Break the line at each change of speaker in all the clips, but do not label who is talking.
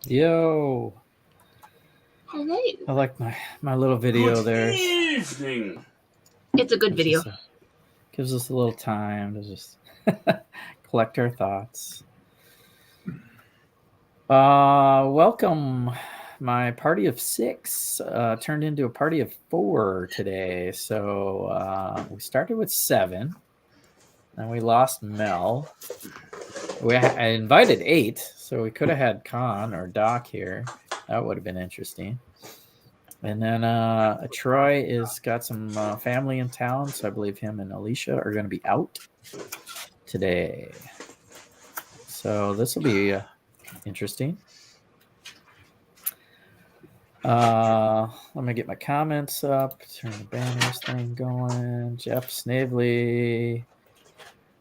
Yo.
Hello.
I like my little video
Good
there.
evening.
It's a good video.
Gives us a little time to just collect our thoughts. Welcome. My party of 6 turned into a party of 4 today. So we started with 7. Then we lost Mel. I invited 8, so we could have had Khan or Doc here. That would have been interesting. And then Troy is got some family in town, so I believe him and Alisha are going to be out today. So this will be interesting. Let me get my comments up. Turn the banners thing going. Jeff Snavely.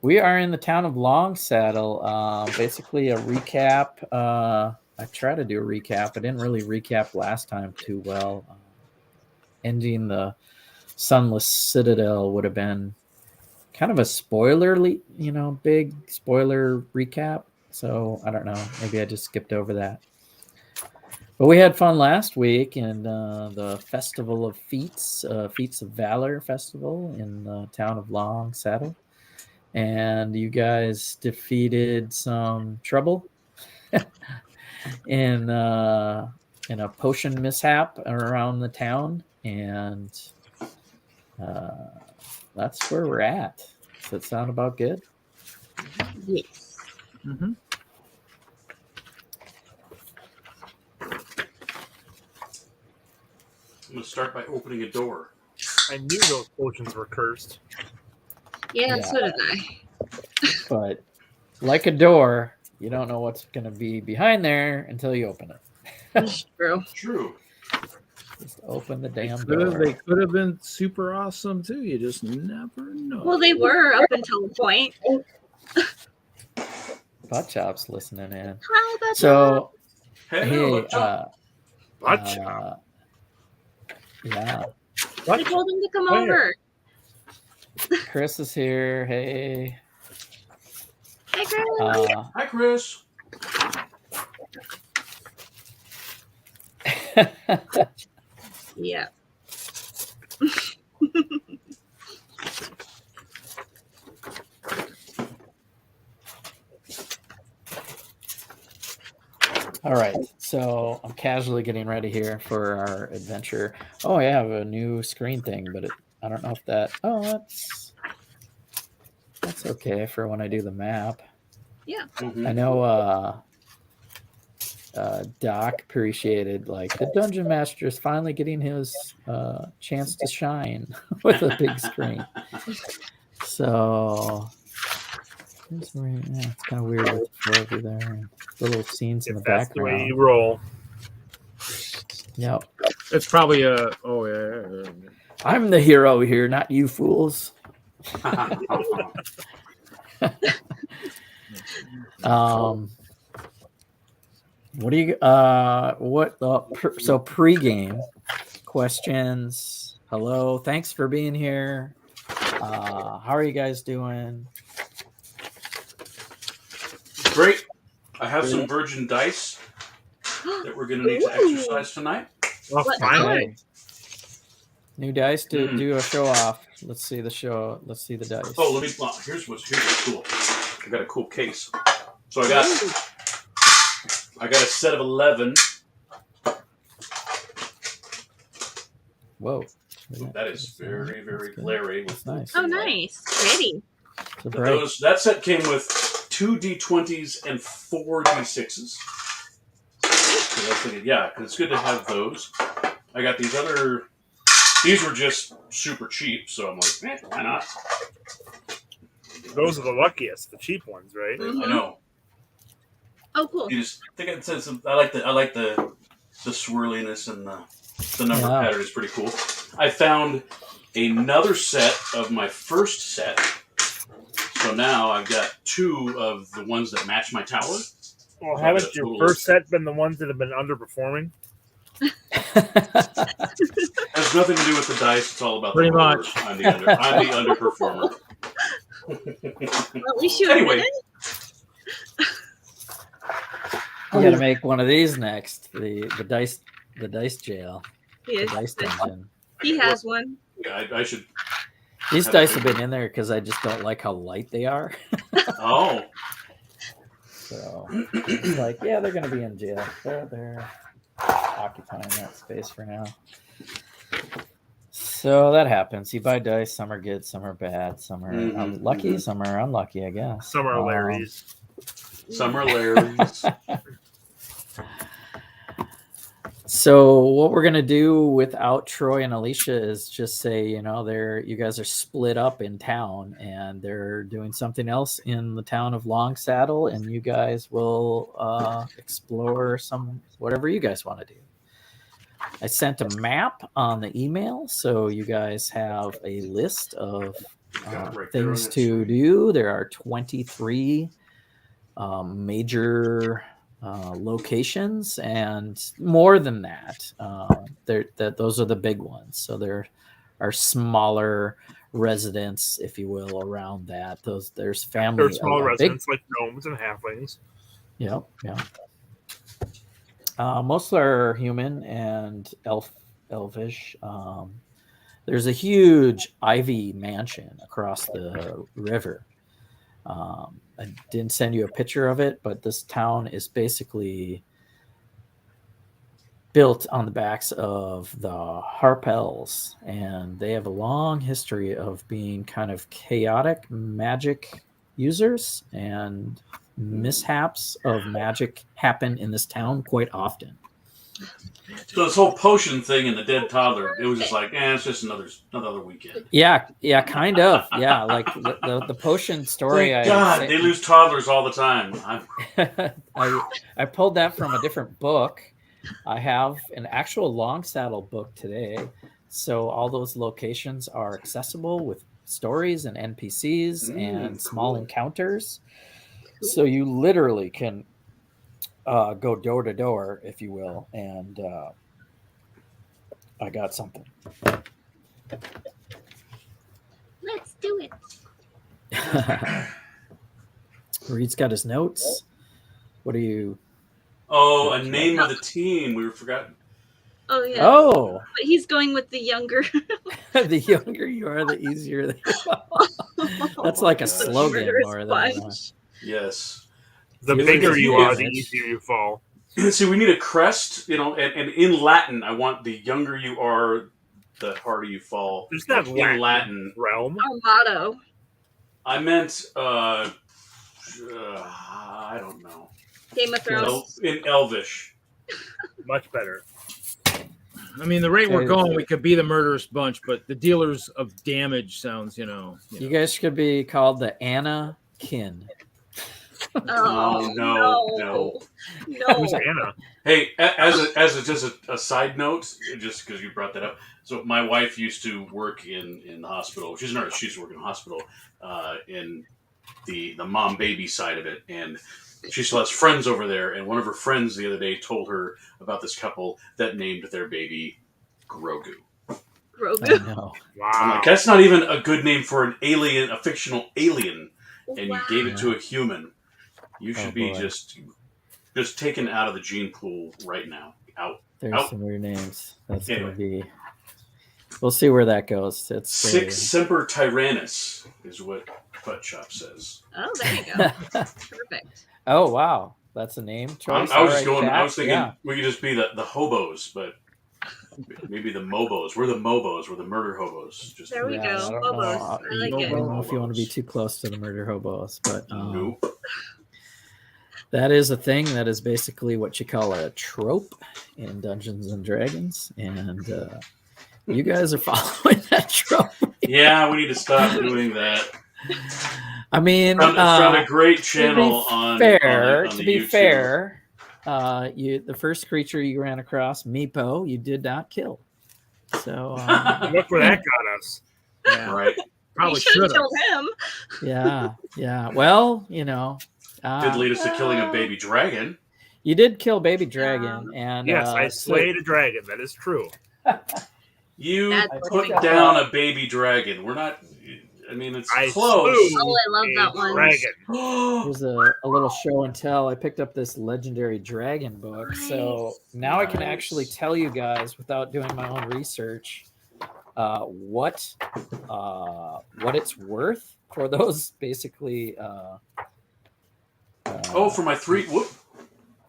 We are in the town of Longsaddle. Basically a recap. I tried to do a recap. I didn't really recap last time too well. Ending the Sunless Citadel would have been kind of a spoilerly, big spoiler recap. So I don't know. Maybe I just skipped over that. But we had fun last week in the Festival of Feats, Feats of Valor Festival in the town of Longsaddle. And you guys defeated some trouble in a potion mishap around the town. And that's where we're at. Does that sound about good?
Yes.
Mm-hmm.
I'm going to start by opening a door.
I knew those potions were cursed.
Yeah, so did I.
But like a door, you don't know what's going to be behind there until you open it.
That's true.
True.
Just open the damn door.
They could have been super awesome too. You just never know.
Well, they were up until a point.
Butt Chop's listening in.
Hi, Butt
So,
Hello,
yeah.
I told him to come over.
Chris is here. Hey.
Hi, Chris.
Hi, Chris.
Yeah.
All right, so I'm casually getting ready here for our adventure. Oh, I have a new screen thing, but I don't know if that. Oh, that's okay for when I do the map.
Yeah.
Mm-hmm.
I know Doc appreciated the Dungeon Master is finally getting his chance to shine with a big screen. So it's kind of weird with the over there. Little scenes in the
that's
background.
the way you roll.
Yep.
It's probably a. Oh yeah.
I'm the hero here, not you fools. What do you so pregame questions? Hello, thanks for being here. How are you guys doing?
Great. I have some virgin dice that we're going to need to exercise tonight.
Well, finally.
New dice to do a show off. Let's see the show. Let's see the dice.
Oh, here's what's cool. I got a cool case. So I got a set of 11.
Whoa.
That is very, very glary.
That's nice.
Oh, nice. Pretty.
That set came with 2 D20s and 4 D6s. So I was thinking, because it's good to have those. I got these other. These were just super cheap, so I'm like, why not?
Those are the luckiest, the cheap ones, right?
Mm-hmm. I know.
Oh, cool.
I think I said some. I like the swirliness and the number pattern is pretty cool. I found another set of my first set. So now I've got 2 of the ones that match my tower.
Well, haven't your first set been the ones that have been underperforming?
Has nothing to do with the dice. It's all about
pretty much.
I'm the underperformer.
Well, at least you
anyway.
You got to make one of these next. The dice jail.
He,
The
is,
dice dungeon.
he has one.
Yeah, I should.
These dice have been in there because I just don't like how light they are.
Oh.
So it's like, yeah, they're going to be in jail. They're occupying that space for now. So that happens. You buy dice. Some are good, some are bad. Some are lucky, some are unlucky, I guess.
Some are Larry's.
Some are Larry's.
So what we're gonna do without Troy and Alisha is just say, you guys are split up in town, and they're doing something else in the town of Longsaddle, and you guys will explore whatever you guys want to do. I sent a map on the email, so you guys have a list of things to do. There are 23 major locations, and more than that. Those are the big ones. So there are smaller residents, if you will, around that. There's family.
There's small residents like gnomes and halflings.
Yep. Most are human and elvish. There's a huge ivy mansion across the river. I didn't send you a picture of it, but this town is basically built on the backs of the Harpels, and they have a long history of being kind of chaotic magic users, and mishaps of magic happen in this town quite often.
So this whole potion thing and the dead toddler, it was just like, it's just another weekend.
Yeah, kind of. Yeah, like the potion story.
Thank God, they lose toddlers all the time.
I pulled that from a different book. I have an actual Longsaddle book today, so all those locations are accessible with stories and NPCs and small encounters. So you literally can go door to door, if you will, and I got something.
Let's do it.
Reed's got his notes. What are you?
Oh, a name of the team. We were forgotten.
Oh, yeah.
Oh.
But he's going with the younger.
The younger you are, the easier they fall. That's like a slogan more than
Yes.
The bigger you are, the easier you fall.
See, we need a crest, and in Latin, I want the younger you are, the harder you fall.
There's not
in Latin
realm.
Our motto.
I meant, I don't know.
Game of Thrones.
In Elvish.
Much better.
I mean, the rate we're going, we could be the murderous bunch, but the dealers of damage sounds,
You guys could be called the Anna Kin.
Oh, no.
Who's Anna?
Hey, as just a side note, just because you brought that up. So my wife used to work in the hospital. She's a nurse. She used to work in the hospital in the mom baby side of it, and she still has friends over there. And one of her friends the other day told her about this couple that named their baby Grogu.
Wow.
I'm like, that's not even a good name for an alien, a fictional alien, and you gave it to a human. You should be just taken out of the gene pool right now. Out.
There's some weird names. That's going to be... We'll see where that goes. It's
Six Semper Tyrannus is what Butt Chop says.
Oh, there you go. Perfect.
Oh, wow. That's a name choice.
I was thinking we could just be the hobos, but maybe the mobos. We're the mobos. We're the murder hobos.
There we go. Hobos. I like it.
I don't know if you want to be too close to the murder hobos, but
nope.
That is a thing. That is basically what you call a trope in Dungeons and Dragons, and you guys are following that trope.
Yeah, we need to stop doing that.
I mean,
found a great channel on
to be
YouTube.
fair, the first creature you ran across, Meepo, you did not kill. So
look where that got us.
Yeah. Right.
Probably should have
killed him.
Yeah. Well,
did lead us to killing a baby dragon.
You did kill baby dragon, and
yes, I slayed a dragon. That is true.
You put down a baby dragon. We're not. I mean, it's
I
close.
slew
Oh, I love
a
that one.
dragon.
Here's a little show and tell. I picked up this legendary dragon book, so now I can actually tell you guys without doing my own research what it's worth for those basically.
For my 3. Whoop.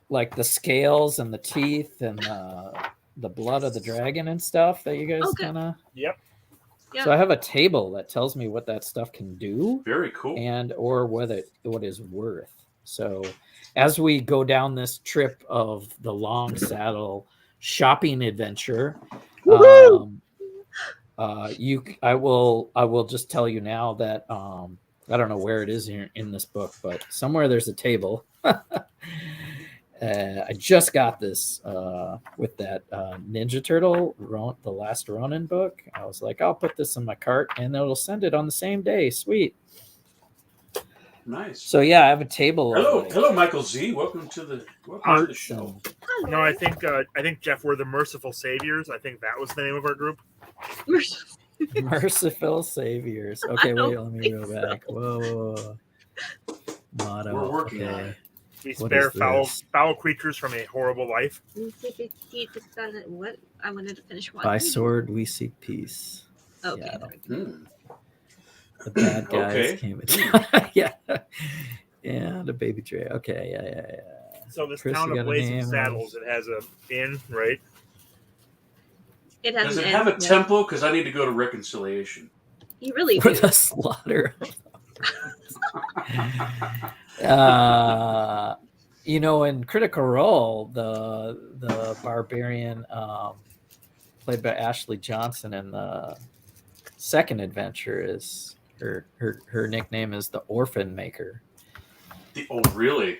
Like the scales and the teeth and the blood of the dragon and stuff that you guys
Okay.
kind of.
Yep.
So I have a table that tells me what that stuff can do.
Very cool.
And or what is worth. So as we go down this trip of the Longsaddle shopping adventure, I will just tell you now that I don't know where it is in this book, but somewhere there's a table. I just got this with that Ninja Turtle, the last Ronin book. I was like, I'll put this in my cart and it'll send it on the same day. Sweet.
Nice.
So yeah, I have a table.
Hello, Michael Z. Welcome to the show.
No, I think Jeff, we're the Merciful Saviors. I think that was the name of our group.
Merciful Saviors. Okay, wait, let me go back. Whoa. Motto.
We're working on it.
We
What
spare
is
foul creatures from a horrible life.
What? I wanted to finish one.
By sword we seek peace.
Okay.
Yeah.
there we go.
The bad guys
Okay.
came. Yeah. Yeah, the baby tray. Okay, yeah.
So this
Chris,
town
you got
of
a
Blazing
name?
Saddles, it has a inn, right?
It has
Does
an
it have a
end.
temple? Because I need to go to reconciliation.
You really
For
do.
the slaughter. In Critical Role, the barbarian played by Ashley Johnson in the second adventure is her nickname is the Orphan Maker.
Oh, really?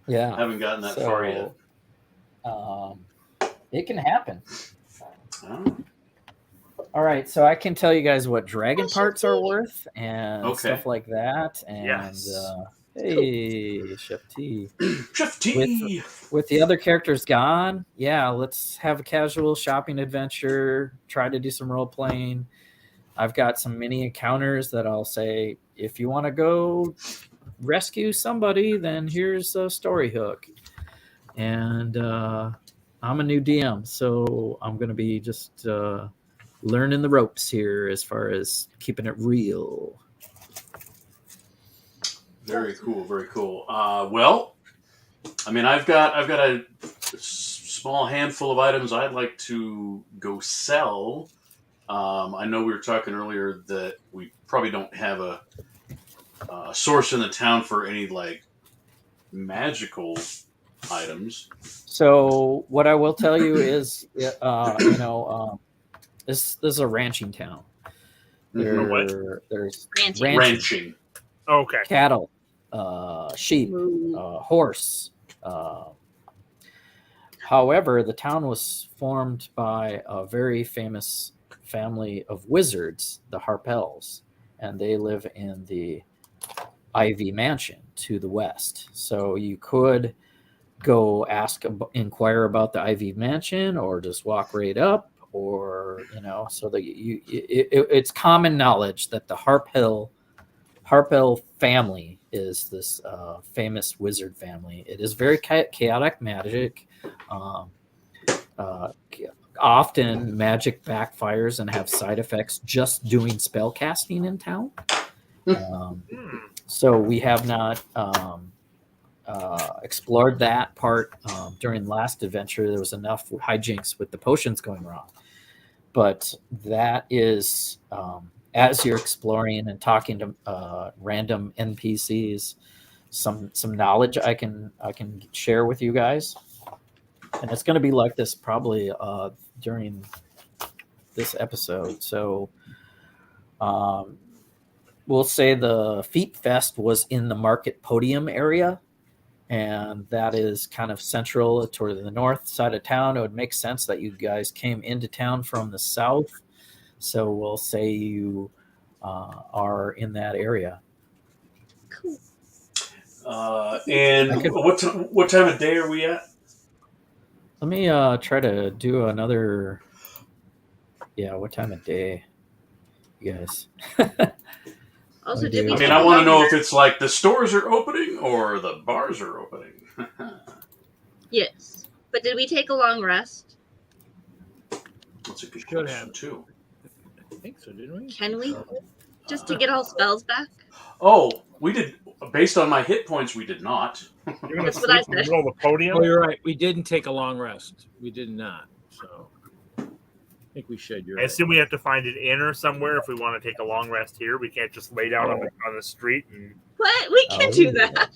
Yeah,
I haven't gotten that far yet.
It can happen.
Oh.
All right, so I can tell you guys what dragon parts are worth and stuff like that. And hey, Chef T.
Chef T.
With the other characters gone, let's have a casual shopping adventure. Try to do some role playing. I've got some mini encounters that I'll say, if you want to go rescue somebody, then here's a story hook. And I'm a new DM, so I'm going to be just learning the ropes here as far as keeping it real.
Very cool, very cool. Well, I mean, I've got a small handful of items I'd like to go sell. I know we were talking earlier that we probably don't have a source in the town for any like magical items.
So what I will tell you is, this is a ranching town. There's
Ranching.
Okay.
Cattle, sheep, horse. However, the town was formed by a very famous family of wizards, the Harpels, and they live in the Ivy Mansion to the west. So you could go inquire about the Ivy Mansion, or just walk right up, or so that it's common knowledge that the Harpel family is this famous wizard family. It is very chaotic magic. Often magic backfires and have side effects just doing spell casting in town. So we have not explored that part during last adventure. There was enough hijinks with the potions going wrong. But that is, as you're exploring and talking to random NPCs, some knowledge I can share with you guys. And it's going to be like this probably during this episode. So we'll say the Feet Fest was in the Market Podium area, and that is kind of central toward the north side of town. It would make sense that you guys came into town from the south. So we'll say you are in that area.
Cool.
And what time of day are we at?
Let me try to do another. Yeah, what time of day, you guys?
Also,
We
did
do.
we
I
take
mean, I
a
want to
long
know if
rest?
it's like the stores are opening or the bars are opening.
Yes. But did we take a long rest?
That's a good
Should
question
have.
too.
I think so, didn't we?
Can we? Just to get all spells back?
Oh, we did. Based on my hit points, we did not.
You're gonna
That's what I
sleep in the
said.
middle of the podium.
Oh, you're right. We didn't take a long rest. We did not. So I think we should. You're
I
right.
assume we have to find an inn or somewhere if we want to take a long rest here. We can't just lay down on the street. And
What? We can do that.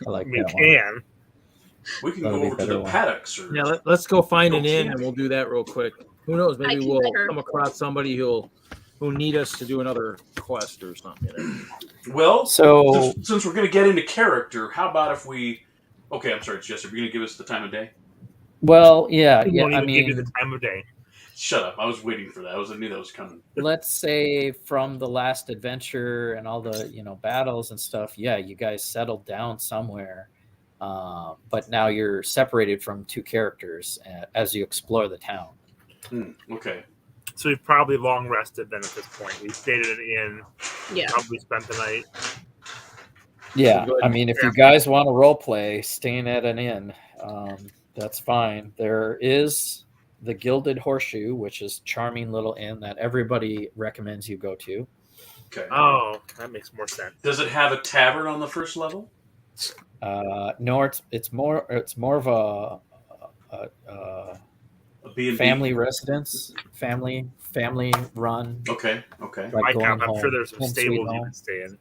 I like
we
that one.
can.
We can
That'll
go
be a
over to
better
the
one.
paddocks. Or...
Yeah, let's go find an
Okay.
inn and we'll do that real quick. Who knows? Maybe we'll
concur.
come across somebody who'll need us to do another quest or something. You know?
Well,
So
since we're going to get into character, how about if we... Okay, I'm sorry, Jess, are you going to give us the time of day?
well, yeah.
We won't
I
even give you
mean,
the time of day.
Shut up. I was waiting for that. I knew that was coming.
let's say from the last adventure and all the battles and stuff. Yeah, you guys settled down somewhere, but now you're separated from two characters as you explore the town.
Okay.
So we've probably long rested then at this point. We stayed at an inn.
Yeah.
Probably spent the night.
Yeah,
Good.
I mean, if you guys want to role play, staying at an inn, that's fine. There is the Gilded Horseshoe, which is a charming little inn that everybody recommends you go to.
Okay.
Oh, that makes more sense.
Does it have a tavern on the first level?
No, it's more of a
A B&B?
family residence, family run.
Okay. Okay.
Like going
I'm
home,
sure there's some
home sweet
stables you
home.
can stay in.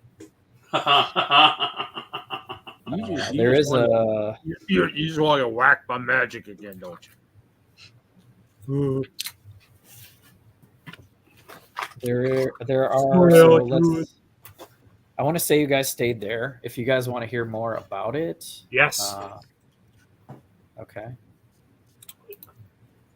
There is a
You just want to whack my magic again, don't you?
there are.
Oh,
So
yeah,
let's. I want to say you guys stayed there. If you guys want to hear more about it,
Yes.
Okay.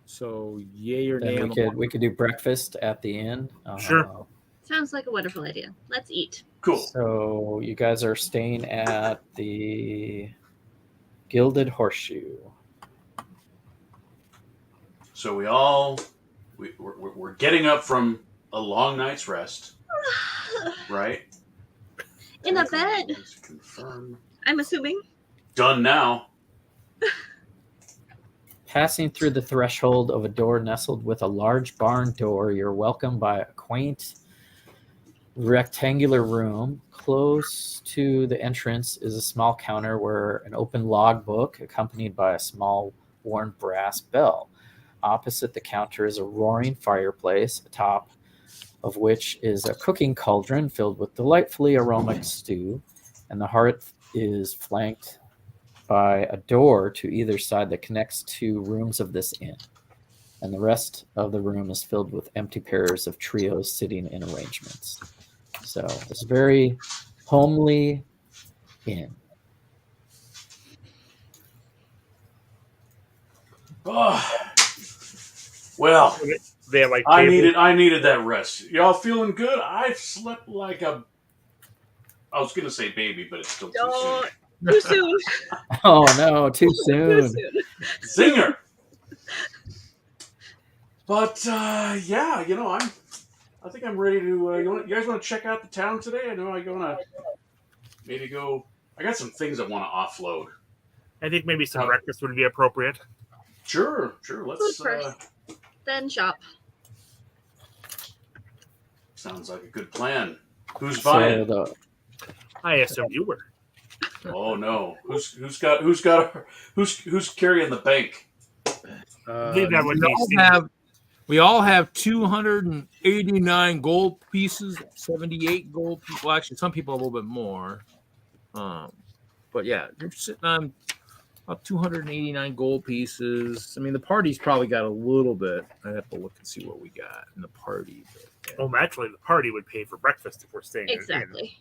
So yay or nay?
Then
on the
we could do breakfast at the inn.
Sure.
Sounds like a wonderful idea. Let's eat.
Cool.
So you guys are staying at the Gilded Horseshoe.
So we're getting up from a long night's rest, right?
In a bed.
Just confirm.
I'm assuming.
Done now.
Passing through the threshold of a door nestled with a large barn door, you're welcomed by a quaint rectangular room. Close to the entrance is a small counter where an open logbook accompanied by a small worn brass bell. Opposite the counter is a roaring fireplace, atop of which is a cooking cauldron filled with delightfully aromatic stew, and the hearth is flanked by a door to either side that connects two rooms of this inn, and the rest of the room is filled with empty pairs of trios sitting in arrangements. So it's a very homely inn.
Oh. Well,
They have like
I
tables.
needed that rest. Y'all feeling good? I've slept like a... I was going to say baby, but it's still too soon.
Too soon.
Oh no, too
Too
soon.
soon.
Zinger! But, yeah, I think I'm ready to... you guys want to check out the town today? I know I'm going to maybe go... I got some things I want to offload.
I think maybe some breakfast would be appropriate.
Sure. Let's...
Food first. Then shop.
Sounds like a good plan. Who's buying?
I assumed you were.
Oh no! Who's carrying the bank?
Leave that with me.
We all have 289 gold pieces, 78 gold pieces. Well, actually, some people have a little bit more. But yeah, you're sitting on about 289 gold pieces. I mean, the party's probably got a little bit. I'd have to look and see what we got in the party. But, yeah.
Well, naturally, the party would pay for breakfast if we're staying in.
Exactly.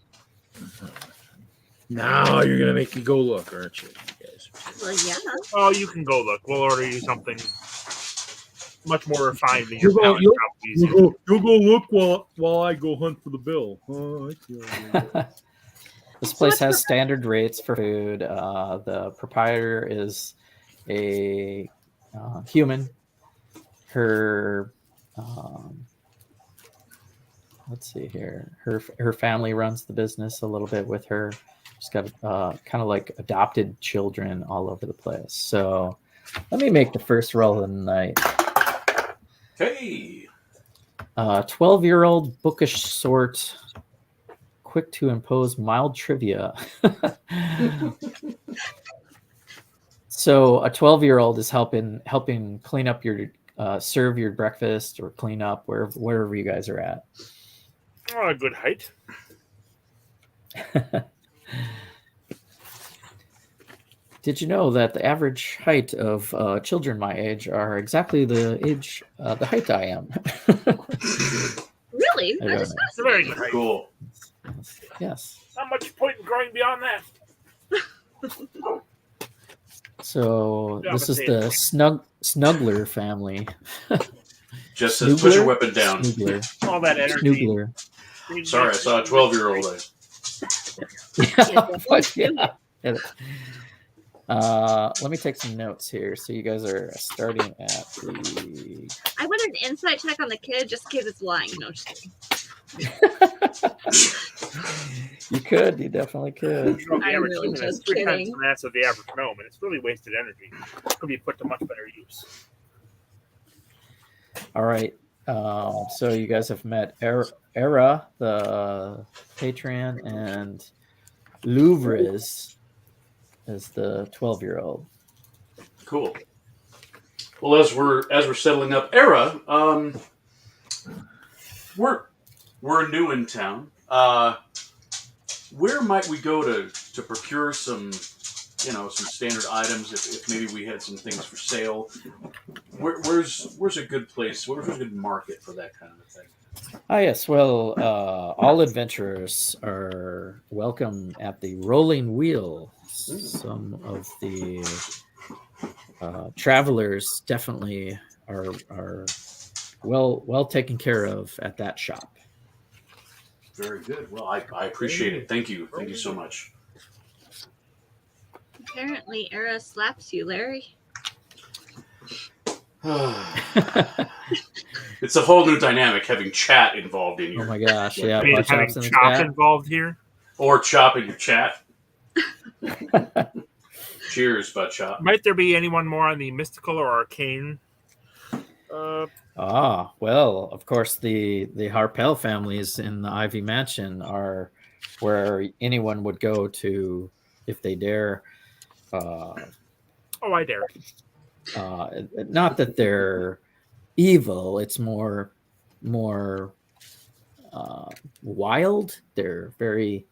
Now you're gonna make me go look, aren't you? Guys?
Well, yeah.
Oh, you can go look. We'll order you something much more refined than
You'll
your
go,
palate.
you'll go look while I go hunt for the bill. Oh,
This place has standard rates for food. The proprietor is a let's see here. Her family runs the business a little bit with her. She's got kind of like adopted children all over the place. So let me make the first roll of the night.
Hey.
12-year-old bookish sort, quick to impose mild trivia. So a 12-year-old is helping clean up your serve your breakfast or clean up wherever you guys are at.
Oh, a good height.
Did you know that the average height of children my age are exactly the height I am?
Really?
I
That
don't
is
know.
It's a very good height.
Cool.
Yes.
Not much point in growing beyond that.
So
Yeah,
this
but
is the Snuggler family.
Just says put your
Snoogler?
weapon down.
Snoogler.
All that energy.
Snoogler.
Sorry, I saw a 12-year-old.
Yeah. Let me take some notes here. So you guys are starting at the.
I want an insight check on the kid just in case it's lying. No, just kidding.
You could. You definitely could.
You know, the
I'm
average
really
human is
just
3 times
kidding.
the mass of the average gnome, and it's really wasted energy. It could be put to much better use.
All right. So you guys have met Era, the patron, and Louvres is the 12-year-old.
Cool. Well, as we're settling up, Era, we're new in town. Where might we go to procure some standard items if maybe we had some things for sale? Where's a good place? Where's a good market for that kind of thing?
Yes. Well, all adventurers are welcome at the Rolling Wheel. Some of the travelers definitely are well taken care of at that shop.
Very good. Well, I appreciate it. Thank you. Thank you so much.
Apparently, Era slaps you, Larry.
It's a whole new dynamic having chat involved in
Oh
your
my gosh! Yeah,
I mean,
Butt
having
Chops in the
chop
chat.
involved here.
or chop in your chat. Cheers, Butt Chop.
Might there be anyone more on the mystical or arcane?
Well, of course, the Harpel families in the Ivy Mansion are where anyone would go to if they dare.
Oh, I dare.
Not that they're evil; it's more wild. They're very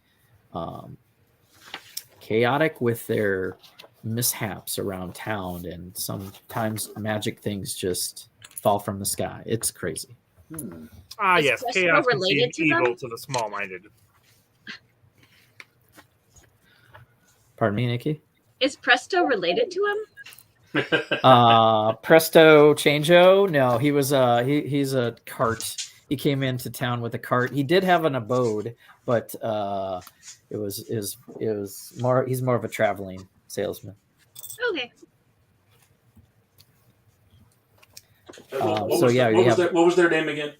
chaotic with their mishaps around town, and sometimes magic things just fall from the sky. It's crazy.
Ah,
Is
yes.
Presto
Chaos can
related
seem
to them?
evil to the small-minded.
Pardon me, Nikki?
Is Presto related to him?
Presto Changeo? No, he was he's a cart. He came into town with a cart. He did have an abode, but it was more. He's more of a traveling salesman.
Okay.
What was their name again?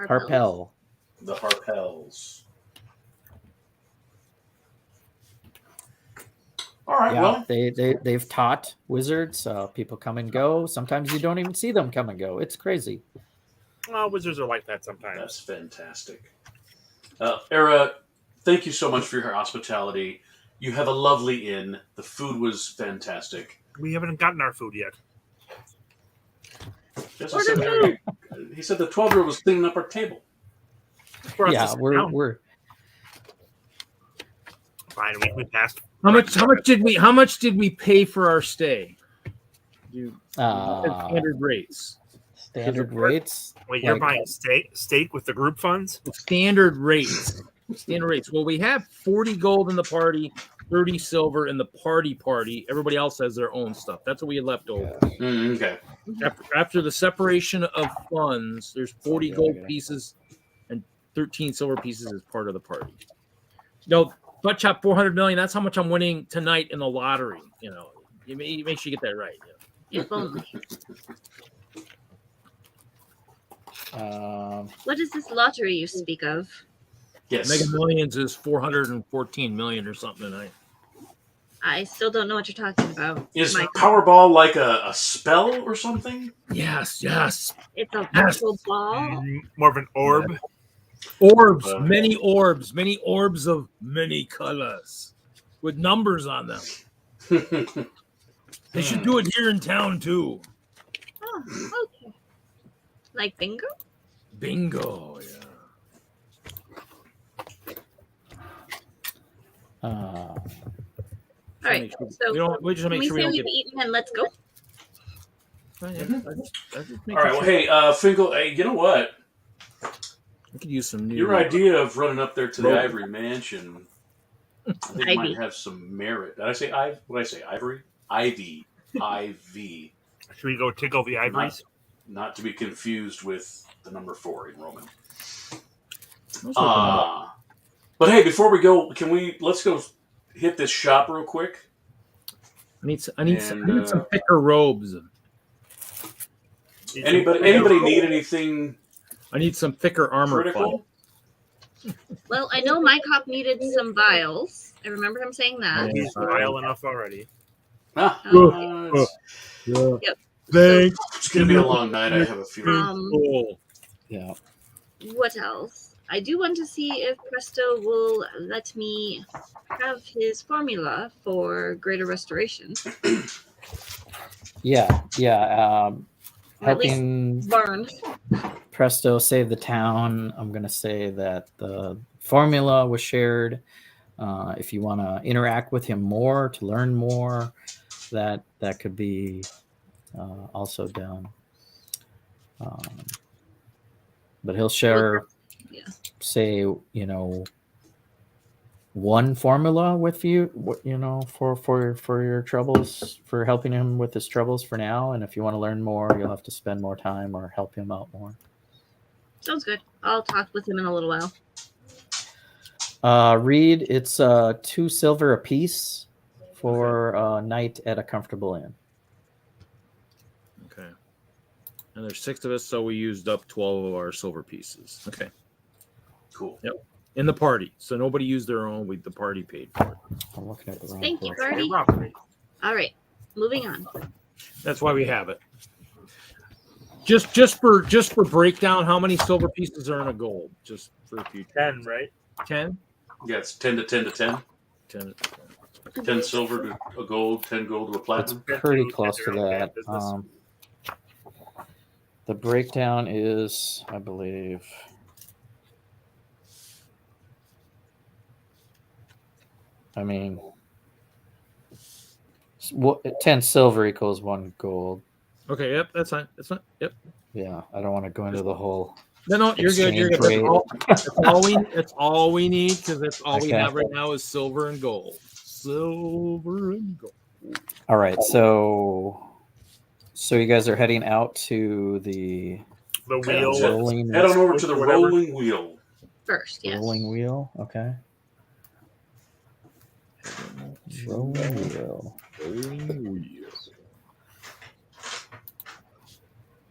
Harpel.
The Harpels. All right.
Yeah,
Well,
they've taught wizards. People come and go. Sometimes you don't even see them come and go. It's crazy.
Wizards are like that sometimes.
that's fantastic. Era, thank you so much for your hospitality. You have a lovely inn. The food was fantastic.
We haven't gotten our food yet.
Yes, I said, he said the 12-year-old was cleaning up our table.
For us to
Yeah,
sit
we're
down.
we're
Fine. We passed.
How much did we pay for our stay? Standard rates.
standard rates.
Wait, you're
Like-
buying steak with the group funds?
Standard rates. Standard rates. Well, we have 40 gold in the party, 30 silver in the party. Everybody else has their own stuff. That's what we had left over.
Okay.
After the separation of funds, there's 40 gold pieces and 13 silver pieces as part of the party. No, Butt Chop 400 million. That's how much I'm winning tonight in the lottery. You make sure you get that right.
If only. What is this lottery you speak of?
Yes.
Mega Millions is 414 million or something tonight.
I still don't know what you're talking about.
Is
Michael.
Powerball like a spell or something?
Yes.
It's an actual ball.
More of an orb.
Orbs, many orbs of many colors with numbers on them. They should do it here in town too.
Oh, okay. Like bingo?
Bingo, yeah.
All right. So
We just
can
make
we
sure we
say
don't
we've
get.
eaten and let's go?
All right. Well, hey, Finkel. Hey, you know what?
We could use some new.
Your idea of running up there to the
Rope.
Ivory Mansion, I think
Ivy.
might have some merit. Did I say Ivy? What did I say? Ivory? Ivy. IV.
Should we go tickle the ivories?
Not to be confused with the number 4 in Roman.
Let's open it up.
But hey, before we go, let's go hit this shop real quick.
I need some thicker robes.
Anybody need anything
I need some thicker armor.
critical?
Well, I know Mikop needed some vials. I remember him saying that.
He's vile enough already.
Ah,
Yep.
Thanks.
it's gonna be a long night. I have a feeling.
Cool.
Yeah.
What else? I do want to see if Presto will let me have his formula for greater restoration.
Yeah.
Or at least
Helping
learn.
Presto save the town. I'm going to say that the formula was shared. If you want to interact with him more to learn more, that could be also done. But he'll share, say, one formula with you, for your troubles, for helping him with his troubles for now. And if you want to learn more, you'll have to spend more time or help him out more.
Sounds good. I'll talk with him in a little while.
Reed, it's 2 silver apiece for a night at a comfortable inn.
Okay. And there's 6 of us, so we used up 12 of our silver pieces. Okay.
Cool.
Yep. In the party. So nobody used their own. The party paid for it.
I'm looking at the wrong
Thank you,
book.
Birdie.
Robbery.
All right. Moving on.
That's why we have it. Just for breakdown, how many silver pieces are in a gold? Just for a few.
10, right?
10?
Yeah, it's 10 to 10 to 10.
10.
10 silver to a gold, 10 gold to a
It's
platinum.
pretty close to
Okay,
that.
business.
The breakdown is, I believe, I mean, 10 silver equals 1 gold.
Okay, yep, that's fine. That's fine. Yep.
Yeah, I don't want to go into the whole.
No, you're good. You're good.
Exchange
That's all we need, because that's all we
Okay.
have right now is silver and gold. Silver and gold.
All right, so you guys are heading out to the
The
Head
wheel.
on-
rolling,
Head on over to the
Whatever.
rolling wheel.
First, yes.
rolling wheel. Okay. Rolling wheel.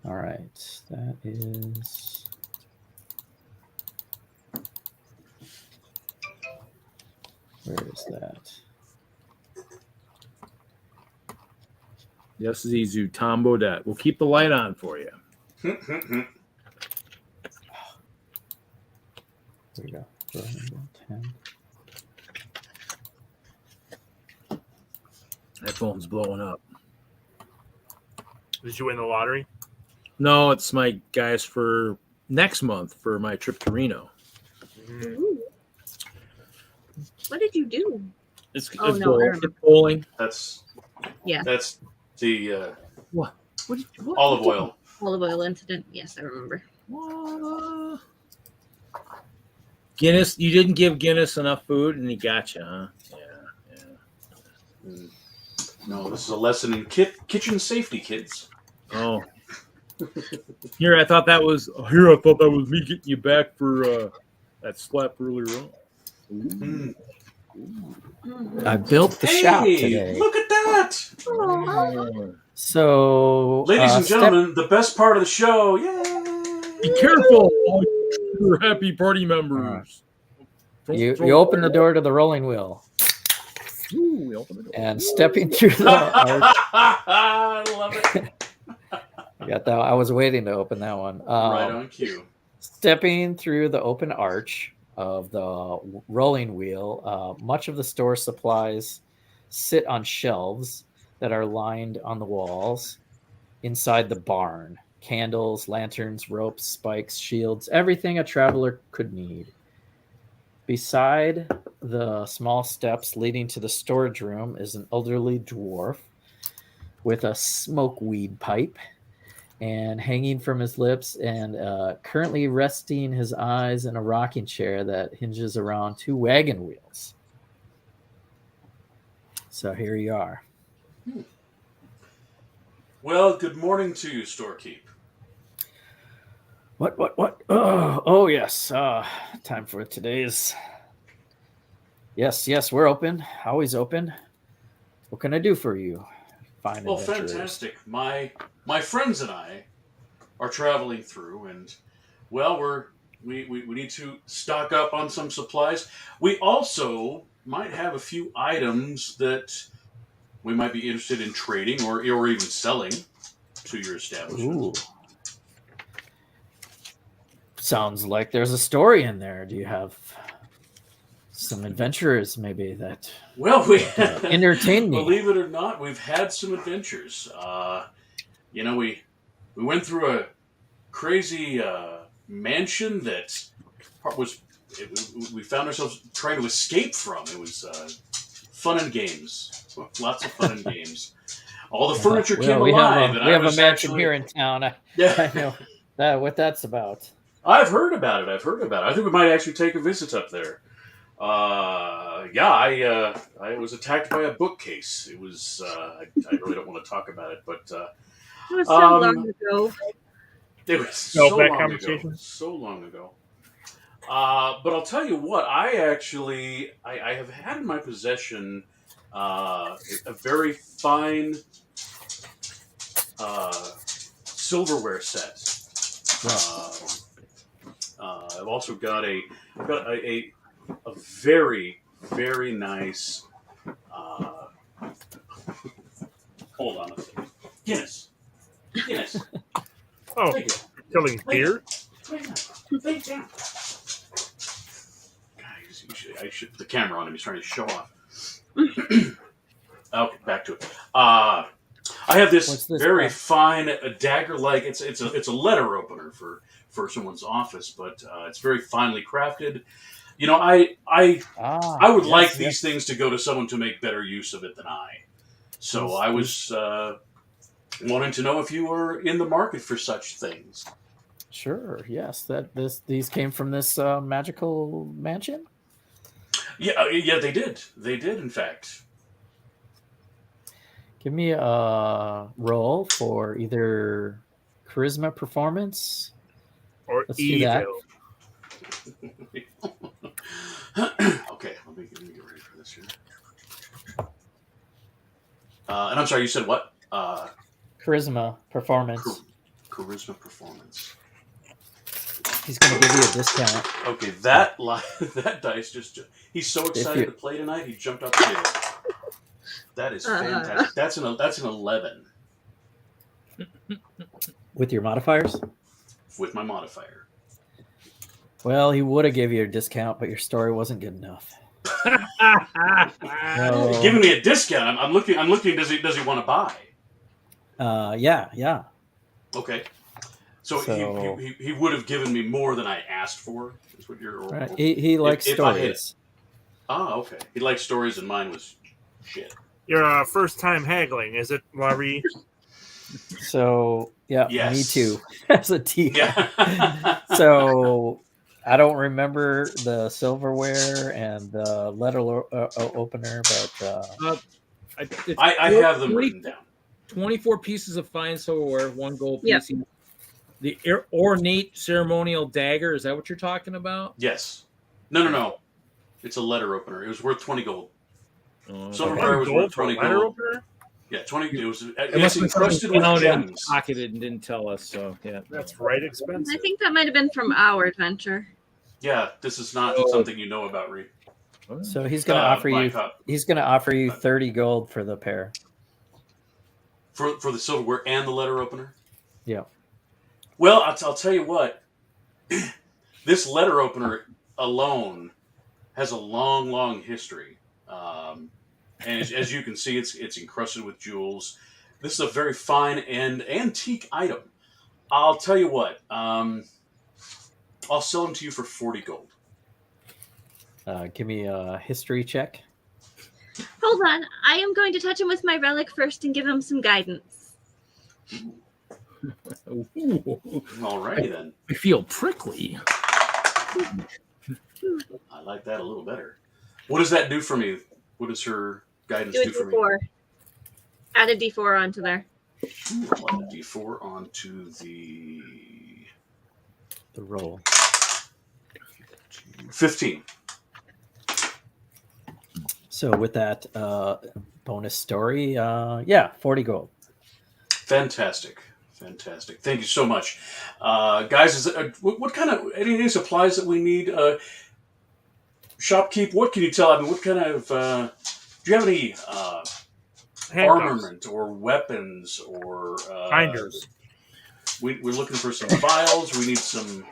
All right, that is. Where is that?
Yes, Zizu, Tom Bodette. We'll keep the light on for you.
There we go. Rolling wheel 10.
That phone's blowing up.
Did you win the lottery?
No, it's my guys for next month for my trip to Reno.
Ooh. What did you do?
It's
Oh,
it's
no,
bowling.
I remember.
It's bowling.
That's
Yeah.
That's the
What
olive oil.
Olive oil incident. Yes, I remember.
What? Guinness, you didn't give Guinness enough food, and he got you, huh? Yeah.
No, this is a lesson in kitchen safety, kids.
Oh. I thought that was me getting you back for that slap earlier on.
Mm.
Mhm.
I built the shop
Hey,
today.
look at that!
Oh,
So,
Ladies and gentlemen, the best part of the show. Yay!
Be careful, all you happy party members.
You open the door to the rolling wheel.
Ooh, we open the door.
And stepping through the arch.
I love it.
I got that. I was waiting to open that one.
Right on cue.
Stepping through the open arch of the rolling wheel, much of the store supplies sit on shelves that are lined on the walls inside the barn. Candles, lanterns, ropes, spikes, shields, everything a traveler could need. Beside the small steps leading to the storage room is an elderly dwarf with a smoke weed pipe and hanging from his lips and currently resting his eyes in a rocking chair that hinges around 2 wagon wheels. So here you are.
Well, good morning to you, storekeep.
What? Oh, yes. Time for today's. Yes, we're open. Always open. What can I do for you? Fine.
Well,
adventurers?
fantastic. My friends and I are traveling through, and well, we need to stock up on some supplies. We also might have a few items that we might be interested in trading or even selling to your establishment.
Ooh. Sounds like there's a story in there. Do you have some adventurers maybe that
we
entertain me?
Believe it or not, we've had some adventures. We went through a crazy mansion that we found ourselves trying to escape from. It was fun and games, lots of fun and games. All the furniture came alive.
We have a mansion here in town. I know what that's about.
I've heard about it. I think we might actually take a visit up there. I was attacked by a bookcase. It was. I really don't want to talk about it, but
It was so long ago.
it was so long ago. But I'll tell you what. I have had in my possession a very fine silverware set. I've also got a very, very nice. Hold on a second. Guinness.
Oh, killing beer?
Lay down. Guys, I should put the camera on him. He's trying to show off. Okay, back to it. I have this very fine dagger-like. It's a letter opener for someone's office, but it's very finely crafted. I would like these things to go to someone to make better use of it than I. So I was wanting to know if you were in the market for such things.
Sure. Yes. These came from this magical mansion.
Yeah, they did. They did, in fact.
Give me a roll for either charisma performance
or
Let's
evil.
Okay, let me get ready for this here. And I'm sorry, you said what?
Charisma performance.
Charisma performance.
He's going to give you a discount.
Okay, that dice he's so excited to play tonight, he jumped up the table. That is fantastic. That's an 11.
With your modifiers?
With my modifier.
Well, he would have gave you a discount, but your story wasn't good enough.
He's giving me a discount. I'm looking. Does he want to buy?
Yeah.
Okay. So he would have given me more than I asked for. Is what you're.
Right. He likes stories.
Okay. He likes stories, and mine was shit.
Your first time haggling, is it, Lah-Ree?
So yeah,
yes.
Me too. As a team.
Yeah.
So I don't remember the silverware and the letter opener, but
I have them written down.
24 pieces of fine silverware, 1 gold piece.
Yep.
The ornate ceremonial dagger, is that what you're talking about?
Yes. No. It's a letter opener. It was worth 20 gold.
Oh,
Silverware was worth 20 gold.
Letter opener?
Yeah, 20. It was.
It
It's
must have been
encrusted
something
with
you found and
gems.
pocketed and didn't tell us. So yeah,
That's right
I
expensive.
think that might have been from our adventure.
Yeah, this is not
Oh.
something you know about, Ree.
So he's going to offer you.
Mikop.
He's going to offer you 30 gold for the pair.
For the silverware and the letter opener.
Yeah.
Well, I'll tell you what. This letter opener alone has a long, long history, and as you can see, it's encrusted with jewels. This is a very fine and antique item. I'll tell you what. I'll sell them to you for 40 gold.
Give me a history check.
Hold on. I am going to touch him with my relic first and give him some guidance.
Alrighty then.
I feel prickly.
I like that a little better. What does that do for me? What does her guidance
Do a
do for me?
D4. Add a D4 onto there.
I'll add a D4 onto the
roll.
15.
So with that bonus story, 40 gold.
Fantastic. Thank you so much. Guys, what kind of, any supplies that we need? Shopkeep, what can you tell? I mean, what kind of, do you have any armament or weapons or...
Binders.
We're looking for some vials. We need some...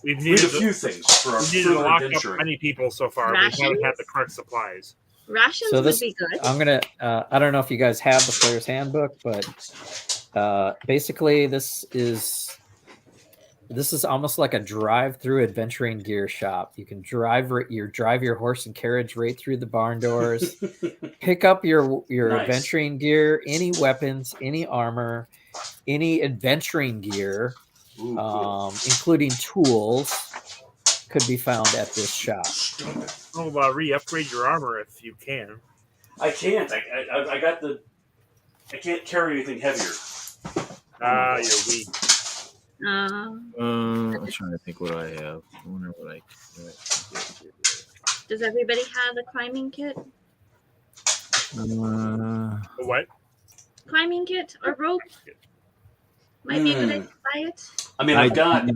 We've
we need
needed
a few things for our
we've needed to
further
lock up
adventuring.
many people so far. We
Rations?
haven't had the correct supplies.
Rations
So this,
would be good.
I'm gonna. I don't know if you guys have the player's handbook, but basically this is almost like a drive-through adventuring gear shop. You can drive your horse and carriage right through the barn doors, pick up your
Nice.
adventuring gear, any weapons, any armor, any adventuring gear,
Ooh, cool.
including tools, could be found at this shop.
Oh, re-upgrade your armor if you can.
I can't. I got the... I can't carry anything heavier.
You're weak.
I'm trying to think what I have. I wonder what I.
Does everybody have a climbing kit?
What?
Climbing kit or rope? Might be a good idea to buy it.
I mean, I've got...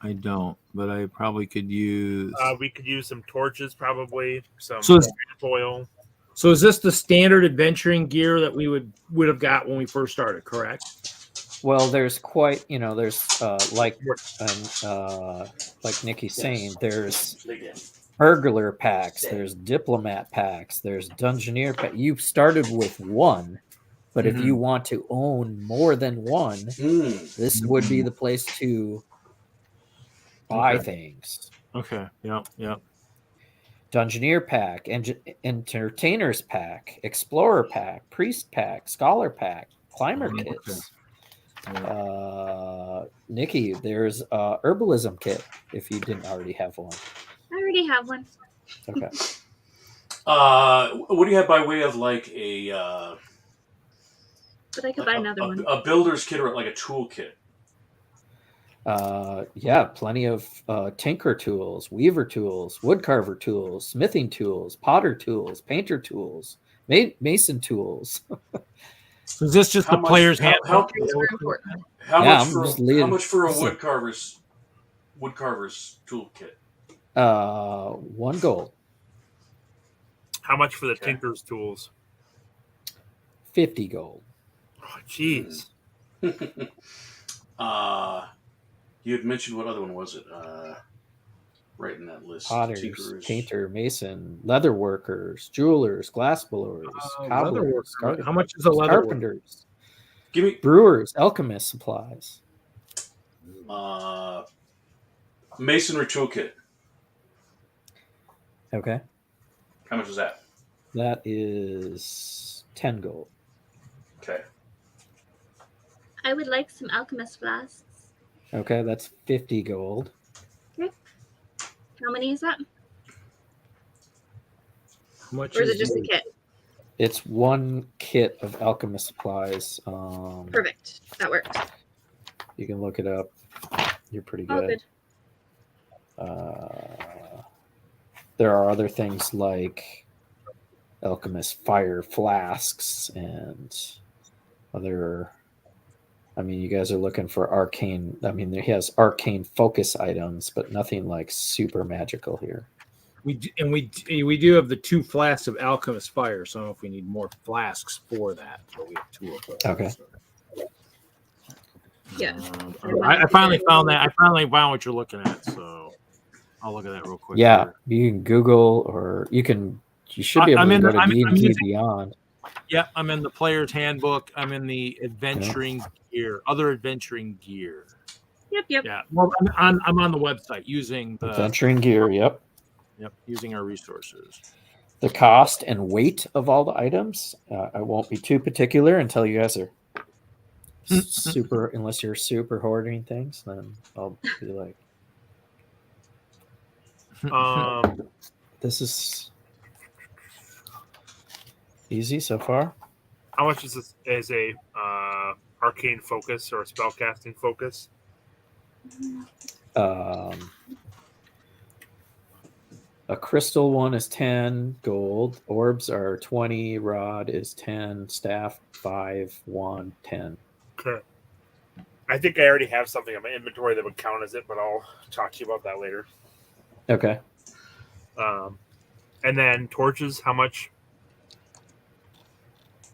I don't, but I probably could use.
We could use some torches, probably some
So-
oil.
So is this the standard adventuring gear that we would have got when we first started? Correct.
Well, there's quite, there's like Nikki's saying, there's burglar packs, there's diplomat packs, there's dungeoneer pack. You started with one, but if you want to own more than one, this would be the place to buy things.
Okay. Yeah.
Dungeoneer pack, entertainers pack, explorer pack, priest pack, scholar pack, climber kits. Nikki, there's a herbalism kit if you didn't already have one.
I already have one.
Okay.
What do you have by way of like a...
But I could buy another one.
A builder's kit or like a tool kit?
Plenty of tinker tools, weaver tools, woodcarver tools, smithing tools, potter tools, painter tools, mason tools.
So is this just the player's handbook?
How much for a
Listen.
woodcarver's tool kit?
1 gold.
How much for the tinker's tools?
50 gold.
Oh, jeez.
You had mentioned, what other one was it? Right in that list.
Potters,
Tinkerers.
painter, mason, leather workers, jewelers, glass blowers, cobblers,
How much is a leather worker?
carpenters,
Give me
brewers, alchemist supplies.
masonry toolkit.
Okay.
How much is that?
That is 10 gold.
Okay.
I would like some alchemist flasks.
Okay, that's 50 gold.
How many is that?
How much
Or is it just a kit?
It's 1 kit of alchemist supplies.
Perfect. That worked.
You can look it up. You're pretty
Oh,
good.
good.
There are other things like alchemist fire flasks and other. I mean, you guys are looking for arcane. I mean, he has arcane focus items, but nothing like super magical here.
We do have the 2 flasks of alchemist fire. So I don't know if we need more flasks for that, but we have 2 of those.
Okay.
So.
Yeah.
I finally found that. I finally found what you're looking at. So I'll look at that real quick.
Yeah,
here.
you can Google or you should be able to go to D&D Beyond.
Yeah, I'm in the player's handbook. I'm in the adventuring gear, other adventuring gear.
Yep.
Yeah, well, I'm on the website using the
Adventuring gear, yep.
Yep, using our resources.
The cost and weight of all the items, I won't be too particular until you guys are unless you're super hoarding things, then I'll be like, this is easy so far.
How much is this as a arcane focus or a spellcasting focus?
A crystal one is 10 gold. Orbs are 20. Rod is 10. Staff 5. Wand 10.
Okay. I think I already have something in my inventory that would count as it, but I'll talk to you about that later.
Okay.
And then torches, how much?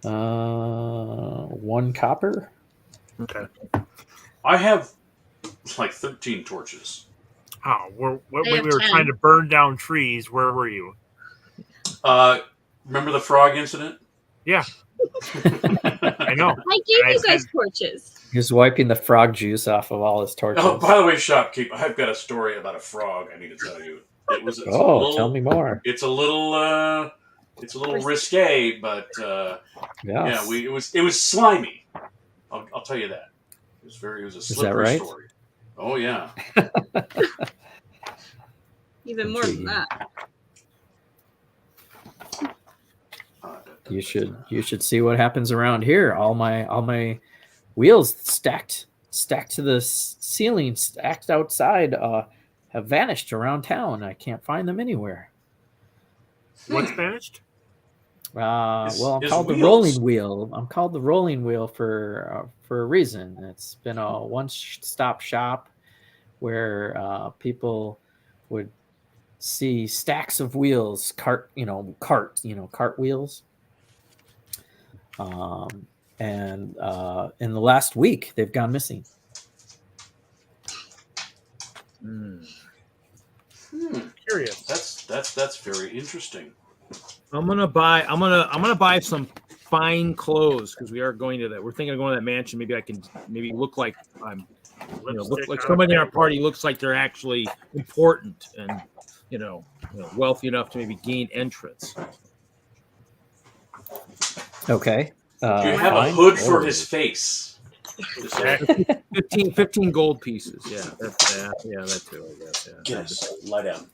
1 copper.
Okay.
I have like 13 torches.
Oh, when
I
we
have
were
10.
trying to burn down trees, where were you?
Remember the frog incident?
Yeah. I know.
I gave you guys torches.
He's wiping the frog juice off of all his torches.
Oh, by the way, shopkeep, I've got a story about a frog I need to tell you.
Tell me more.
It's a little risque, but
Yeah.
it was slimy. I'll tell you that. It was a slippery
right?
story. Oh yeah.
Even more than that.
You should see what happens around here. All my wheels stacked to the ceiling, stacked outside, have vanished around town. I can't find them anywhere.
What's vanished?
Well, I'm
his
called the
wheels.
rolling wheel. I'm called the rolling wheel for a reason. It's been a one-stop shop where people would see stacks of wheels, cart wheels. And in the last week, they've gone missing.
Curious.
That's very interesting.
I'm gonna buy some fine clothes because we are going to that. We're thinking of going to that mansion. Maybe I can look like I'm, look like somebody in our party looks like they're actually important and wealthy enough to maybe gain entrance.
Okay.
Do you have a hood for his face?
15 gold pieces. Yeah, that too. I guess. Yeah.
Get us. Lie down.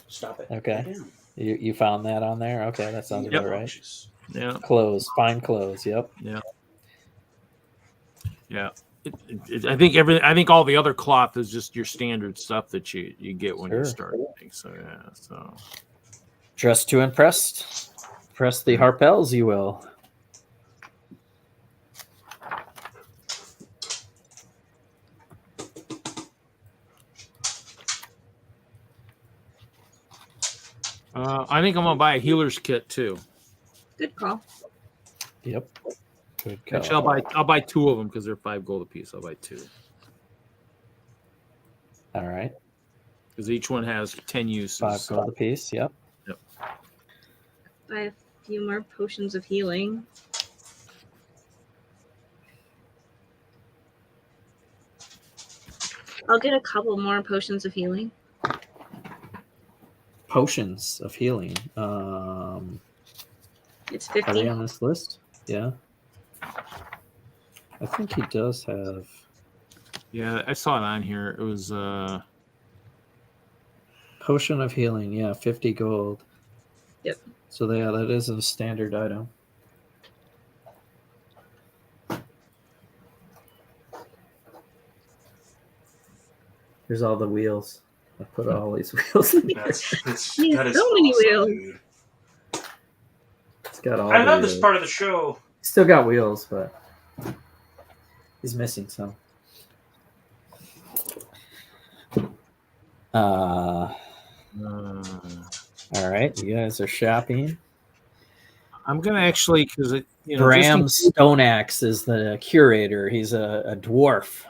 Stop it.
Okay.
Lie down.
You found that on there? Okay, that sounds about right.
Yeah.
Clothes, fine clothes. Yep.
Yeah. Yeah. I think all the other cloth is just your standard stuff that you get when you start. So yeah. So.
Dress to impress. Press the harpels, you will.
I think I'm gonna buy a healer's kit too.
Good call.
Yep. Good call.
Actually, I'll buy 2 of them because they're 5 gold a piece. I'll buy 2.
All right.
Because each one has 10 uses.
5 gold a piece. Yep.
Buy a few more potions of healing. I'll get a couple more potions of healing.
Potions of healing.
It's
Are they
50.
on this list? Yeah. I think he does have.
Yeah, I saw it on here. It was
Potion of healing. Yeah, 50 gold.
Yep.
So that is a standard item. Here's all the wheels. I put all these wheels in there.
That is
so many
awesome,
wheels.
dude.
got all.
I love
the,
this part of the show.
He's still got wheels, but he's missing some. All right, you guys are shopping.
I'm gonna actually because
Bram Stoneaxe is the curator. He's a dwarf.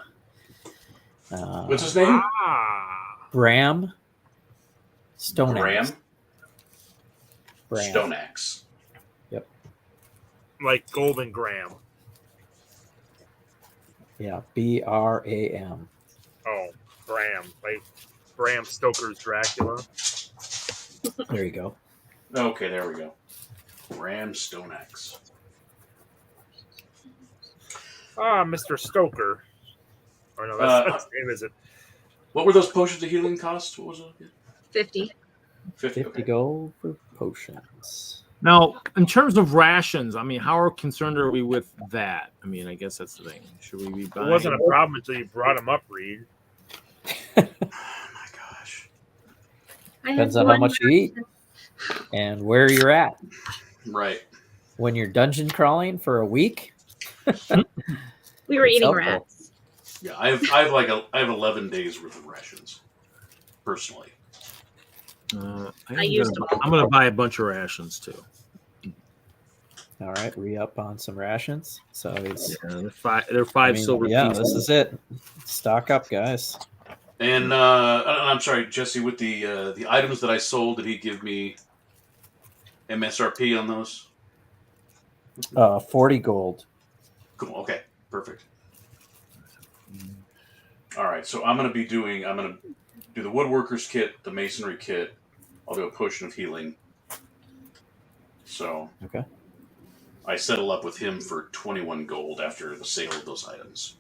What's his name?
Bram Stoneaxe.
Bram Stoneaxe.
Yep.
Like Golden Graham.
Yeah, Bram.
Oh, Bram. Like Bram Stoker's Dracula.
There you go.
Okay, there we go. Bram Stoneaxe.
Mr. Stoker. Or no, that's his name, is it?
What were those potions of healing cost? What was it?
50.
50
50 gold for potions.
Now, in terms of rations, I mean, how concerned are we with that? I mean, I guess that's the thing. Should we be buying?
It wasn't a problem until you brought him up, Reed.
Oh my gosh.
Depends on how much you eat and where you're at.
Right.
When you're dungeon crawling for a week,
We were
It's
eating
helpful.
rats.
Yeah, I have 11 days worth of rations, personally.
used them.
I'm gonna buy a bunch of rations too.
all right, re-up on some rations. So it's
They're five silver
yeah,
pieces.
this is it. Stock up, guys.
And I'm sorry, Jesse, with the items that I sold, did he give me MSRP on those?
40 gold.
Cool. Okay. Perfect. All right. So I'm gonna do the woodworker's kit, the masonry kit. I'll do a potion of healing. So
Okay.
I settle up with him for 21 gold after the sale of those items.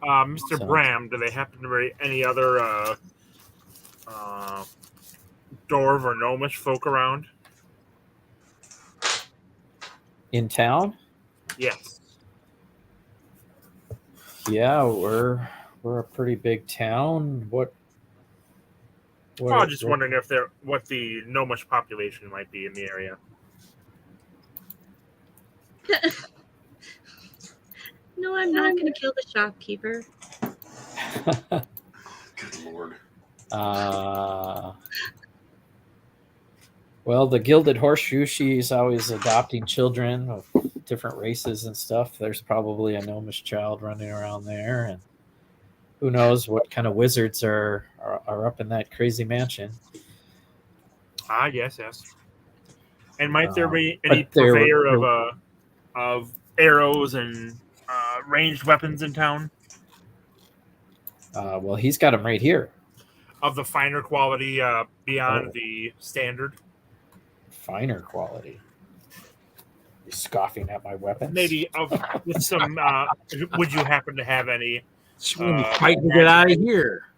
Mr.
So-
Bram, do they happen to be any other dwarf or gnomish folk around?
In town?
Yes.
Yeah, we're a pretty big town. What
I was just wondering what the gnomish population might be in the area.
No, I'm not going to kill the shopkeeper.
Good lord.
Well, the Gilded Horseshoe, she's always adopting children of different races and stuff. There's probably a gnomish child running around there, and who knows what kind of wizards are up in that crazy mansion.
Yes. And might there be any
but there-
purveyor of arrows and ranged weapons in town?
Well, he's got them right here.
Of the finer quality beyond the standard?
Finer quality. You're scoffing at my weapons?
Maybe with some. Would you happen to have any?
Fight to get out of here.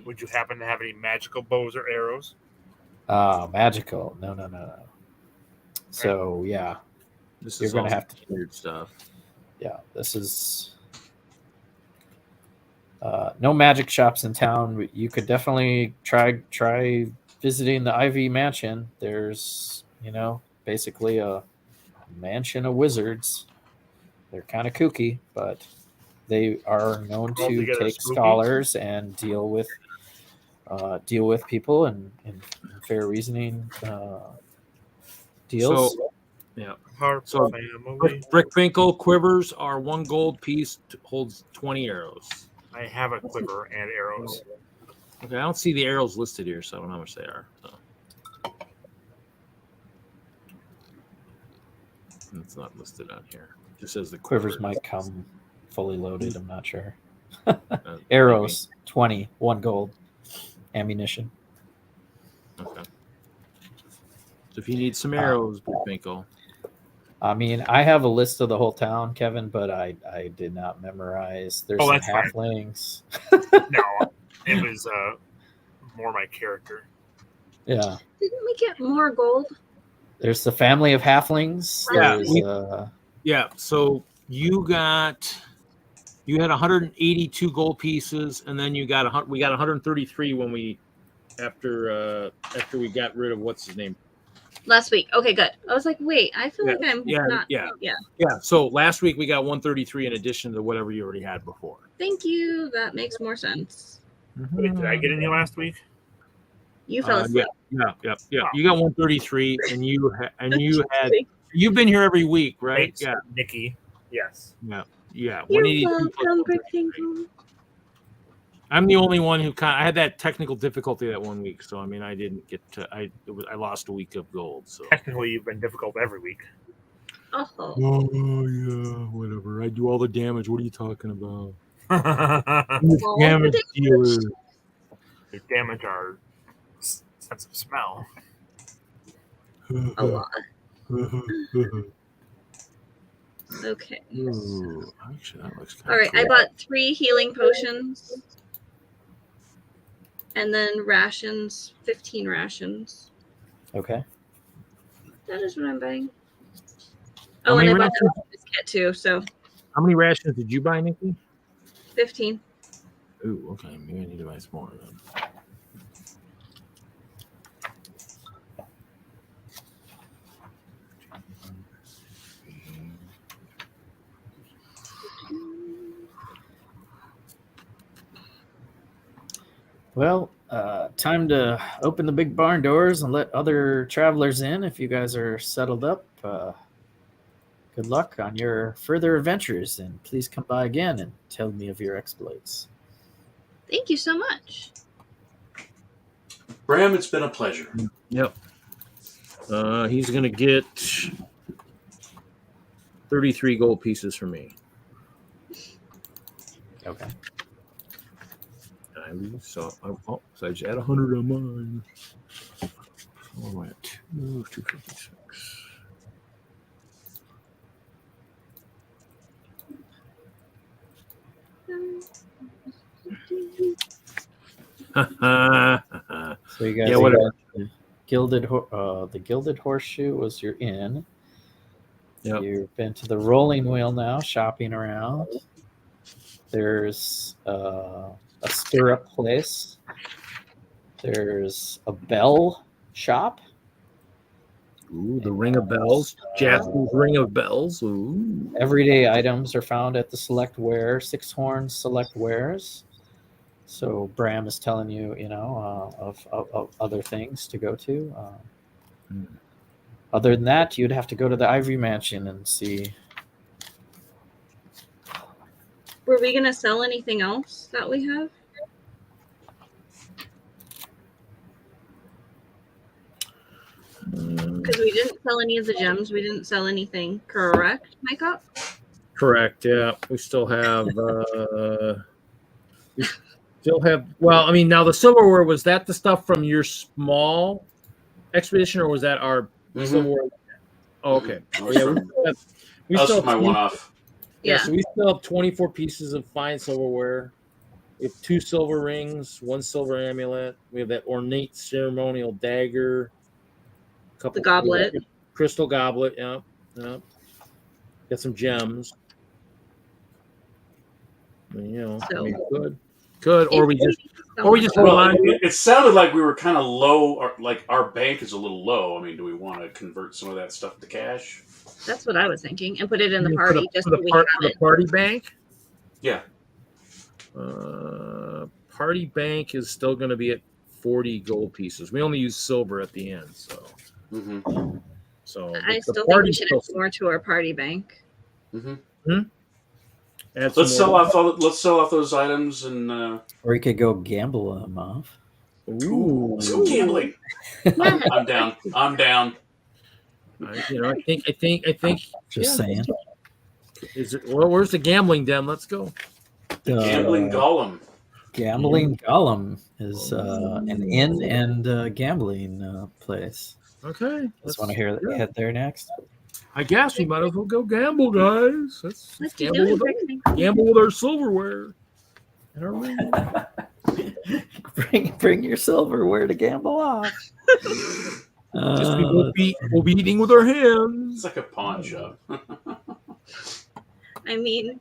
Would you happen to have any magical bows or arrows?
Magical. No. So, yeah.
This
You're
is
gonna
all
have to-
weird stuff.
Yeah, this is no magic shops in town. You could definitely try visiting the Ivy Mansion. There's, basically a mansion of wizards. They're kind of kooky, but they are known to
Altogether
take
spooky.
scholars and deal with people and fair reasoning deals.
So, yeah.
Harp
So,
family.
Brickfinkel quivers are 1 gold piece, holds 20 arrows.
I have a quiver and arrows.
Okay, I don't see the arrows listed here, so I don't know how much they are. So. It's not listed on here. It just says the
Quivers might come fully loaded. I'm not sure.
maybe.
Arrows, 20, 1 gold. Ammunition.
Okay. So if you need some arrows, Brickfinkel.
I mean, I have a list of the whole town, Kevin, but I did not memorize. There's some
that's fine.
halflings.
No, it was more my character.
Yeah.
Didn't we get more gold?
There's the family of halflings.
Yeah,
There's,
Yeah, so you had 182 gold pieces, and then we got 133 when after we got rid of what's his name,
Last week. Okay, good. I was like, wait, I feel like I'm not.
Yeah.
Yeah.
Yeah. So last week we got 133 in addition to whatever you already had before.
Thank you. That makes more sense.
Wait, did I get any last week?
You fell asleep.
Yeah. You got 133, and you've been here every week, right?
Thanks, Nikki. Yes.
Yeah.
You're
182
welcome, Brickfinkel.
I'm the only one who I had that technical difficulty that 1 week, so I mean I didn't get to I lost a week of gold. So
Technically, you've been difficult every week.
Oh.
Oh yeah, whatever. I do all the damage. What are you talking about?
All
Damage
the
dealer.
They damage our sense of smell.
A lot. Okay.
Ooh, actually, that looks
All right, I bought 3 healing potions. And then rations, 15 rations.
Okay.
That is what I'm buying.
How
Oh, and
many
I bought
rations?
the biscuit too, so
How many rations did you buy, Nikki?
15.
Ooh, okay. Maybe I need to buy some more then.
Well, time to open the big barn doors and let other travelers in. If you guys are settled up, good luck on your further adventures, and please come by again and tell me of your exploits.
Thank you so much.
Bram, it's been a pleasure.
Yep. He's gonna get 33 gold pieces from me.
Okay.
So I just add 100 on mine. So I'm at 256.
So you guys
Yeah, whatever.
got the gilded horseshoe was your inn.
Yep.
You've been to the rolling wheel now, shopping around. There's a stirrup place. There's a bell shop.
Ooh, the Ring of Bells. Jasper's Ring of Bells. Ooh.
Everyday items are found at the select ware, 6 horns select wares. So Bram is telling you, of other things to go to. Other than that, you'd have to go to the Ivory Mansion and see.
Were we going to sell anything else that we have? Because we didn't sell any of the gems. We didn't sell anything, correct, Mikop?
Correct, yeah. We still have well, I mean, now the silverware, was that the stuff from your small expedition, or was that our silverware? Oh, okay. Oh, yeah, we still have
my one-off.
Yeah, so we still have 24 pieces of fine silverware. We have 2 silver rings, 1 silver amulet. We have that ornate ceremonial dagger.
The goblet.
Crystal goblet, yeah. Got some gems. I mean, good. Or we just hold on.
It sounded like we were kind of low, or like our bank is a little low. I mean, do we want to convert some of that stuff to cash?
That's what I was thinking, and put it in the party
for the party bank.
Yeah.
Party bank is still going to be at 40 gold pieces. We only use silver at the end, so. So
I still think we should add more to our party bank.
Let's sell off those items and.
Or you could go gamble them off.
Ooh,
let's go gambling. I'm down.
I think.
Just saying.
Is it? Well, where's the gambling den? Let's go.
Gambling golem.
Gambling golem is an inn and gambling place.
Okay.
Just want to head there next.
I guess we might as well go gamble, guys. Let's gamble with our silverware. And our ring.
Bring your silverware to gamble off.
We'll be eating with our hands.
It's like a pawn shop.
I mean,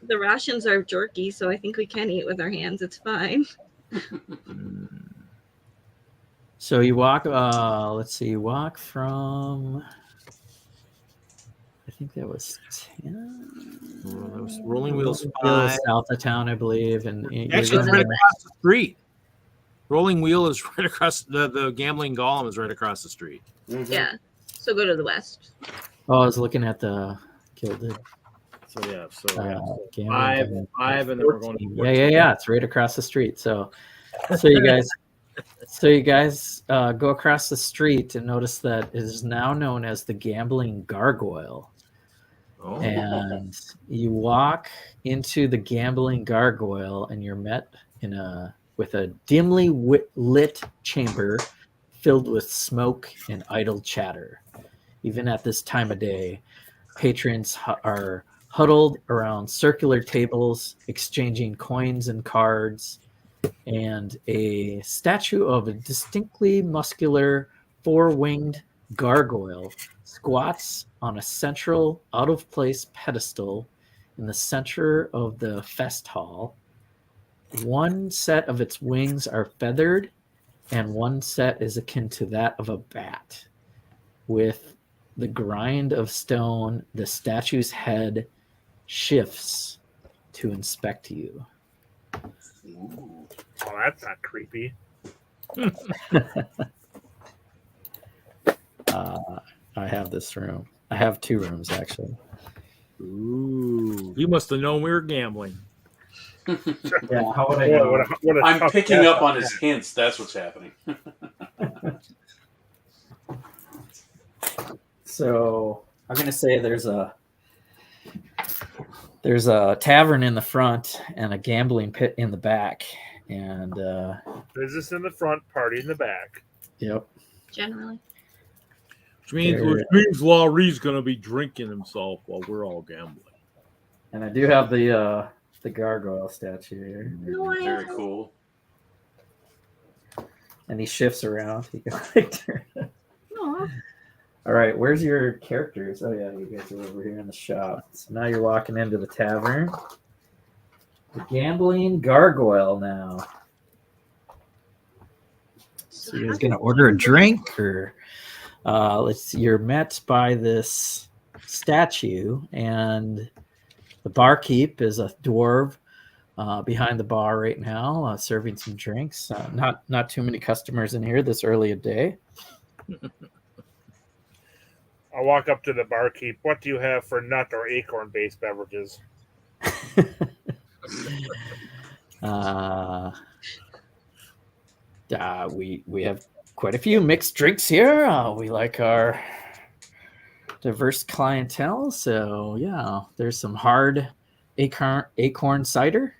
the rations are jerky, so I think we can eat with our hands. It's fine.
So you walk. Let's see. You walk from. I think that was 10.
Well, that was Rolling Wheels
Wheel
5.
south of town, I believe, and
Actually, it's right across the street. Rolling Wheel is right across the gambling golem is right across the street.
Mhm.
Yeah. So go to the west.
Oh, I was looking at the gilded.
So yeah,
Gambling golem.
5, and then we're going to
14. Yeah. It's right across the street. So you guys, go across the street and notice that it is now known as the Gambling Gargoyle.
Oh.
And you walk into the Gambling Gargoyle, and you're met with a dimly lit chamber filled with smoke and idle chatter. Even at this time of day, patrons are huddled around circular tables, exchanging coins and cards, and a statue of a distinctly muscular, four-winged gargoyle squats on a central, out-of-place pedestal in the center of the fest hall. One set of its wings are feathered, and one set is akin to that of a bat. With the grind of stone, the statue's head shifts to inspect you.
Ooh.
Oh, that's not creepy.
I have this room. I have 2 rooms, actually.
Ooh, you must have known we were gambling.
Yeah, how would I
Boy,
know?
what a
I'm
tough
picking
guess
up on his hints. That's what's happening.
So I'm gonna say there's a tavern in the front and a gambling pit in the back, and
Business in the front, party in the back.
yep.
Generally.
Which means Lah-Ree's going to be drinking himself while we're all gambling.
And I do have the gargoyle statue here,
No, I
Very cool.
and he shifts around. He can like turn.
No.
All right, where's your characters? Oh yeah, you guys are over here in the shop. So now you're walking into the tavern. The gambling gargoyle now. So you guys gonna order a drink, or you're met by this statue, and the barkeep is a dwarf behind the bar right now, serving some drinks. Not too many customers in here this early a day.
I'll walk up to the barkeep. What do you have for nut or acorn based beverages?
We have quite a few mixed drinks here. We like our diverse clientele. So yeah, there's some hard acorn cider.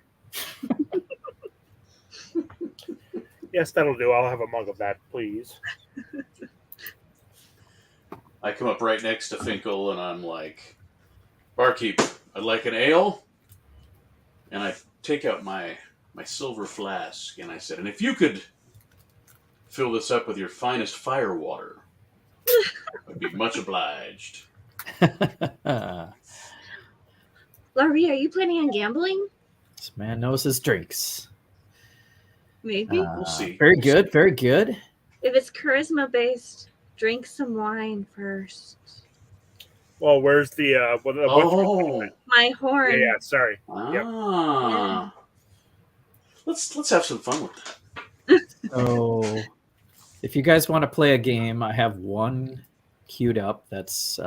Yes, that'll do. I'll have a mug of that, please.
I come up right next to Finkel and I'm like, barkeep, I'd like an ale. And I take out my silver flask and I said, and if you could fill this up with your finest fire water, I'd be much obliged.
Lah-Ree, are you planning on gambling?
This man knows his drinks.
Maybe.
We'll see.
Very
We'll
good,
see.
very good.
If it's charisma based, drink some wine first.
Well, where's the
Oh.
My horn.
yeah, sorry.
Ah. Let's have some fun with that.
So, if you guys want to play a game, I have one queued up. That's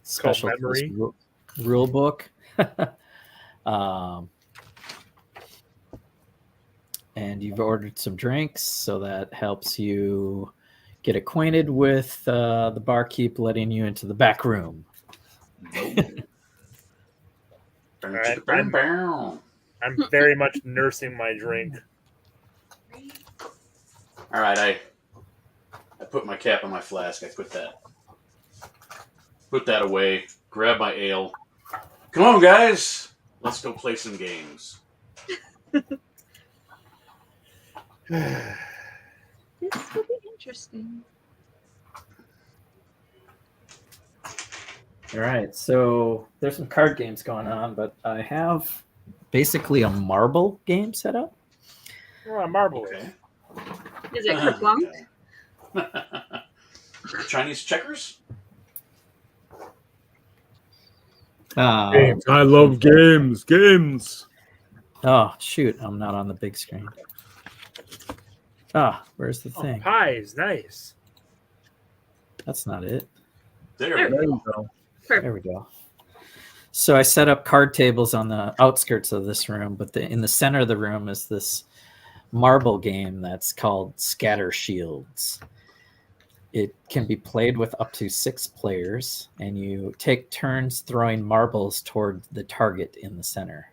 special
Memory?
rule book. And you've ordered some drinks, so that helps you get acquainted with the barkeep letting you into the back room.
Right. I'm very much nursing my drink.
All right, I put my cap on my flask. I put that away. Grab my ale. Come on, guys. Let's go play some games.
This will be interesting.
All right, so there's some card games going on, but I have basically a marble game set up.
Oh, marble.
Okay.
Is it kerplunk?
Chinese checkers?
Games. I love games. Games.
Oh, shoot. I'm not on the big screen. Where's the thing?
Pie is nice.
That's not it.
There
There
we
you
go.
go.
There we go. So I set up card tables on the outskirts of this room, but in the center of the room is this marble game that's called Scatter Shields. It can be played with up to 6 players, and you take turns throwing marbles toward the target in the center.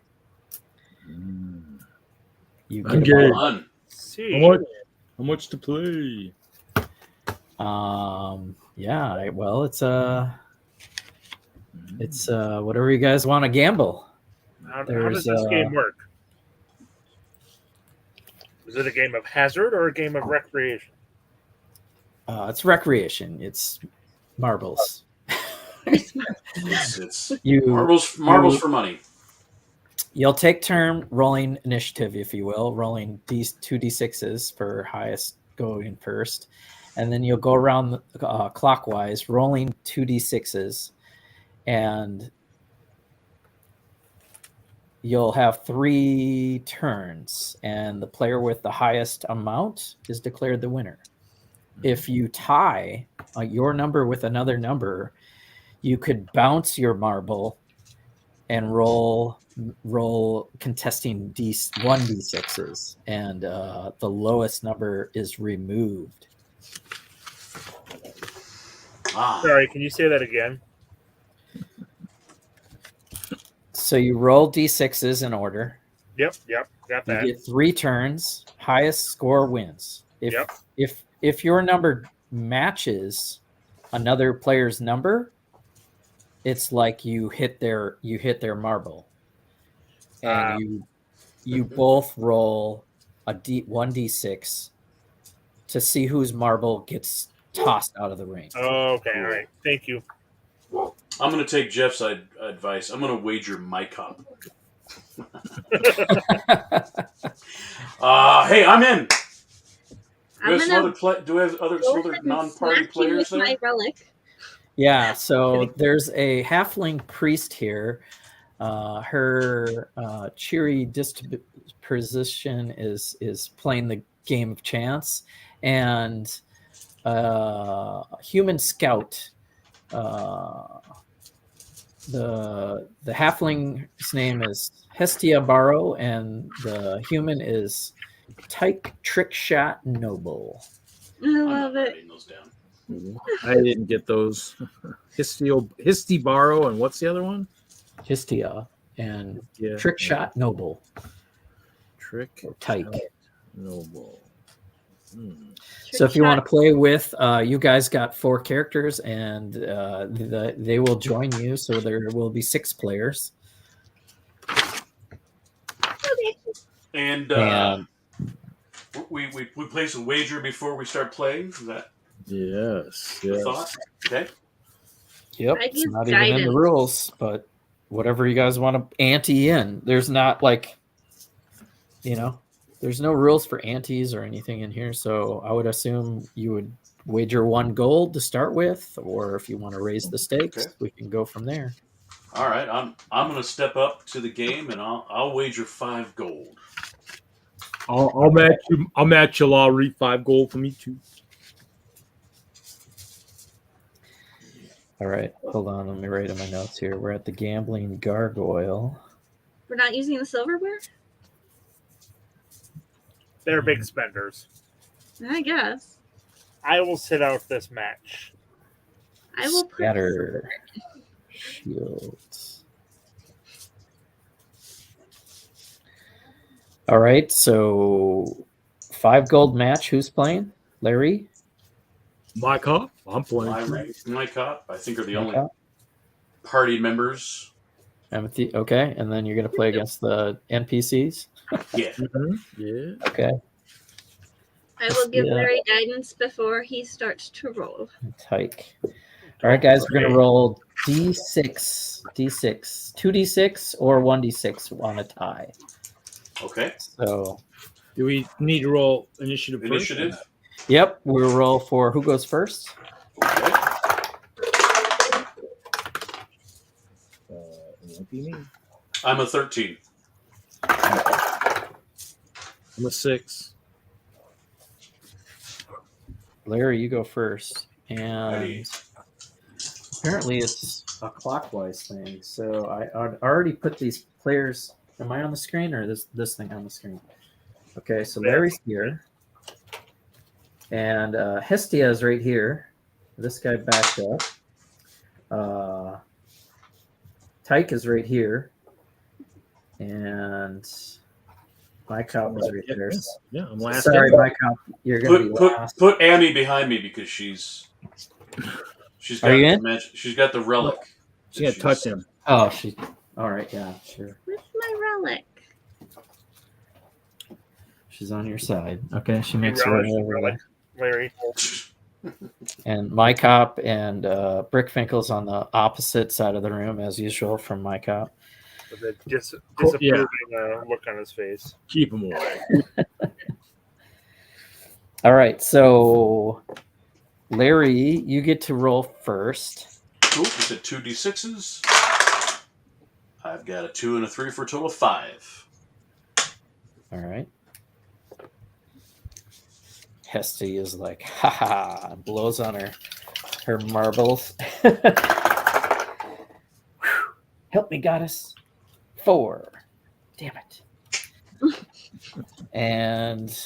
You
I'm
get
good.
Fun.
See.
How much to play?
yeah, well, it's whatever you guys want to gamble.
How does this game work? Is it a game of hazard or a game of recreation?
It's recreation. It's marbles.
It's
You
marbles for money.
You'll take turn rolling initiative, if you will, rolling 2d6s for highest going first, and then you'll go around clockwise, rolling 2d6s, and you'll have 3 turns, and the player with the highest amount is declared the winner. If you tie your number with another number, you could bounce your marble and roll contesting 1d6s, and the lowest number is removed.
Sorry, can you say that again?
So you roll d6s in order.
Yep, got
You
that.
get 3 turns. Highest score wins. If your number matches another player's number, it's like you hit their marble, and you both roll a 1d6 to see whose marble gets tossed out of the ring.
Okay, all right. Thank you.
I'm going to take Jeff's advice. I'm going to wager Mikop. Hey, I'm in. Do we have other non-party players there?
My relic.
Yeah, so there's a halfling priest here. Her cheery disposition is playing the game of chance, and human scout. The halfling's name is Hestia Barrow, and the human is Tyke Trickshot Noble.
I love it.
Writing those down.
I didn't get those. Histy Barrow, and what's the other one?
Histia and Trickshot Noble. Tyke
Noble.
So if you want to play with, you guys got 4 characters, and they will join you. So there will be 6 players.
And we place a wager before we start playing. Is that
Yes.
the thought? Okay.
Yep,
I
it's
give
not even in the
guidance.
rules, but whatever you guys want to ante in. There's not there's no rules for antes or anything in here. So I would assume you would wager 1 gold to start with, or if you want to raise the stakes, we can go from there.
All right. I'm going to step up to the game, and I'll wager 5 gold.
I'll match you. I'll match you, Lah-Ree. 5 gold for me too.
All right, hold on. Let me write in my notes here. We're at the Gambling Gargoyle.
We're not using the silverware?
They're big spenders.
I guess.
I will sit out this match.
I will
Scatter Shields. All right, so 5 gold match. Who's playing? Larry?
Mikop. I'm playing.
Mikop, I think, are the only
Mikop?
party members.
Amethysia. Okay, and then you're going to play against the NPCs?
Yeah.
Yeah.
Okay.
I will give
Yeah.
Larry guidance before he starts to roll.
Tyke. All right, guys, we're going to roll D6, 2d6 or 1d6 on a tie.
Okay.
So
Do we need to roll initiative?
Initiative.
Yep, we'll roll for who goes first.
Okay.
It won't be me.
I'm a 13.
I'm a 6.
Larry, you go first. And
Alrighty.
apparently it's a clockwise thing. So I already put these players. Am I on the screen or this thing on the screen? Okay, so Larry's here. And Hestia is right here. This guy backed up. Tyke is right here. And Mikop is right there.
Yeah, I'm last.
Sorry, Mikop, you're going to be last.
Put Amy behind me because she's got
Are you
the
in?
magic. She's got the relic.
She got to touch him.
Oh, she. All right, yeah, sure.
Where's my relic?
She's on your side. Okay, she makes her
relish
way over
relic. Larry.
there. And Mikop and Brickfinkel's on the opposite side of the room as usual from Mikop.
With a
Cool,
disapproving look on his face.
Keep him away.
All right, so Larry, you get to roll first.
Cool. You said 2d6s. I've got a 2 and a 3 for a total of 5.
All right. Hesty is like, ha, blows on her marbles. Help me, goddess. 4. Damn it. And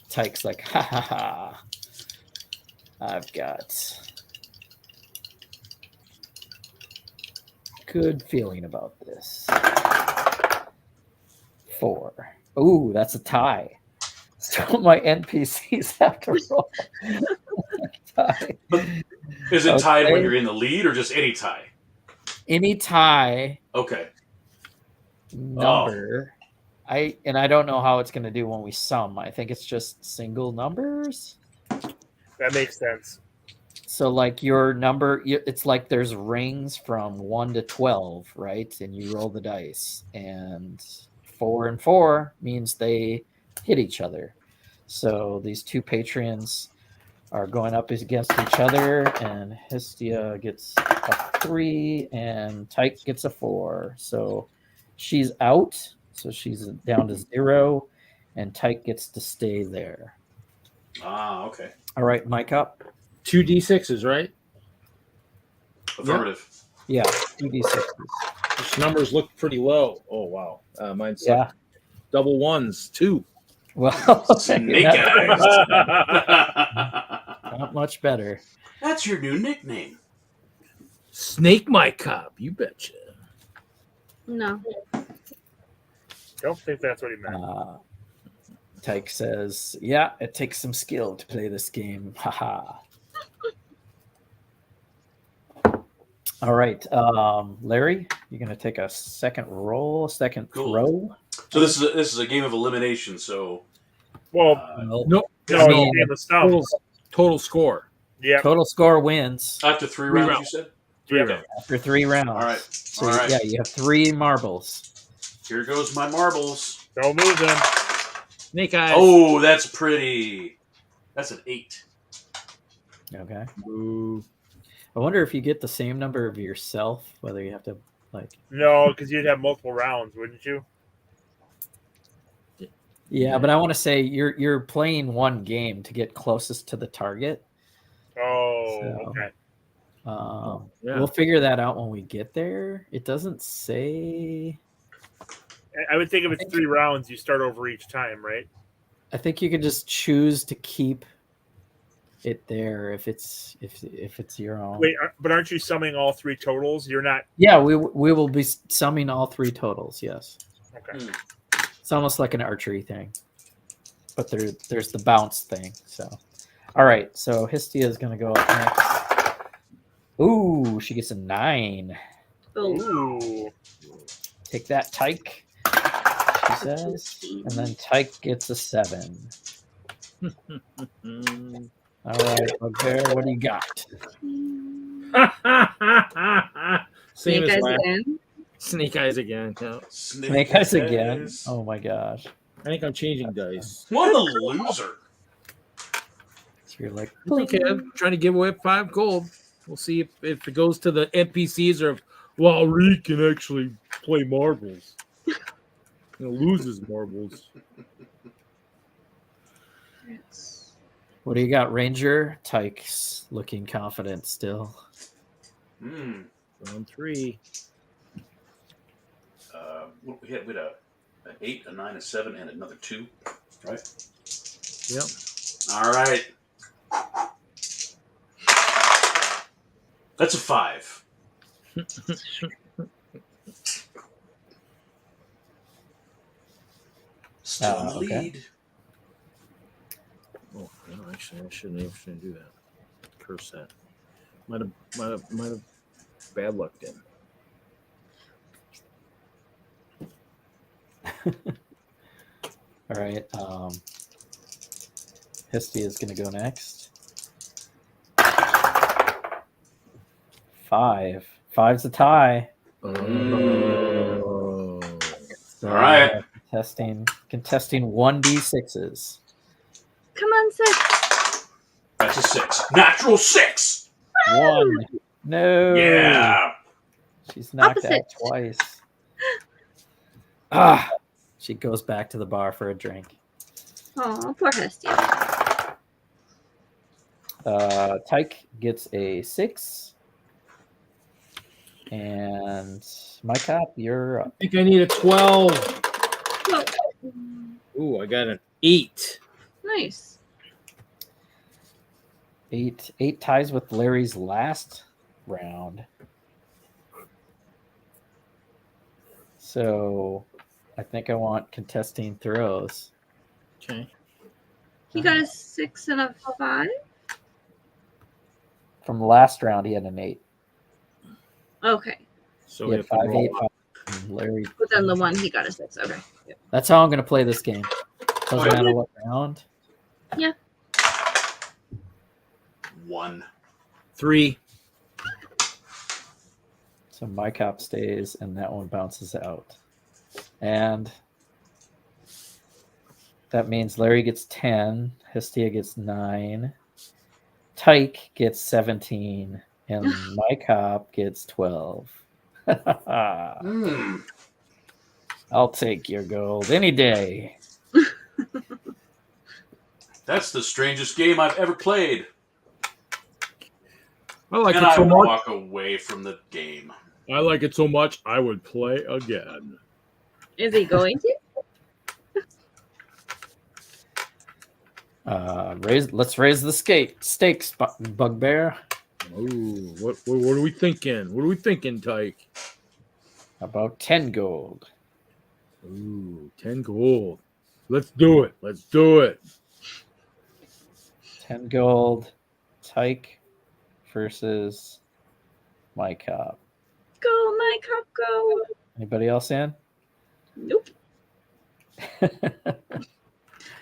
Tyke's like, ha. I've got good feeling about this. 4. Ooh, that's a tie. So my NPCs have to roll tie.
Is it tied when
Okay.
you're in the lead or just any tie?
Any tie
Okay.
number. I don't know how it's going to do when we sum. I think it's just single numbers.
That makes sense.
So like your number, it's like there's rings from 1 to 12, right? And you roll the dice, and 4 and 4 means they hit each other. So these two patrons are going up against each other, and Hestia gets a 3 and Tyke gets a 4. So she's out. So she's down to 0, and Tyke gets to stay there.
Ah, okay.
All right, Mikop.
2d6s, right?
Affirmative.
Yeah, 2d6.
These numbers look pretty low. Oh, wow. Mine's
Yeah.
double ones, 2.
Well,
Snake
not,
eyes.
not much better.
That's your new nickname.
Snake my cop, you betcha.
No.
Don't think that's what he meant.
Tyke says, yeah, it takes some skill to play this game. Haha. All right. Larry, you're going to take a second
Cool.
throw.
So this is a game of elimination. So
Well,
Well,
Nope.
no,
I
it's
mean,
in the stump.
Total score.
Yeah.
total score wins
after 3
Three
rounds,
rounds.
you said?
3
Okay.
rounds.
after 3 rounds.
All right.
So,
All right.
yeah, you have 3 marbles.
Here goes my marbles.
Don't move them.
Snake eyes.
Oh, that's pretty. That's an 8.
Okay.
Ooh.
I wonder if you get the same number of yourself, whether you have to, like...
No, because you'd have multiple rounds, wouldn't you?
Yeah, but I want to say you're playing one game to get closest to the target.
Oh,
So-
okay.
Yeah.
We'll figure that out when we get there. It doesn't say.
I would think if it's 3 rounds, you start over each time, right?
I think you can just choose to keep it there if it's your own.
Wait, but aren't you summing all 3 totals? You're not.
Yeah, we will be summing all 3 totals. Yes,
Okay.
it's almost like an archery thing, but there's the bounce thing. So, all right. So Hestia is going to go up next. Ooh, she gets a 9.
Oh,
Ooh.
Take that, Tyke. She says, and then Tyke gets a 7.
Mm.
All right, Bugbear, what do you got?
Same
Snake
as
eyes
last.
again.
Snake eyes again. Yeah.
Snake eyes again. Oh my gosh.
think I'm changing dice.
What a loser!
So you're like,
It's okay. I'm trying to give away 5 gold. We'll see if it goes to the NPCs or if Lah-Ree can actually play marbles. Loses marbles.
what do you got, Ranger? Tyke's looking confident still.
Hmm.
On 3.
What we had an 8, a 9, a 7, and another 2, right?
Yep.
All right. That's a 5. Still in the
Okay.
lead.
Oh no, actually, I shouldn't do that. Curse that. Might have bad lucked in.
All right. Histy is going to go next. 5. 5's a tie.
Oh.
So,
All right.
contesting 1d6s.
Come on, 6.
That's a 6. Natural 6.
1. No.
Yeah.
She's knocked
Opposite.
out twice. Ah. She goes back to the bar for a drink.
Oh, poor Hestia.
Tyke gets a 6. And Mikop, you're up.
I think I need a 12.
Oh,
Ooh, I got an 8.
nice.
8 ties with Larry's last round. So I think I want contesting throws.
Okay.
He got a 6 and a 5.
From the last round, he had an 8.
Okay.
So
He
we
had
have to
5,
roll.
8, 5. And Larry.
But then the one he got a 6. Okay. Yep.
That's how I'm going to play this game. Doesn't
Okay.
matter what round.
1.
3.
So my cop stays, and that one bounces out. And that means Larry gets 10, Hestia gets 9, Tyke gets 17, and my cop gets 12. I'll take your gold any day.
That's the strangest game I've ever played.
I like
And
it
I
so
would
much.
walk away from the game.
I like it so much. I would play again.
Is he going to?
Let's raise the stakes, Bugbear.
Ooh, what are we thinking? What are we thinking, Tyke?
About 10 gold.
Ooh, 10 gold. Let's do it. Let's do it.
10 gold. Tyke versus my cop.
Go, my cup, go.
Anybody else in?
Nope.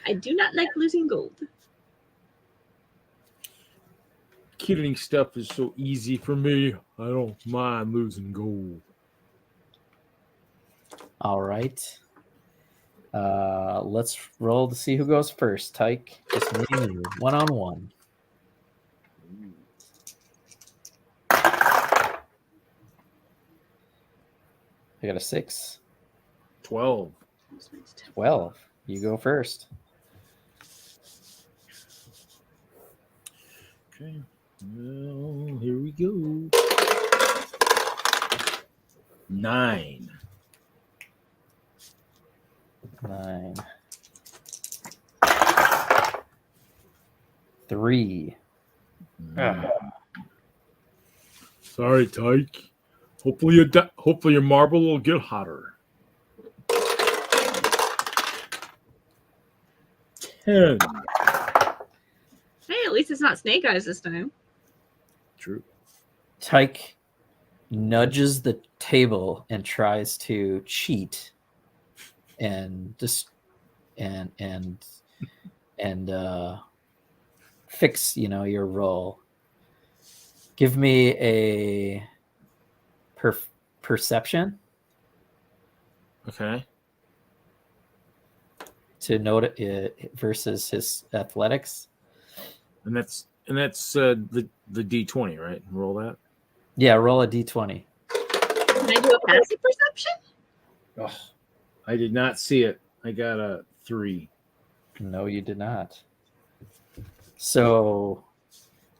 I do not like losing gold.
Killing stuff is so easy for me. I don't mind losing gold.
All right. Let's roll to see who goes first. Tyke, just me and you, 1-on-1. I got a 6.
12.
12. You go first.
Okay. Well, here we go. 9.
9. 3.
Sorry, Tyke. Hopefully your marble will get hotter. 10.
Hey, at least it's not Snake Eyes this time.
True.
Tyke nudges the table and tries to cheat and fix, your roll. Give me a perception
Okay.
to note it versus his athletics.
And that's the D20, right? Roll that.
Yeah, roll a d20.
Can I do a passive perception?
Oh, I did not see it. I got a 3.
No, you did not. So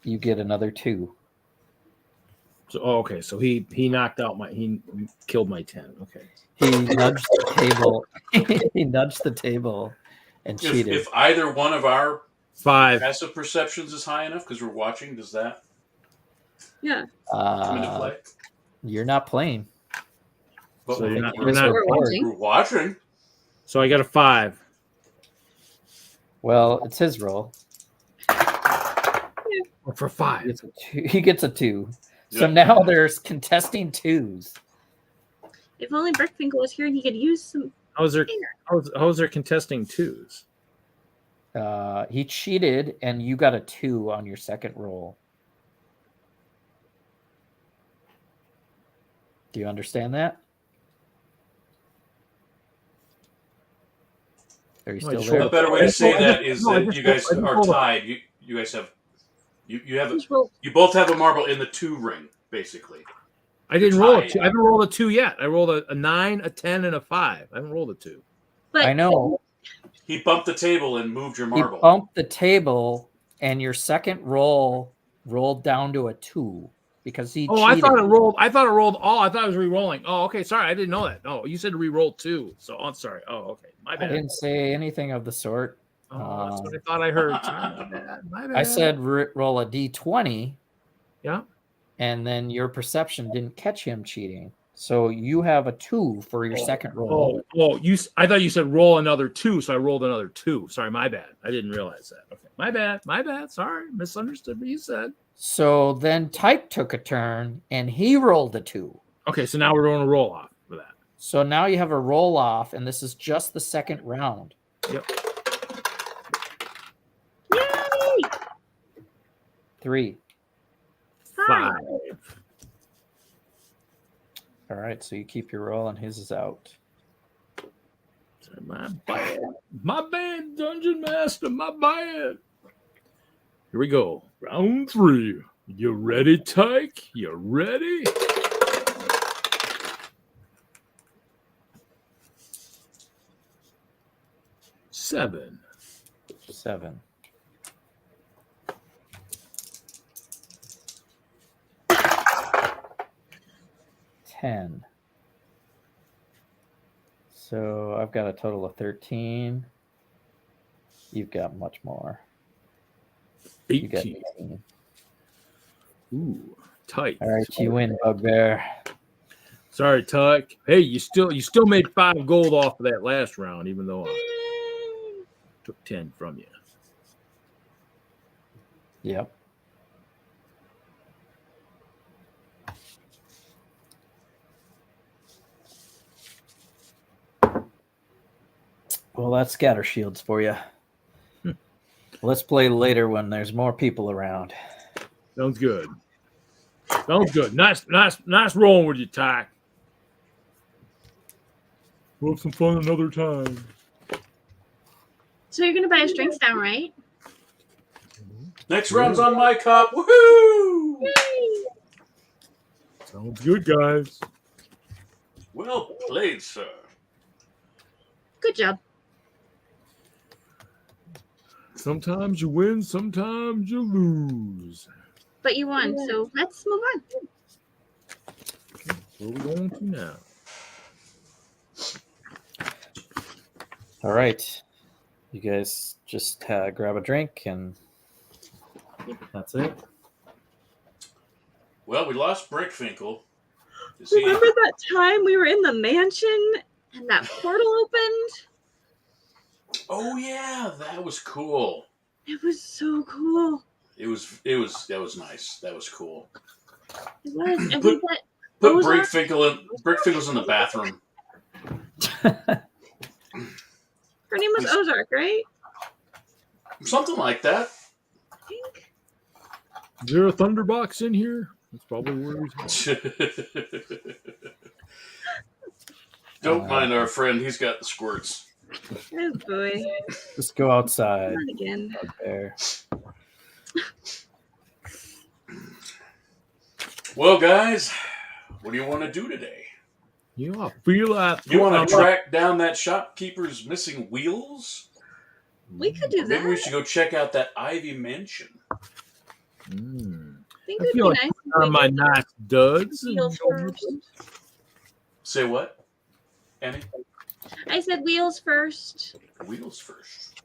you get another 2.
So okay, so he knocked out he killed my 10. Okay.
He nudged the table. He nudged the table and cheated.
If either one of our
5.
passive perceptions is high enough because we're watching, does that
Yeah.
come into play?
You're not playing.
But
So you're not-
we're,
you're not-
we're watching.
So I got a 5.
Well, it's his roll.
For 5.
He gets a 2. So
Yeah.
now there's contesting 2s.
If only Brickfinkel was here and he could use some.
How's there contesting 2s?
He cheated, and you got a 2 on your second roll. Do you understand that? Are you still there?
A better way to say that is
No, I
that
just
you guys
rolled- I just
are
rolled a-
tied. You guys have you have
Just roll.
you both have a marble in the 2 ring, basically.
I didn't roll a
Tied.
2. I haven't rolled a 2 yet. I rolled a 9, a 10, and a 5. I haven't rolled a 2.
But
I know.
He bumped the table and moved your
He
marble.
bumped the table, and your second roll rolled down to a 2 because he
Oh,
cheated.
I thought it rolled all. I thought it was re-rolling. Oh, okay. Sorry, I didn't know that. Oh, you said re-roll 2. So I'm sorry. Oh, okay. My
I
bad.
didn't say anything of the sort.
Oh, that's what I thought I heard. Sorry, my bad. My bad.
I said roll a d20.
Yeah.
And then your perception didn't catch him cheating. So you have a 2 for your second roll.
I thought you said roll another 2, so I rolled another 2. Sorry, my bad. I didn't realize that. Okay, my bad. Sorry, misunderstood what you said.
So then Type took a turn, and he rolled a 2.
Okay, so now we're going to roll off for that.
So now you have a roll off, and this is just the second round.
Yep.
yay!
3.
5.
5.
All right, so you keep your roll, and his is out.
Sorry, my bad, Dungeon Master. My bad. Here we go. Round 3. You ready, Tyke? You ready? Seven.
10. So I've got a total of 13. You've got much more. You got
18.
18.
Ooh, tight.
All right, you win, Bugbear.
Sorry, Tuck. Hey, you still made 5 gold off of that last round, even though I took 10 from you.
Yep. Well, that's scatter shields for you. Let's play later when there's more people around.
Sounds good. Nice rolling with you, Ty. We'll have some fun another time.
So you're gonna buy a strength down, right?
Next round's on Mikop. Woohoo!
Yay!
Sounds good, guys.
Well played, sir.
Good job.
Sometimes you win, sometimes you lose.
But you won, so let's move on.
Where are we going to now?
All right. You guys just grab a drink and that's it.
Well, we lost Brickfinkel. Is he?
Remember that time we were in the mansion and that portal opened?
Oh yeah, that was cool.
It was so cool.
That was nice. That was cool.
It was. And
Put-
we got
Put
Ozark?
Brickfinkel's in the bathroom.
her name was Ozark, right?
Something like that.
I think.
Is there a Thunderbox in here? That's probably where he's
Don't mind our friend. He's got the squirts.
Oh boy.
Just go outside.
Not again.
Bugbear.
Well, guys, what do you want to do today?
Yeah, I feel like
You want to track down that shopkeeper's missing wheels?
We could do
Or maybe
that.
we should go check out that Ivy Mansion.
I think
I
it
feel
would
like
be nice
one of
if
my
we
nice duds.
did wheels first.
Say what, Annie?
I said wheels first,
Wheels first.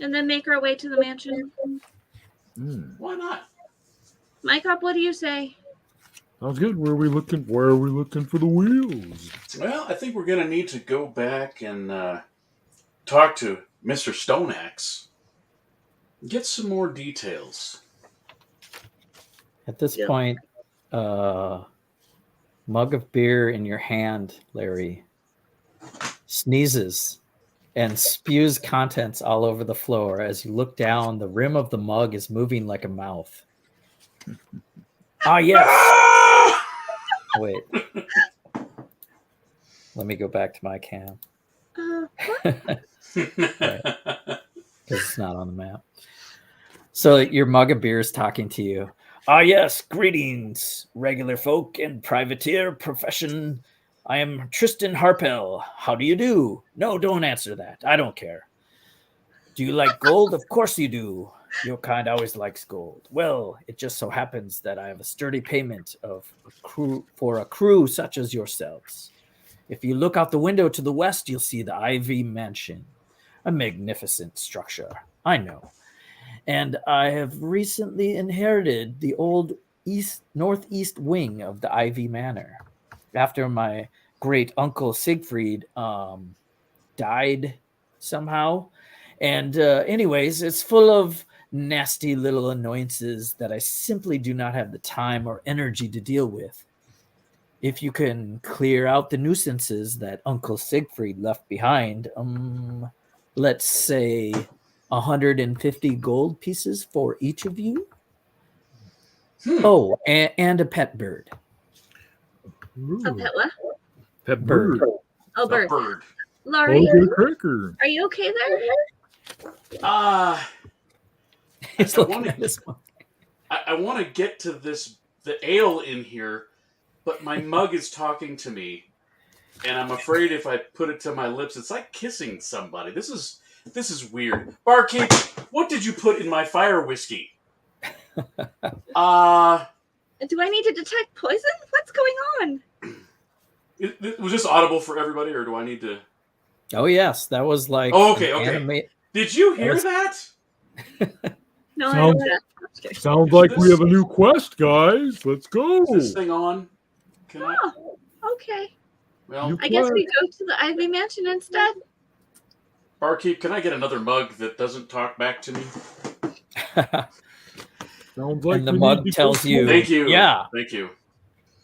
and then make our way to the mansion.
Why not?
Mikop, what do you say?
Sounds good. Where are we looking? Where are we looking for the wheels?
Well, I think we're going to need to go back and talk to Mr. Stoneaxe. Get some more details.
At this
Yeah.
point, mug of beer in your hand, Larry, sneezes and spews contents all over the floor. As you look down, the rim of the mug is moving like a mouth. Ah, yes. Wait. Let me go back to my cam. Because it's not on the map. So your mug of beer is talking to you. Ah, yes. Greetings, regular folk and privateer profession. I am Tristan Harpel. How do you do? No, don't answer that. I don't care. Do you like gold? Of course you do. Your kind always likes gold. Well, it just so happens that I have a sturdy payment for a crew such as yourselves. If you look out the window to the west, you'll see the Ivy Mansion, a magnificent structure. I know. And I have recently inherited the old northeast wing of the Ivy Manor. After my great uncle Siegfried died somehow. And anyways, it's full of nasty little annoyances that I simply do not have the time or energy to deal with. If you can clear out the nuisances that Uncle Siegfried left behind, let's say 150 gold pieces for each of you. Oh, and a pet bird.
A pet what?
Pet
Bird.
bird.
Oh,
A
bird.
bird.
Lah-Ree,
Cracker.
are you okay there?
He's
I
looking
wanna-
at this one.
I want to get to the ale in here, but my mug is talking to me, and I'm afraid if I put it to my lips, it's like kissing somebody. This is weird. Barkeep, what did you put in my fire whiskey?
Do I need to detect poison? What's going on?
Was this audible for everybody, or do I need to?
Oh yes, that was like.
Oh, okay. Did you hear that?
No, I
Sounds-
don't.
Sounds
Is
like
this-
we have a new quest, guys. Let's go.
Is this thing on? Can I?
Oh, okay.
Well,
You-
I guess we go to the Ivy Mansion instead.
Barkeep, can I get another mug that doesn't talk back to me?
Sounds like
And the
we
mug
need to
tells
go-
you-
Thank you.
Yeah.
Thank you.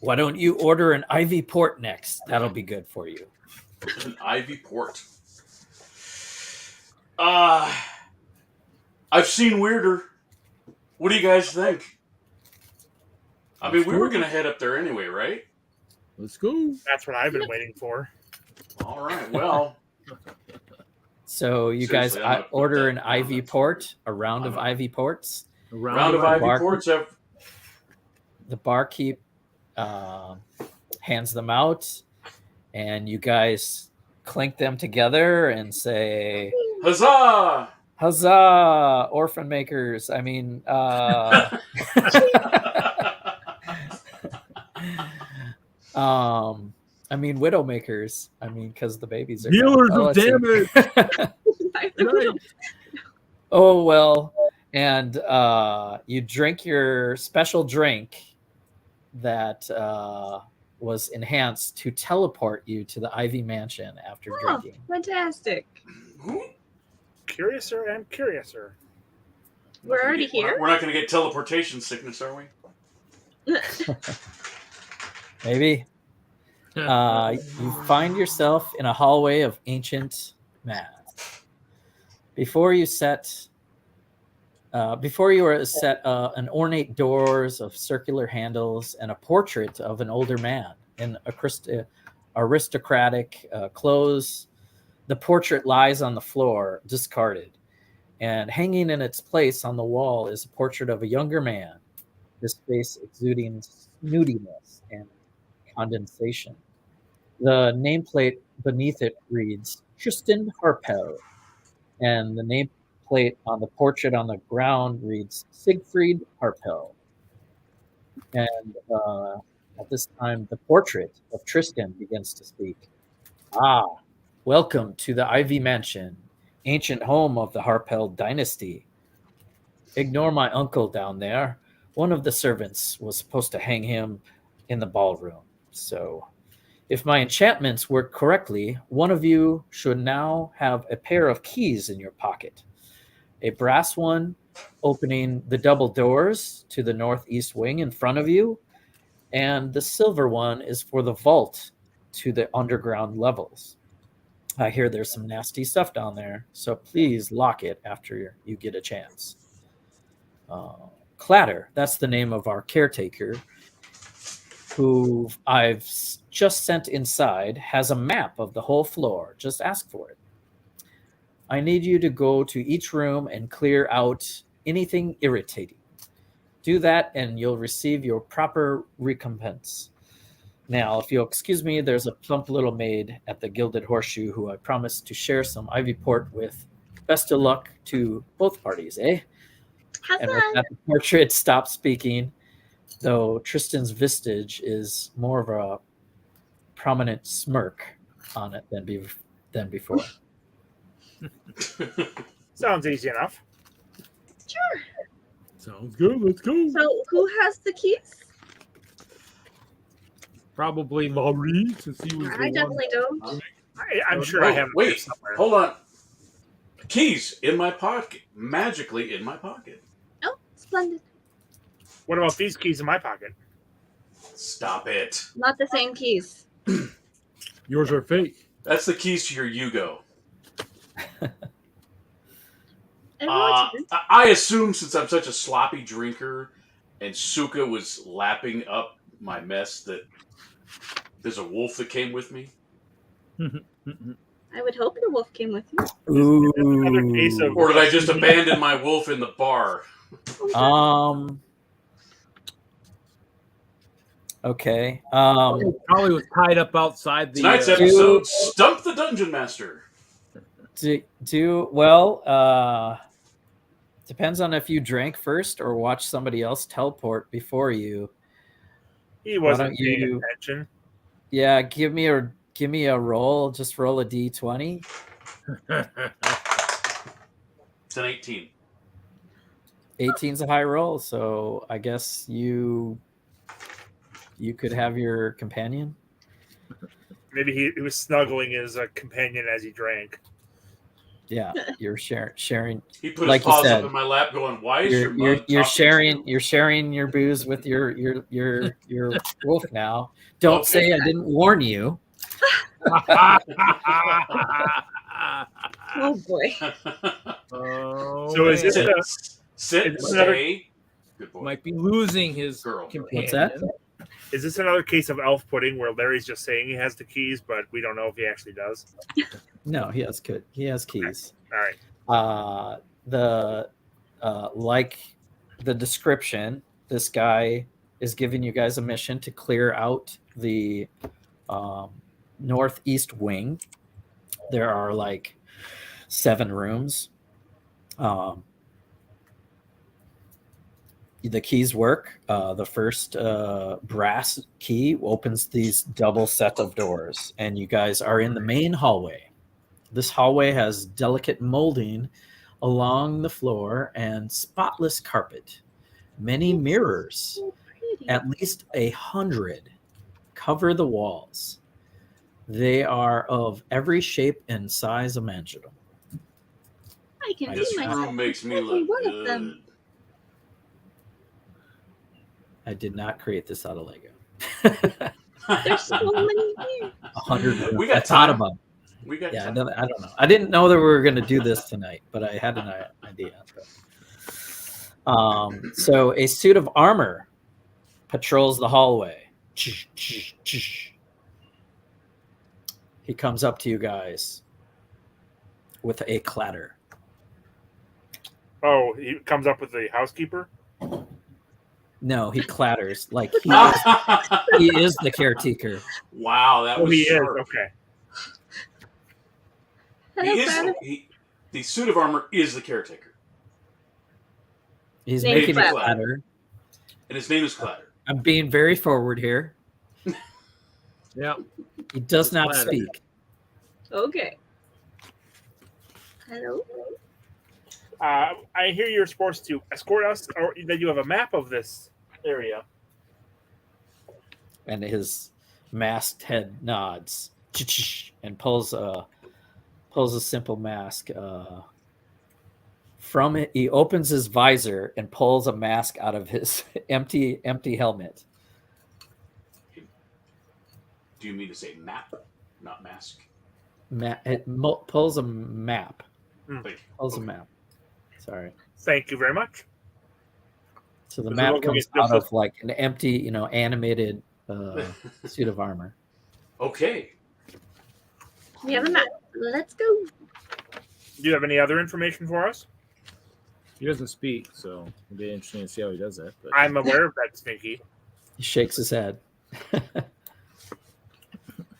Why don't you order an Ivy Port next? That'll be good for you.
An Ivy Port. I've seen weirder. What do you guys think? I mean, we were going to head up there anyway, right?
Let's go.
That's what I've been waiting for.
All right, well.
So you guys
Seriously, I'm not
order
that
an Ivy
honest.
Port, a round of
I'm not-
Ivy Ports.
A
Round of Ivy
bark-
Ports.
The barkeep hands them out, and you guys clink them together and say,
Huzzah!
"Huzzah, orphan makers!" I mean, widow makers. I mean, because the babies are
Dealers
gone.
of
Let's see.
damage.
Oh well, and you drink your special drink that was enhanced to teleport you to the Ivy Mansion after
Oh,
drinking.
fantastic.
Curiouser and curiouser.
We're already here.
We're not going to get teleportation sickness, are we?
Maybe. You find yourself in a hallway of ancient math. Before you are set an ornate doors of circular handles and a portrait of an older man in aristocratic clothes, The portrait lies on the floor, discarded, and hanging in its place on the wall is a portrait of a younger man, his face exuding snootiness and condensation. The nameplate beneath it reads Tristan Harpel, and the nameplate on the portrait on the ground reads Siegfried Harpel. And at this time, the portrait of Tristan begins to speak. Ah, welcome to the Ivy Mansion, ancient home of the Harpel dynasty. Ignore my uncle down there. One of the servants was supposed to hang him in the ballroom. So, if my enchantments work correctly, one of you should now have a pair of keys in your pocket. A brass one opening the double doors to the northeast wing in front of you, and the silver one is for the vault to the underground levels. I hear there's some nasty stuff down there, so please lock it after you get a chance. Clatter, that's the name of our caretaker, who I've just sent inside, has a map of the whole floor. Just ask for it. I need you to go to each room and clear out anything irritating. Do that and you'll receive your proper recompense. Now, if you'll excuse me, there's a plump little maid at the Gilded Horseshoe who I promised to share some ivy port with. Best of luck to both parties, eh?
Have
And
fun.
with that, the portrait stopped speaking, though Tristan's visage is more of a prominent smirk on it than before.
Sounds easy enough.
Sure.
Sounds good. Let's go.
So, who has the keys?
Probably Lah-Ree, since he was
I
the one.
definitely don't.
I'm sure I have them
Wait,
somewhere.
hold on. Keys in my pocket. Magically in my pocket.
Oh, splendid.
What about these keys in my pocket?
Stop it.
Not the same keys.
Yours are fake.
That's the keys to your Yugo.
And what's yours?
I assume since I'm such a sloppy drinker and Suka was lapping up my mess that there's a wolf that came with me.
I would hope the wolf came with you.
Another case of
Or did I just abandon my wolf in the bar?
Okay.
Probably was tied up outside the.
Tonight's episode, Stump the Dungeon Master.
Depends on if you drank first or watched somebody else teleport before you.
He wasn't
don't
paying
you-
attention.
Yeah, give me a roll. Just roll a d20.
It's an 18.
18's a high roll, so I guess you could have your companion.
Maybe he was snuggling his companion as he drank.
Yeah, you're sharing.
He put
Like
his
you
paws
said,
up in my lap going, why is your
You're
mug talking
sharing.
to
You're sharing your booze with your wolf now. Don't
Okay.
say I didn't warn you.
Oh boy.
Oh,
So is
man.
this
Sit,
Is this another-
stay. Good boy.
might be losing his
Girl.
companion.
What's that?
Is this another case of elf pudding where Larry's just saying he has the keys, but we don't know if he actually does?
No, he has keys.
All right.
Like the description, this guy is giving you guys a mission to clear out the northeast wing. There are like 7 rooms. The keys work. The first brass key opens these double set of doors, and you guys are in the main hallway. This hallway has delicate molding along the floor and spotless carpet. Many mirrors,
Pretty.
at least 100, cover the walls. They are of every shape and size imaginable.
I can
This
see myself.
room makes me
every
look
one of
good.
them.
I did not create this out of Lego.
There's so many here.
100 rooms.
We got
I thought
time.
about it.
We got
Yeah, I
time.
don't know. I didn't know that we were going to do this tonight, but I had an idea. So a suit of armor patrols the hallway. He comes up to you guys. with a clatter.
Oh, he comes up with the housekeeper.
No, he clatters like he
Wow,
is the caretaker.
that
Oh,
was
he is.
sharp.
Okay.
The suit of armor is the caretaker,
He's
Name
making a
Clatter.
clatter.
and his name is Clatter.
I'm being very forward here.
Yeah.
He does not
Clatter.
speak.
Okay. Hello.
I hear you're supposed to escort us, or that you have a map of this area.
And his masked head nods and pulls a simple mask from it. He opens his visor and pulls a mask out of his empty helmet.
Do you mean to say map, not mask?
Pulls a map.
Like,
Pulls a
okay.
map. Sorry.
Thank you very much.
So the
Does it
map
look like
comes
it's just
out of like an empty, animated suit of armor.
Okay.
We have a map. Let's go.
Do you have any other information for us?
He doesn't speak, so it'll be interesting to see how he does that. But
I'm aware of that, Stinky.
He shakes his head.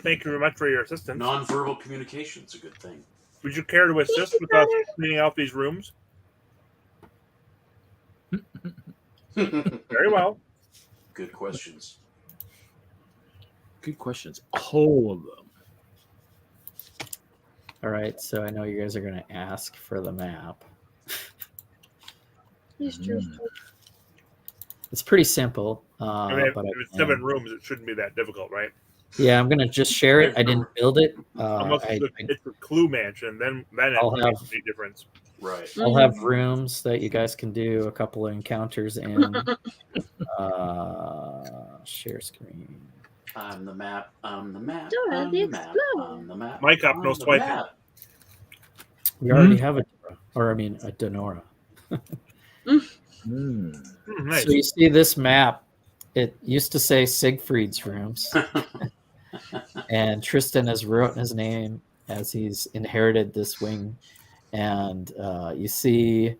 Thank you very much for your assistance.
Nonverbal communication's a good thing.
Would you care to assist with us cleaning out these rooms? Very well.
Good questions.
good questions. All of them.
All right, so I know you guys are going to ask for the map.
It's true.
It's pretty simple.
I mean, if
but
it's 7 rooms, it shouldn't be that difficult, right?
yeah, I'm going to just share it. I didn't build it.
Unless it's a clue mansion, then it
I'll
makes
have-
a big difference.
Right.
I'll have rooms that you guys can do a couple of encounters in. Share screen.
I'm the map. I'm the map.
Dora
I'm
the
the map.
Explorer.
I'm the map.
Mikop
I'm
knows
the
swiping.
map.
We already have a Denorra.
Nice.
So you see this map. It used to say Siegfried's rooms, and Tristan has written his name as he's inherited this wing. And you see,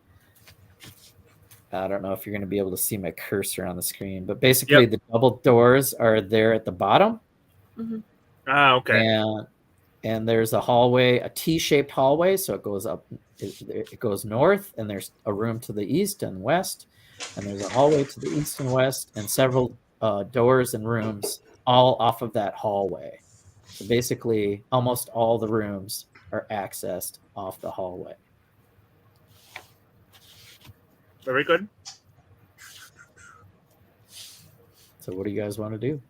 I don't know if you're going to be able to see my cursor on the screen, but basically the double doors are there at the bottom.
Ah, okay.
And there's a hallway, a T-shaped hallway, so it goes up, it goes north, and there's a room to the east and west, and there's a hallway to the east and west, and several doors and rooms all off of that hallway. So basically, almost all the rooms are accessed off the hallway.
Very good.
So what do you guys want to do?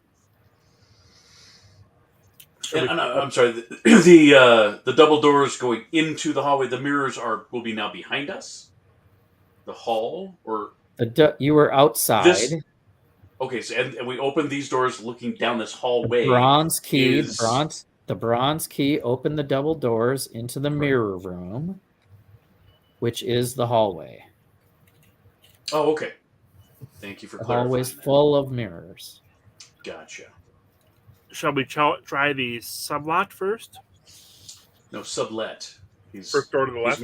And I'm sorry. The double doors going into the hallway. The mirrors will be now behind us. The hall, or
You were outside.
This- okay. So and we opened these doors, looking down this hallway.
The bronze key.
is-
The bronze key opened the double doors into the mirror room, which is the hallway.
Oh, okay. Thank you for
The
clarifying.
hallway's
that.
full of mirrors.
Gotcha.
Shall we try the sublot first?
No, sublet.
First door to the left?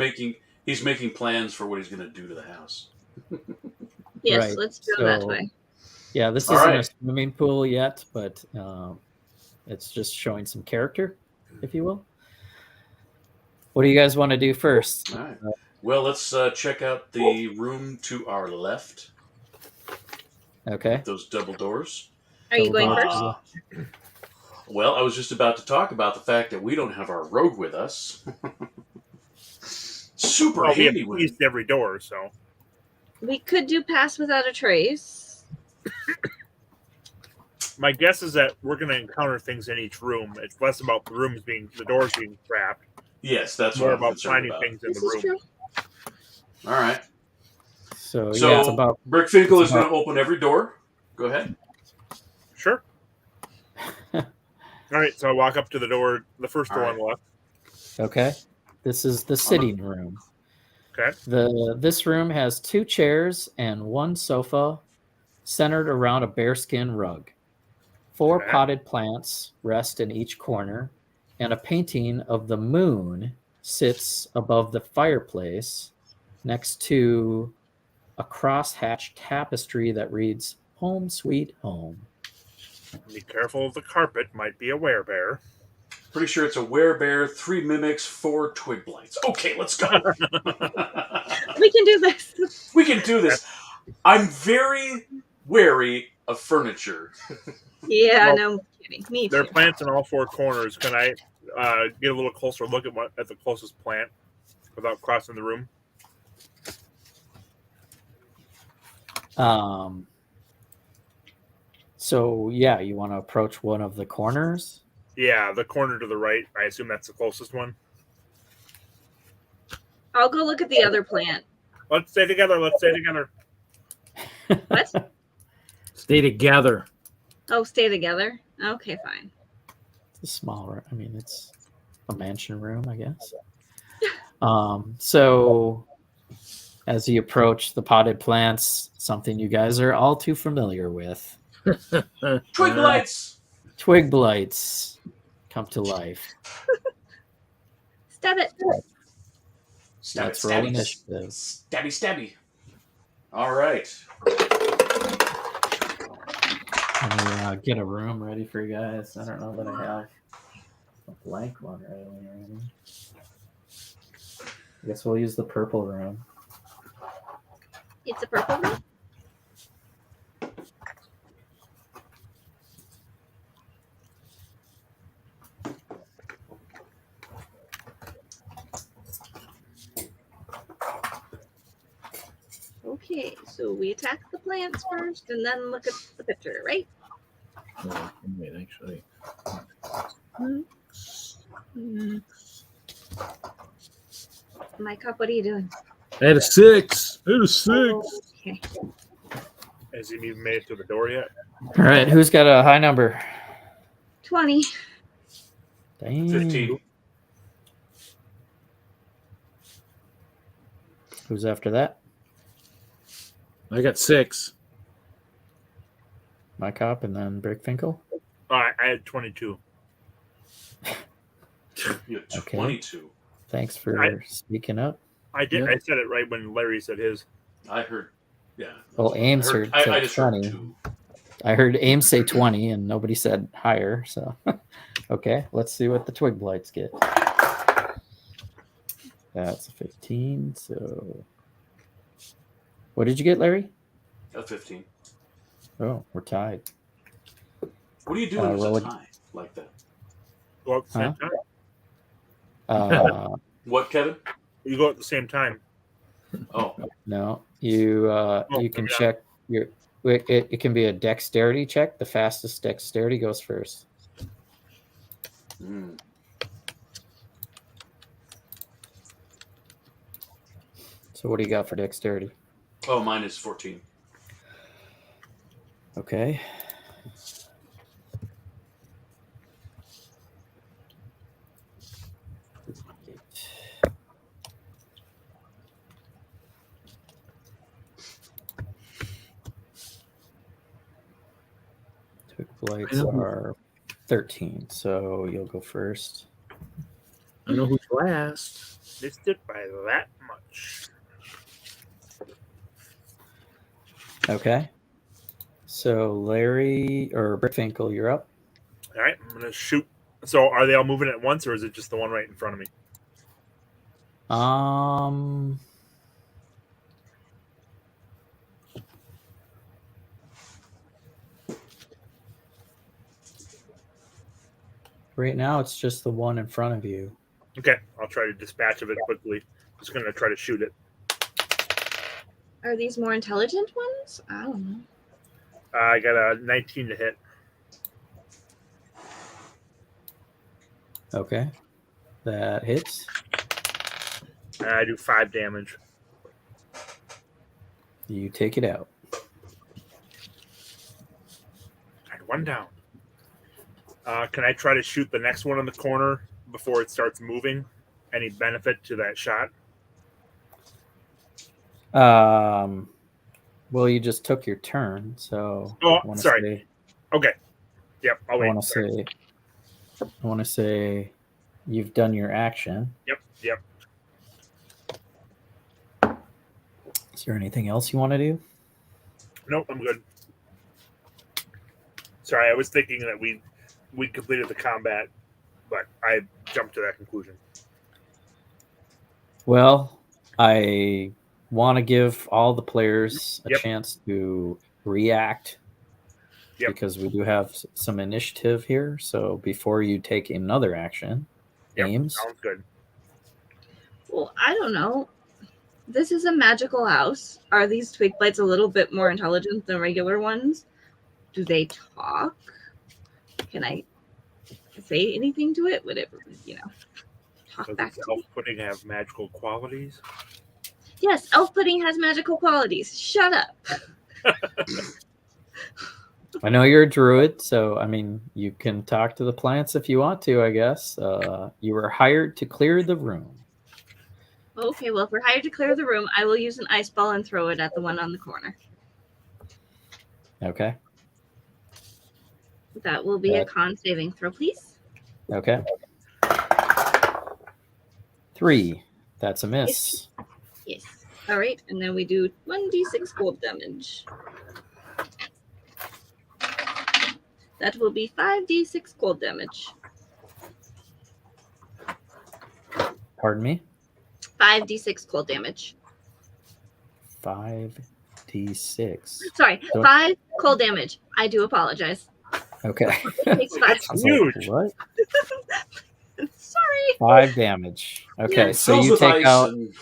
He's making plans for what he's going to do to the house.
Yes,
Right,
let's go that
so-
way.
Yeah, this
All
isn't a
right.
swimming pool yet, but it's just showing some character, if you will. What do you guys want to do first?
All right. Well, let's check out the room to our left.
Okay.
Those double doors.
Are you going
Double
first?
Well, I was just about to talk about the fact that we don't have our rogue with us. Super
Well, we have
handy one.
keys to every door, so.
We could do pass without a trace.
My guess is that we're going to encounter things in each room. It's less about the doors being trapped,
Yes, that's
more
what I'm
about
concerned
finding
about.
things in
This
the
is
room.
true.
All right.
So,
So
yeah, it's about
Brickfinkel
it's
is going
about-
to open every door. Go ahead.
Sure. All right, so I walk up to the door, the first door
All
on the left.
okay. This is the sitting room.
Okay.
This room has 2 chairs and 1 sofa centered around a bearskin rug. 4
Okay.
potted plants rest in each corner, and a painting of the moon sits above the fireplace next to a crosshatched tapestry that reads "Home Sweet Home."
Be careful of the carpet. Might be a werebear.
Pretty sure it's a werebear, 3 mimics, 4 twig blights. Okay, let's go.
We can do this.
We can do this. I'm very wary of furniture.
Yeah,
Well,
no kidding. Me
There are
too.
plants in all 4 corners. Can I get a little closer look at the closest plant without crossing the room?
So yeah, you want to approach one of the corners.
Yeah, the corner to the right. I assume that's the closest one.
I'll go look at the other plant.
Let's stay together. Let's stay together.
What?
Stay together.
Oh, stay together? Okay, fine.
It's a small room. I mean, it's a mansion room, I guess. So as you approach the potted plants, something you guys are all too familiar with.
Twig blights!
Twig blights come to life.
Stab it.
Stab
Let's
it,
roll
stabby.
initiative.
Stabby, stabby. All right.
Let me get a room ready for you guys. I don't know that I have a blank one ready. I guess we'll use the purple room.
It's a purple one. Okay, so we attack the plants first and then look at the picture, right?
Oh, wait, actually.
Mikop, what are you doing?
I had a 6. I had a 6.
Okay.
Has he even made it to the door yet?
All right, who's got a high number?
20.
Dang.
15.
Who's after that?
I got 6.
Mikop and then Brickfinkel.
I had 22.
You have
Okay.
22.
Thanks for speaking up.
I did.
Yeah.
I said it right when Larry said his.
I heard. Yeah.
Well, Ames
I
heard
I
said
just heard
20.
2.
I heard Ames say 20 and nobody said higher. So, okay, let's see what the twig blights get. That's a 15. So, what did you get, Larry?
A 15.
Oh, we're tied.
What do you do when
well,
there's a tie like that?
Go at the same
Huh?
time.
What, Kevin?
You go at the same time.
Oh,
No, you can
maybe not.
check your. It can be a dexterity check. The fastest dexterity goes first.
mm.
So, what do you got for dexterity?
Oh, mine is 14.
Okay. Twig blights are 13, so you'll go first.
I know who's last.
Missed it by that much.
Okay. So Larry or Brickfinkel, you're up.
All right, I'm gonna shoot. So, are they all moving at once, or is it just the one right in front of me?
Right now it's just the one in front of you.
Okay, I'll try to dispatch of it quickly. Just gonna try to shoot it.
Are these more intelligent ones? I don't know.
I got a 19 to hit.
Okay. That hits.
I do 5 damage.
You take it out.
All right, 1 down. Can I try to shoot the next one in the corner before it starts moving? Any benefit to that shot?
Well, you just took your turn, so
Oh,
I wanna
sorry.
say-
Okay. Yep, I'll
I
wait.
want to say you've done your action.
Yep. Yep.
Is there anything else you want to do?
Nope, I'm good. Sorry, I was thinking that we completed the combat, but I jumped to that conclusion.
Well, I want to give all the players a
Yep.
chance to react
Yep.
because we do have some initiative here. So before you take another action,
Yep.
Ames.
Sounds good.
Well, I don't know. This is a magical house. Are these twig blights a little bit more intelligent than regular ones? Do they talk? Can I say anything to it? Would it, talk
Does
back
this
to me?
elf pudding have magical qualities?
Yes, elf pudding has magical qualities. Shut up.
I know you're a druid, so I mean, you can talk to the plants if you want to, I guess. You were hired to clear the room.
Okay, well, if we're hired to clear the room, I will use an ice ball and throw it at the one on the corner.
Okay.
That will be a con saving throw, please.
Okay. 3. That's a miss.
Yes. All right, and then we do 1d6 gold damage. That will be 5d6 gold damage.
Pardon me?
5d6 cold damage.
5d6.
Sorry,
Don't-
5 cold damage. I do apologize.
Okay.
It takes 5.
I was like,
Huge.
what?
Sorry.
5 damage. Okay,
Yeah.
so
Fills
you
with
take
ice
out
and-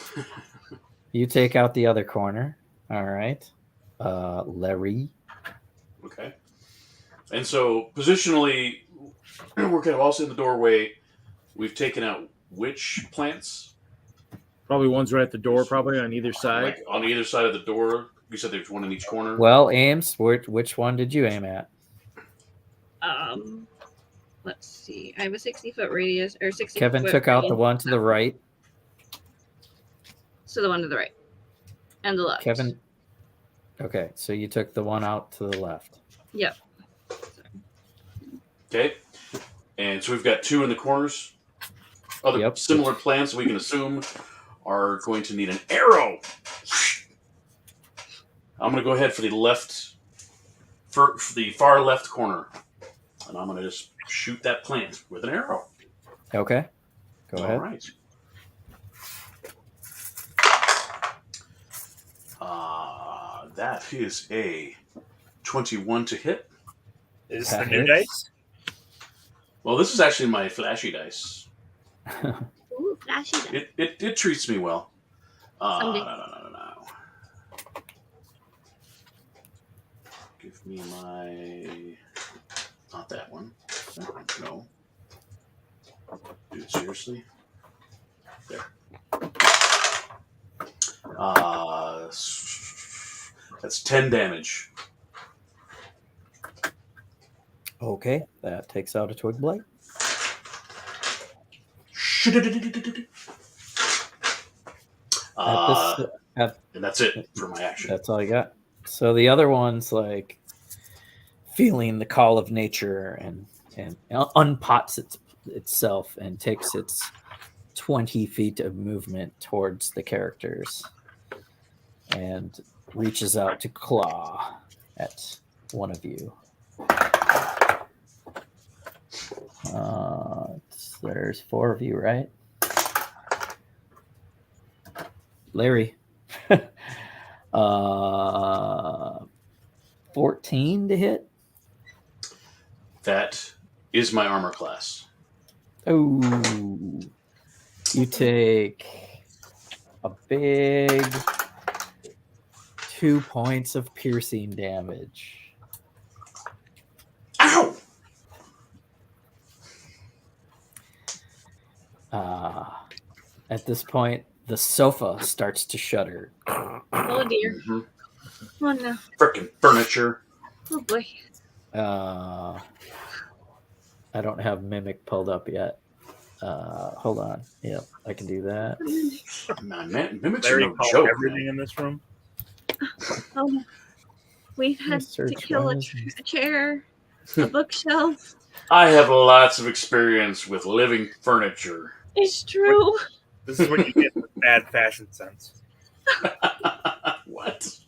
you take out the other corner. All right. Lah-Ree.
Okay. And so positionally, we're kind of also in the doorway. We've taken out which plants?
Probably one's right at the door, probably on either side.
Like on either side of the door. You said there's one in each corner.
Well, Ames, which one did you aim at?
Let's see. I have a 60-foot radius, or 60.
Kevin took out the one to the right.
So the one to the right, and the left.
Kevin. Okay, so you took the one out to the left.
Yep.
Okay. And so we've got 2 in the corners. Other
Yep.
similar plants we can assume are going to need an arrow. I'm going to go ahead for the left, for the far left corner. And I'm going to just shoot that plant with an arrow.
Okay, go ahead.
All right. That is a 21 to hit.
Is this
That
the new
hits.
dice?
Well, this is actually my flashy dice.
Ooh, flashy. dice.
It treats me well.
Someday.
No. Give me my... Not that one. No. Dude, seriously? There. That's 10 damage.
Okay, that takes out a twig blight.
And that's it for my action.
That's all you got. So the other one's like feeling the call of nature and unpots itself and takes its 20 feet of movement towards the characters and reaches out to claw at one of you. There's 4 of you, right? Larry. 14 to hit.
That is my armor class.
Oh, you take a big 2 points of piercing damage.
Ow!
At this point, the sofa starts to shudder.
Oh dear.
Mhm.
Oh no.
Frickin' furniture.
Oh boy.
I don't have Mimic pulled up yet. Hold on. Yep, I can do that.
Man, mimics are
Larry
no
called
joke.
everything
Man.
in this room.
Oh no. We've had to
Search
kill
one
a,
is-
a chair, a bookshelf.
I have lots of experience with living furniture.
It's true.
This is what you get with bad fashion sense.
What?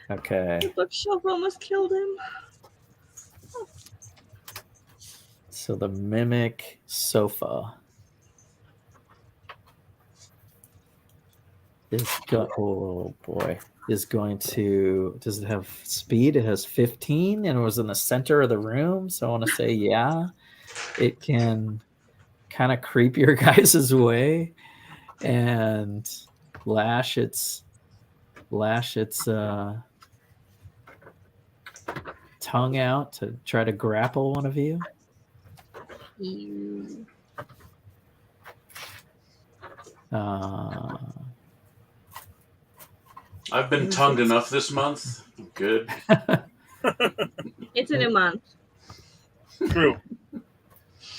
Okay.
The bookshelf almost killed him.
So the mimic sofa is oh boy, is going to, does it have speed? It has 15 and it was in the center of the room. So I want to say, yeah, it can kind of creep your guys' way and lash its tongue out to try to grapple one of you.
You.
I've been tongued enough this month. I'm good.
It's a new month.
True.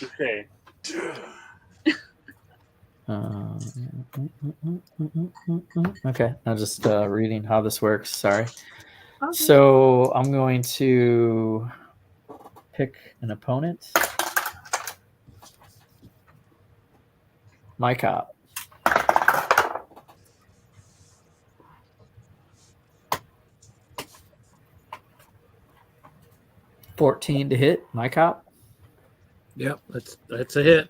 Okay.
Okay, I'm just reading how this works. Sorry.
Okay.
So I'm going to pick an opponent. Mikop. $14 to hit. Mikop.
Yep, that's a hit.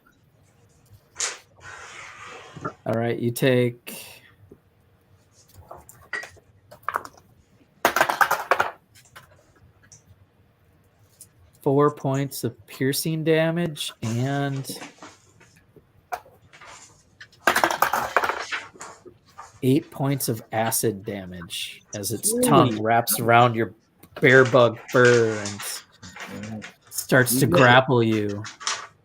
All right, you take 4 points of piercing damage and 8 points of acid damage as its tongue wraps around your bear bug fur and starts to grapple you.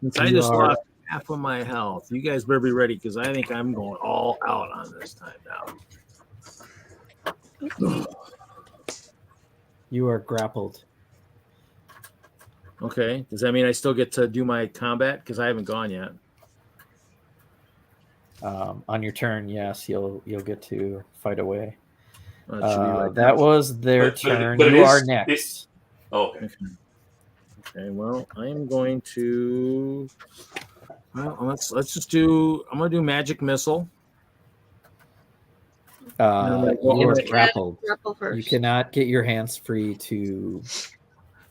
Since I just lost half of my health, you guys better be ready because I think I'm going all out on this time now.
You are grappled.
Okay. Does that mean I still get to do my combat? Because I haven't gone yet.
On your turn, yes, you'll get to fight away.
It should be right
That
now.
was their
But
turn.
it
You
is-
are next.
Okay.
Okay. Well, I am going to. Well, let's just do. I'm going to do magic missile.
You are
Yeah,
grappled.
Grapple first.
You cannot get your hands free to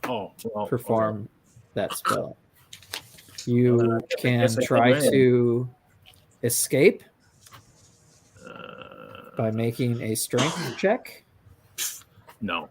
Oh, well,
perform that spell. You
I
can
guess I can
try
win.
to escape
okay.
by making a strength check.
No.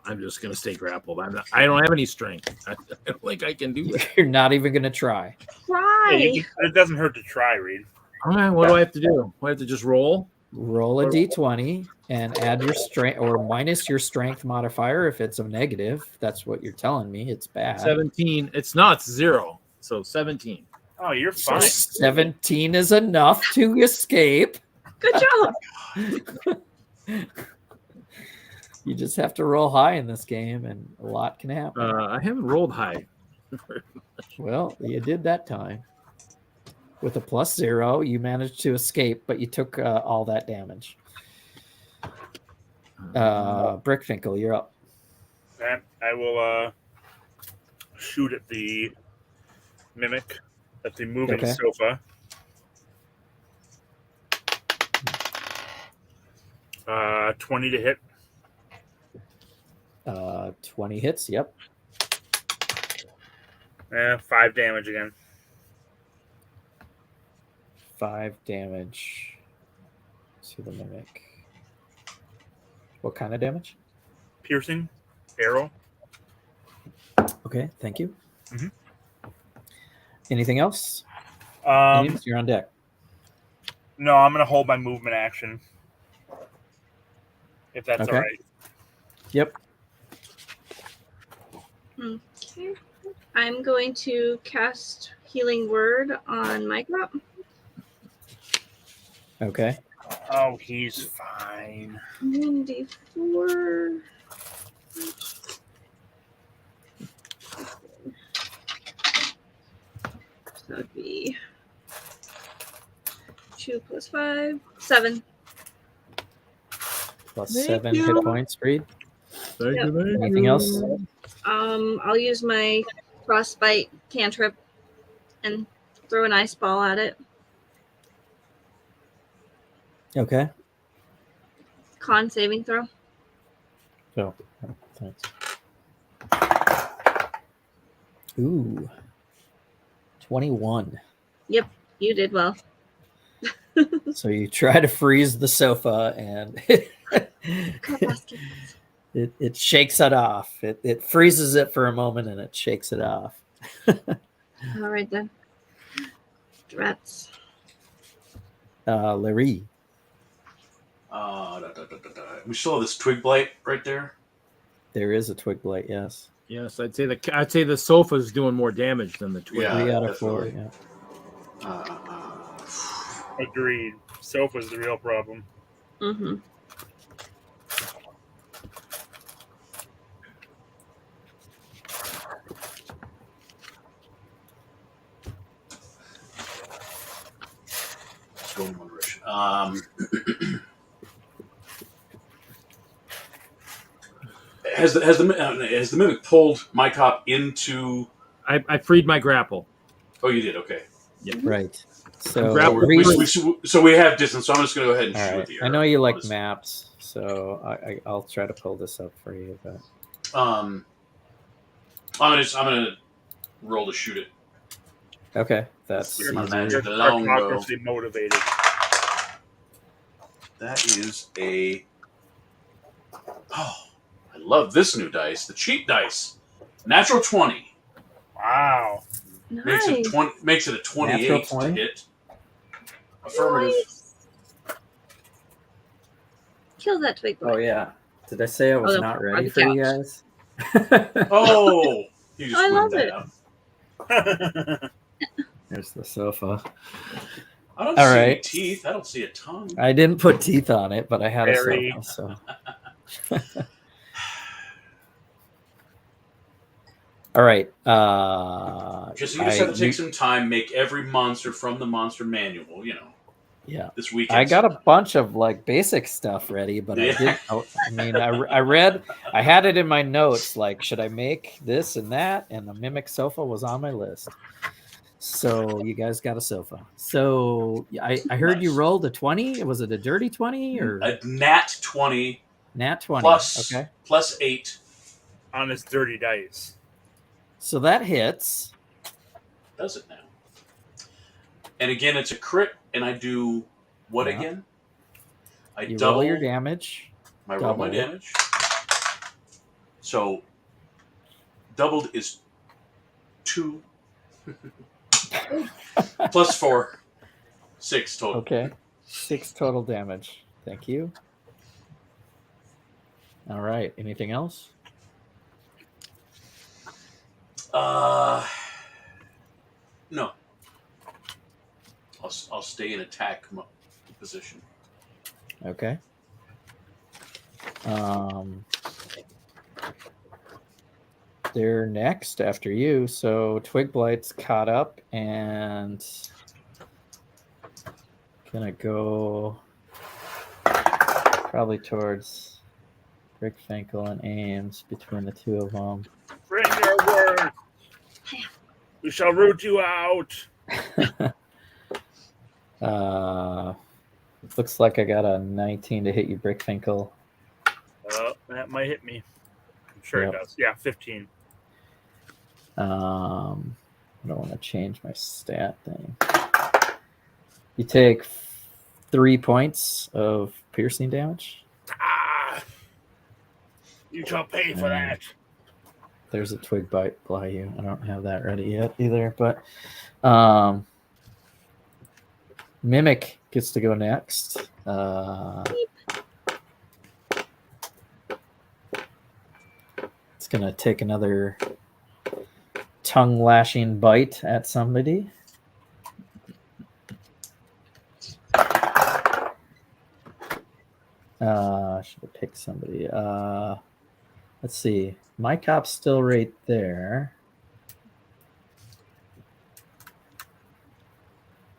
I'm just going to stay grappled. I don't have any strength. I don't think I can do that.
You're not even going to try.
Try.
It doesn't hurt to try, Reed.
All right. What do I have to do? I have to just roll.
Roll a d20 and add your strength or minus your strength modifier if it's a negative. That's what you're telling me. It's bad.
17. It's 0. So 17.
Oh, you're
So
fine.
17 is enough to escape.
Good job.
You just have to roll high in this game, and a lot can happen.
I haven't rolled high.
Well, you did that time. With a +0, you managed to escape, but you took all that damage. Brickfinkel, you're up.
Okay, I will shoot at the mimic, at the moving
Okay.
sofa. 20 to hit.
20 hits, yep.
5 damage again.
5 damage to the mimic. What kind of damage?
Piercing arrow.
Okay, thank you.
Mhm.
Anything else?
Um,
James, you're on deck.
no, I'm gonna hold my movement action. If that's
Okay.
all right.
Yep.
Okay. I'm going to cast Healing Word on Mikop.
Okay.
Oh, he's fine.
1d4. So that'd be 2 + 5, 7.
Plus
Thank
7
you.
hit points, Reed.
Thank
Yep.
you.
Anything else?
I'll use my frostbite cantrip and throw an ice ball at it.
Okay.
Con saving throw.
So, thanks. Ooh. 21.
Yep, you did well.
So you try to freeze the sofa and it shakes it off. It freezes it for a moment and it shakes it off.
All right then. Rats.
Lah-Ree.
We still have this twig blight right there.
There is a twig blight, yes.
Yes, I'd say the sofa's doing more damage than the twig.
Yeah,
3 out of 4.
definitely.
Yeah.
Agreed. Sofa's the real problem.
Mm-hmm.
Let's go in one direction. Has the mimic pulled Mikop into?
I freed my grapple.
Oh, you did. Okay.
Right. So,
Grab-
So we have distance. So I'm just going to go ahead and
all
shoot
right.
the
I
arrow.
know you like
I'll just-
maps, so I'll try to pull this up for you. But
I'm gonna roll to shoot it.
okay, that's
You're
my
easy.
magic.
you're
The longbow.
cartographically motivated.
That is a. Oh, I love this new dice. The cheat dice, natural 20
Wow.
makes
Nice.
it 20. Makes it a 28
Natural
to
20?
hit. Affirmative.
Nice. Kill that twig blight.
Oh yeah. Did I say I was
Oh,
not
on
ready
the
for you
couch.
guys?
Oh, you just
I love
that
it.
out.
There's the sofa.
I don't
All
see any
right.
teeth. I don't see a tongue.
I didn't put teeth on it, but I had
Very.
a sofa. So. All right.
Just you just have to take some time, make every monster from the monster manual.
Yeah.
This weekend.
I got a bunch of like basic stuff ready, but I
Yeah.
didn't. I mean, I had it in my notes. Like, should I make this and that? And the mimic sofa was on my list. So you guys got a sofa. So I heard you
Nice.
rolled a 20. Was it a dirty 20 or
a nat 20
nat 20?
plus
Okay.
plus 8.
On his dirty dice.
So that hits.
Does it now? And again, it's a crit, and I do what
Yeah.
again? I
You
double
roll your damage.
roll my
double.
damage. So doubled is 2 plus 4, 6 total.
Okay. 6 total damage. Thank you. All right. Anything else?
No. I'll stay in attack position.
Okay. They're next after you. So Twig Blight's caught up and gonna go probably towards Brickfinkel and Ames between the two of them.
Bring your word. We shall root you out.
Looks like I got a 19 to hit you, Brickfinkel.
That might hit me. I'm sure
Yep.
it does. Yeah, 15.
I don't want to change my stat thing. You take 3 points of piercing damage.
Ah! You shall pay for that.
There's a twig bite by you. I don't have that ready yet either, but Mimic gets to go next. It's gonna take another tongue lashing bite at somebody. I should have picked somebody. Let's see. Mikop's still right there.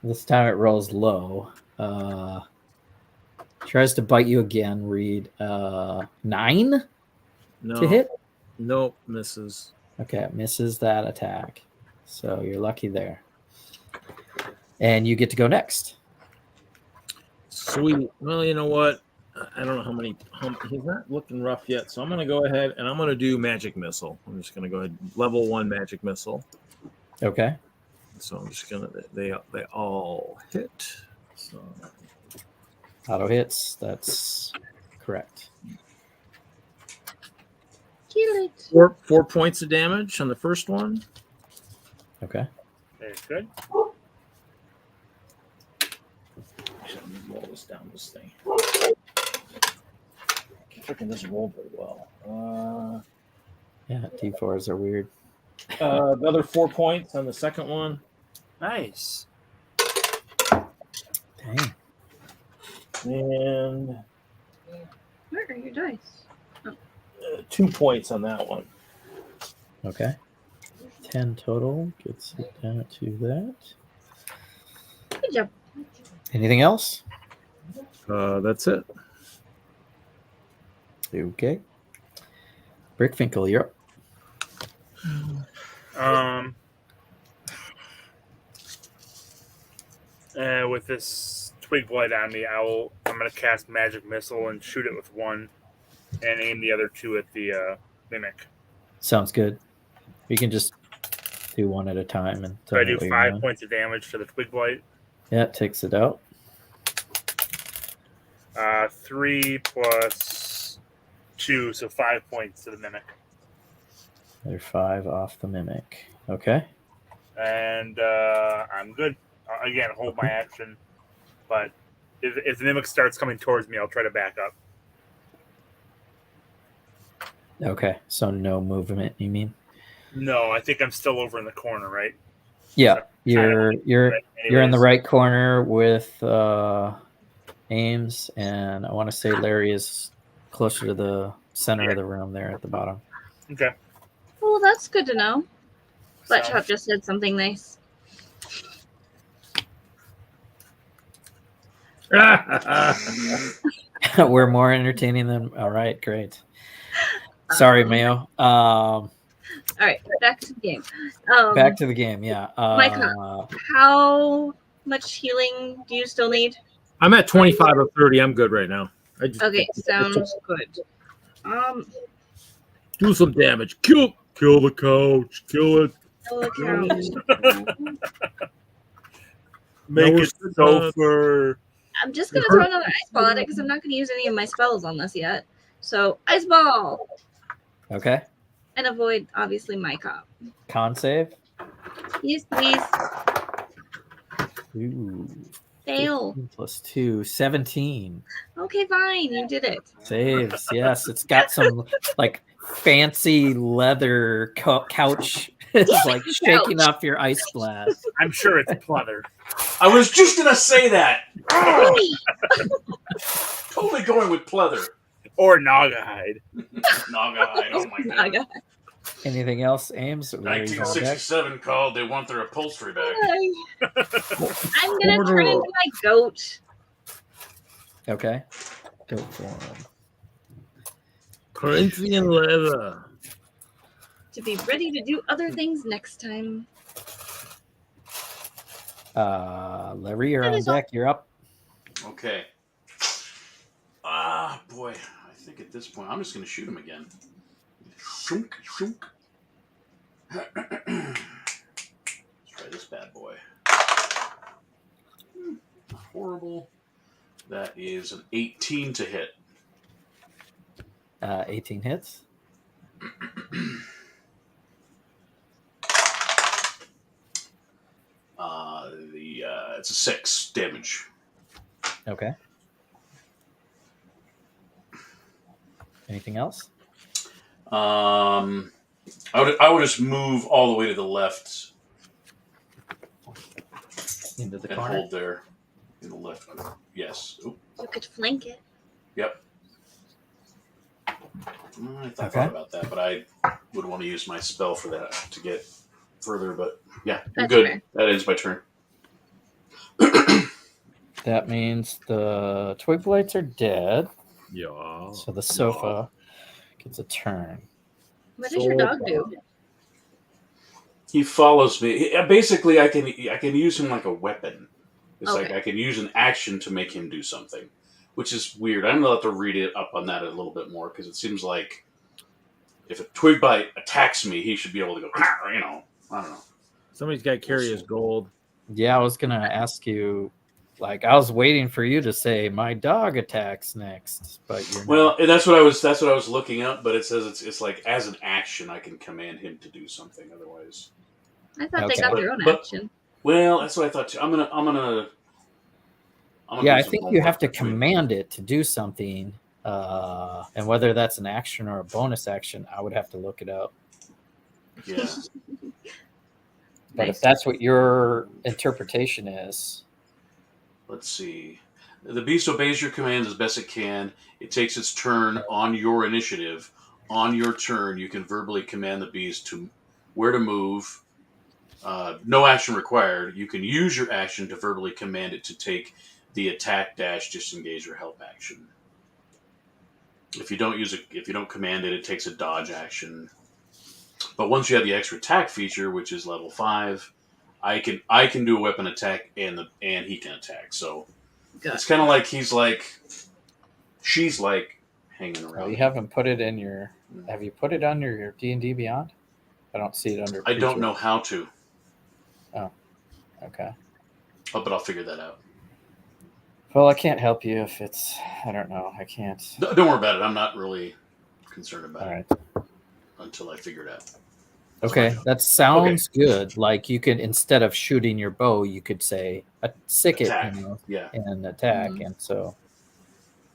This time it rolls low. Tries to bite you again, Reed. 9
No.
to hit?
Nope, misses.
Okay, it misses that attack. So you're lucky there. And you get to go next.
Sweet. Well, you know what? I don't know how many. He's not looking rough yet, so I'm going to go ahead and I'm going to do Magic Missile. I'm just going to go ahead level 1 Magic Missile.
Okay.
So I'm just going to. They all hit. So
Auto hits. That's correct.
Kill it.
4 points of damage on the first one.
Okay.
Very good.
Let me roll this down. This thing. Freaking doesn't roll very well.
Yeah, D4s are weird.
Another 4 points on the second one.
Nice.
Dang.
And
Where are your dice?
2 points on that one.
Okay. 10 total. Gets it down to that.
Good job.
Anything else?
That's it.
Okay. Brickfinkel, you're up.
With this twig blight on me, I'm going to cast Magic Missile and shoot it with one, and aim the other 2 at the mimic.
Sounds good. You can just do one at a time. And
So I do 5 points of damage to the twig blight.
Yeah, it takes it out.
3 plus 2, so 5 points to the mimic.
They're 5 off the mimic. Okay.
And I'm good. Again, hold my action. But if the mimic starts coming towards me, I'll try to back up.
Okay. So no movement, you mean?
No, I think I'm still over in the corner, right?
Yeah. You're in the
Anyways.
right corner with Ames, and I want to say Larry is closer to the center of the room there at the bottom.
Okay.
Well, that's good to know.
So-
Buttchop just said something nice.
We're more entertaining than. All right, great. Sorry, Mayo.
All right, back to the game.
Back to the game. Yeah.
Mikop. How much healing do you still need?
I'm at 25 or 30. I'm good right now.
Okay, sounds good.
Do some damage. Kill the couch. Kill it.
Kill the couch.
Make
No,
it sulfur.
I'm just gonna throw another ice ball at it because I'm not gonna use any of my spells on this yet. So ice ball
Okay.
and avoid obviously Mikop.
Con save.
Yes, please.
Ooh.
Fail.
15 plus 2, 17.
Okay, fine. You did it.
Saves. Yes, it's got some like fancy leather couch. It's like shaking off your ice blast.
I'm sure it's pleather.
I was just gonna say that.
Really?
Totally going with pleather.
Or Nagahide.
Nagahide. Oh my god.
Naga.
Anything else, Ames? Larry's on deck?
1967 called. They want their upholstery back.
I'm gonna turn into my goat.
Okay. Go for him.
Corinthian leather.
To be ready to do other things next time.
Larry, you're
That
on
is all.
deck. You're up.
Okay. Boy. I think at this point, I'm just going to shoot him again. Shunk, shunk. Let's try this bad boy. Not horrible. That is an 18 to hit.
18 hits.
It's a 6 damage.
Okay. Anything else?
I would just move all the way to the left
Into the
and
corner.
hold there in the left. Yes. Oop.
You could flank it.
Yep. I thought about that, but I would want to use my spell for that to get further. But yeah, I'm
That's
good.
fair.
That ends my turn.
That means the twig blights are dead.
Yeah.
So the sofa gets a turn.
What does your dog do?
He follows me. Basically, I can use him like a weapon. It's
Okay.
like I can use an action to make him do something, which is weird. I'm gonna have to read it up on that a little bit more because it seems like if a twig bite attacks me, he should be able to go. You know, I don't know.
Somebody's got to carry his gold.
Yeah, I was gonna ask you. Like I was waiting for you to say my dog attacks next, but you're
Well,
not.
and that's what I was looking up, but it says it's like as an action, I can command him to do something. Otherwise,
I thought they
Okay.
got their own
But-
action.
well, that's what I thought too. I'm gonna
Yeah,
do
I
some
think you
homework
have to
this week.
command it to do something, and whether that's an action or a bonus action, I would have to look it up.
Yeah.
But if
Nice.
that's what your interpretation is,
Let's see. The beast obeys your commands as best it can. It takes its turn on your initiative. On your turn, you can verbally command the beast to where to move. No action required. You can use your action to verbally command it to take the attack, dash, disengage, or help action. If you don't command it, it takes a dodge action. But once you have the extra attack feature, which is level 5, I can do a weapon attack and he can attack. So
Good.
it's kind of like she's like hanging
oh,
around.
you haven't put it in your. Have you put it under your D&D Beyond? I don't see it under.
I don't
creature.
know how to,
Okay.
but I'll figure that out.
Well, I can't help you if it's. I don't know. I can't.
Don't worry about it. I'm not really concerned about
All
it
right.
until I figure it out.
Okay, that sounds good. Like you could, instead of shooting your bow, you could say sick it,
Attack.
you know,
Yeah.
and attack.
Mhm.
And so,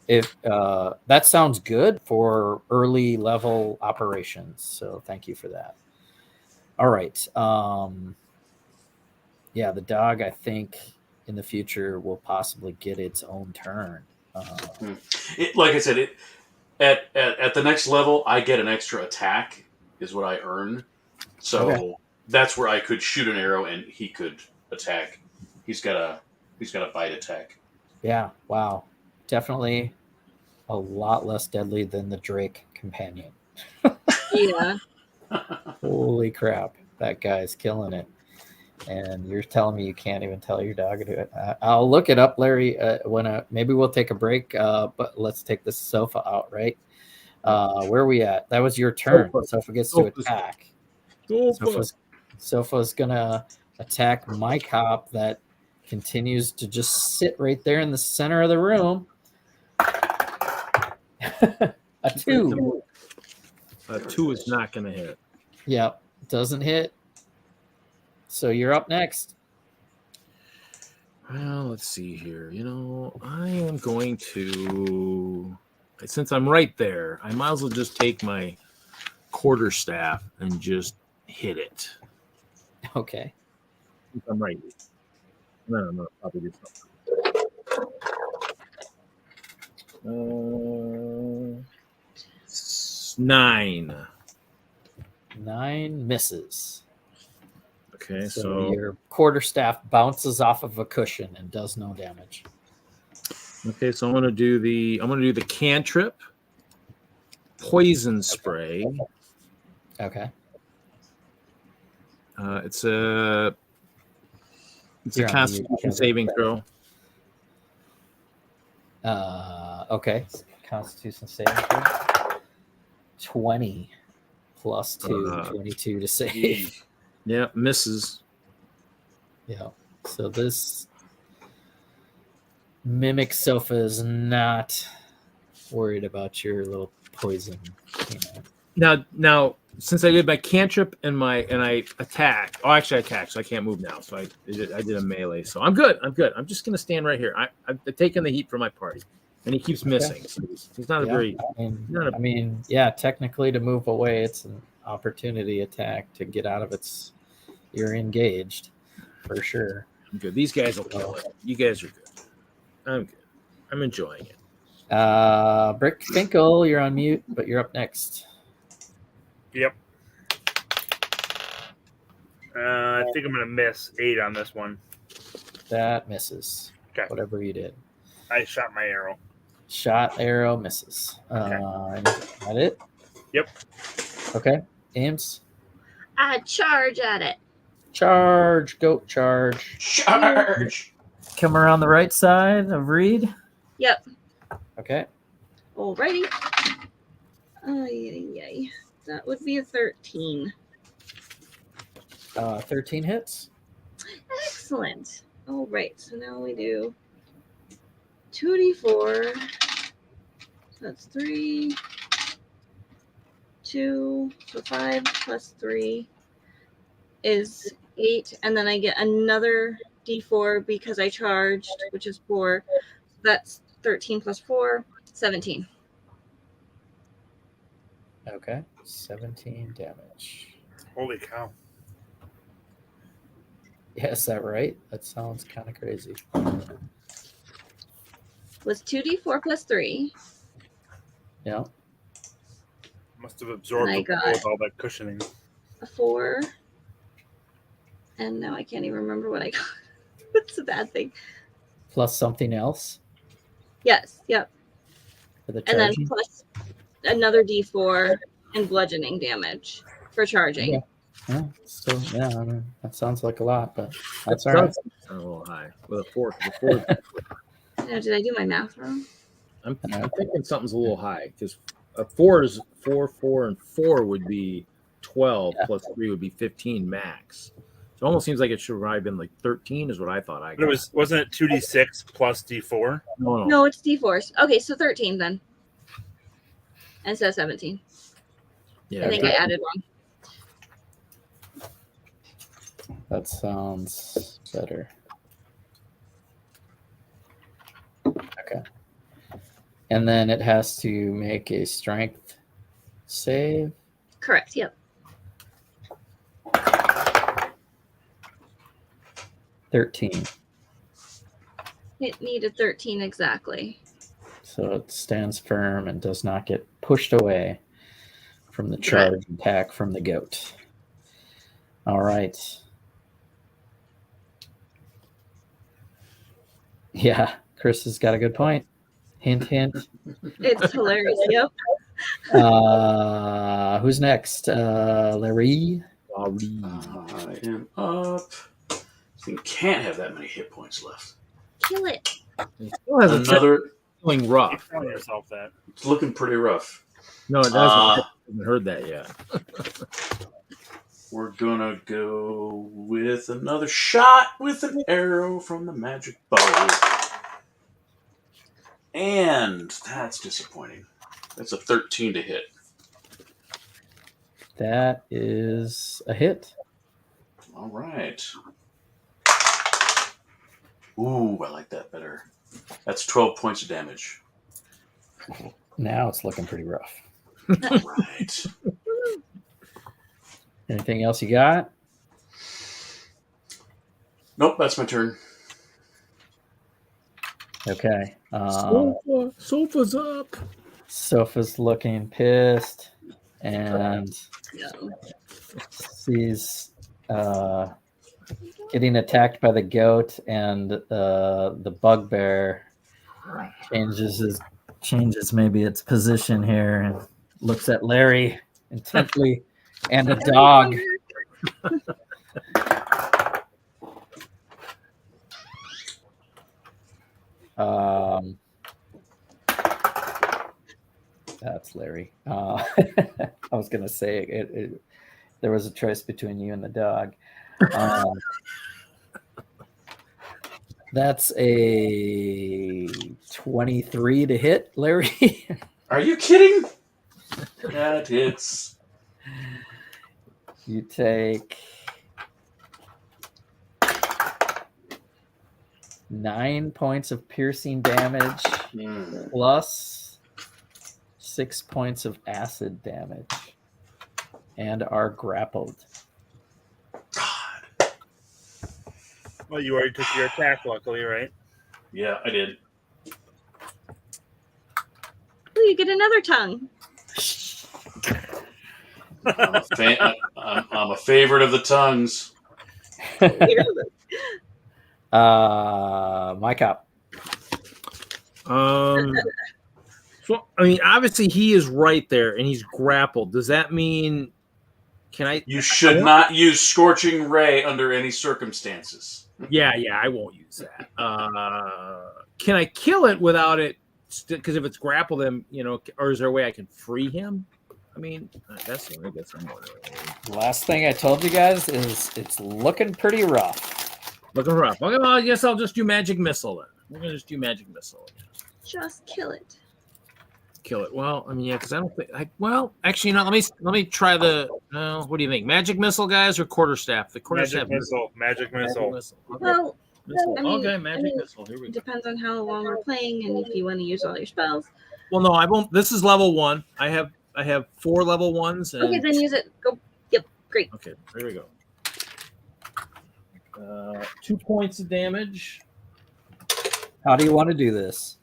if that sounds good for early level operations, so thank you for that. All right. Yeah, the dog, I think, in the future will possibly get its own turn.
Like I said, at the next level, I get an extra attack is what I earn. So
Okay.
that's where I could shoot an arrow and he could attack. He's got a bite attack.
Yeah. Wow. Definitely a lot less deadly than the Drake companion.
Yeah.
Holy crap, that guy's killing it. And you're telling me you can't even tell your dog to do it. I'll look it up, Larry. Maybe we'll take a break, but let's take the sofa out, right? Where are we at? That was your turn.
Sofa.
Sofa gets to
Sofa's-
attack.
Sofa.
Sofa's gonna attack Mikop that continues to just sit right there in the center of the room. A 2.
A 2 is not going to hit.
Yep, doesn't hit. So you're up next.
Well, let's see here. I am going to, since I'm right there, I might as well just take my quarterstaff and just hit it.
Okay.
Since I'm right. No, I'm going to probably do something. 9.
9 misses.
Okay,
So
so
your quarterstaff bounces off of a cushion and does no damage.
okay, so I'm gonna do the cantrip poison spray.
Okay.
It's a
You're on
Constitution
mute.
saving throw.
Okay. Constitution saving throw. 20 plus 2, 22 to save.
Yeah, misses.
Yeah. So this mimic sofa is not worried about your little poison.
Now, since I did my cantrip and I attacked. Oh, actually, I attacked, so I can't move now. So I did a melee. So I'm good. I'm just gonna stand right here. I've taken the heat from my party, and he keeps missing. So he's not a very.
I mean, yeah. Technically, to move away, it's an opportunity attack to get out of its. You're engaged, for sure.
I'm good. These guys will kill it. You guys are good. I'm good. I'm enjoying it.
Brickfinkel, you're on mute, but you're up next.
Yep. I think I'm going to miss 8 on this one.
That misses.
Okay.
Whatever you did.
I shot my arrow.
Shot, arrow, misses.
Okay.
That it?
Yep.
Okay. Ames?
I charge at it.
Charge, goat charge.
Charge.
Come around the right side of Reed.
Yep.
Okay.
Alrighty. Yay. That would be a 13.
13 hits.
Excellent. All right. So now we do 2d4. So that's 3, 2, so 5 plus 3 is 8, and then I get another d4 because I charged, which is 4. That's 13 plus 4, 17.
Okay. 17 damage.
Holy cow.
Yeah, is that right? That sounds kind of crazy.
Was 2d4 plus 3.
Yeah.
Must have absorbed
And I
the blow
got-
with all that cushioning.
A 4. And now I can't even remember what I got. That's a bad thing.
Plus something else
Yes, yep.
for the
And then
charging.
plus another d4 and bludgeoning damage for charging.
Yeah. Yeah, so yeah, I mean, that sounds like a lot, but that's all
That
right.
sounds a little high with a 4. The 4
Now, did I do my math wrong?
I'm thinking something's a little high because a 4 is 4, 4, and 4 would be 12
Yeah.
plus 3 would be 15 max. So it almost seems like it should have probably been like 13 is what I thought I
But
got.
wasn't it 2d6 plus d4?
No.
No, it's d4s. Okay, so 13 then. Instead of 17.
Yeah,
I think I added wrong.
That sounds better. Okay. And then it has to make a strength save.
Correct, yep.
13.
It needed 13 exactly.
So it stands firm and does not get pushed away from the charge attack from the goat. All right. Yeah, Chris has got a good point. Hint, hint.
It's hilarious, yep.
Who's next? Lah-Ree?
I am up. This thing can't have that many hit points left.
Kill it.
It still has a
Another.
feeling
Keep
rough.
telling yourself that.
It's looking pretty rough.
No, it doesn't. I haven't heard that yet.
We're gonna go with another shot with an arrow from the magic bow. And that's disappointing. That's a 13 to hit.
That is a hit.
All right. Ooh, I like that better. That's 12 points of damage.
Now it's looking pretty rough.
All right.
Anything else you got?
Nope, that's my turn.
Okay.
Sofa's up.
Sofa's looking pissed and
No.
sees getting attacked by the goat, and the bugbear changes maybe its position here and looks at Larry intently and the dog. That's Larry. I was gonna say there was a choice between you and the dog. That's a 23 to hit, Larry.
Are you kidding? That hits.
You take 9 points of piercing damage plus 6 points of acid damage and are grappled.
God.
Well, you already took your attack, luckily, right?
Yeah, I did.
Ooh, you get another tongue.
I'm a favorite of the tongues.
Mikop.
So I mean, obviously he is right there and he's grappled. Does that mean Can I?
You should not use Scorching Ray under any circumstances.
Yeah, I won't use that. Can I kill it without it? Because if it's grappled him, or is there a way I can free him? I mean, that's I guess I'm wondering.
Last thing I told you guys is it's looking pretty rough.
Looking rough. Okay, well, I guess I'll just do Magic Missile then. We're gonna just do Magic Missile.
Just kill it.
Kill it. Well, I mean, yeah, because I don't think. Actually, let me try the. No, what do you think? Magic Missile, guys, or Quarterstaff? The Quarterstaff.
Magic missile.
Okay.
Well,
Missile.
I mean-
Okay, Magic
I mean,
Missile. Here we
it
go.
depends on how long we're playing and if you want to use all your spells.
Well, no, I won't. This is level 1. I have 4 level 1s. And,
Okay, then use it. Go. Yep, great.
Okay, here we go. 2 points of damage.
How do you want to do this?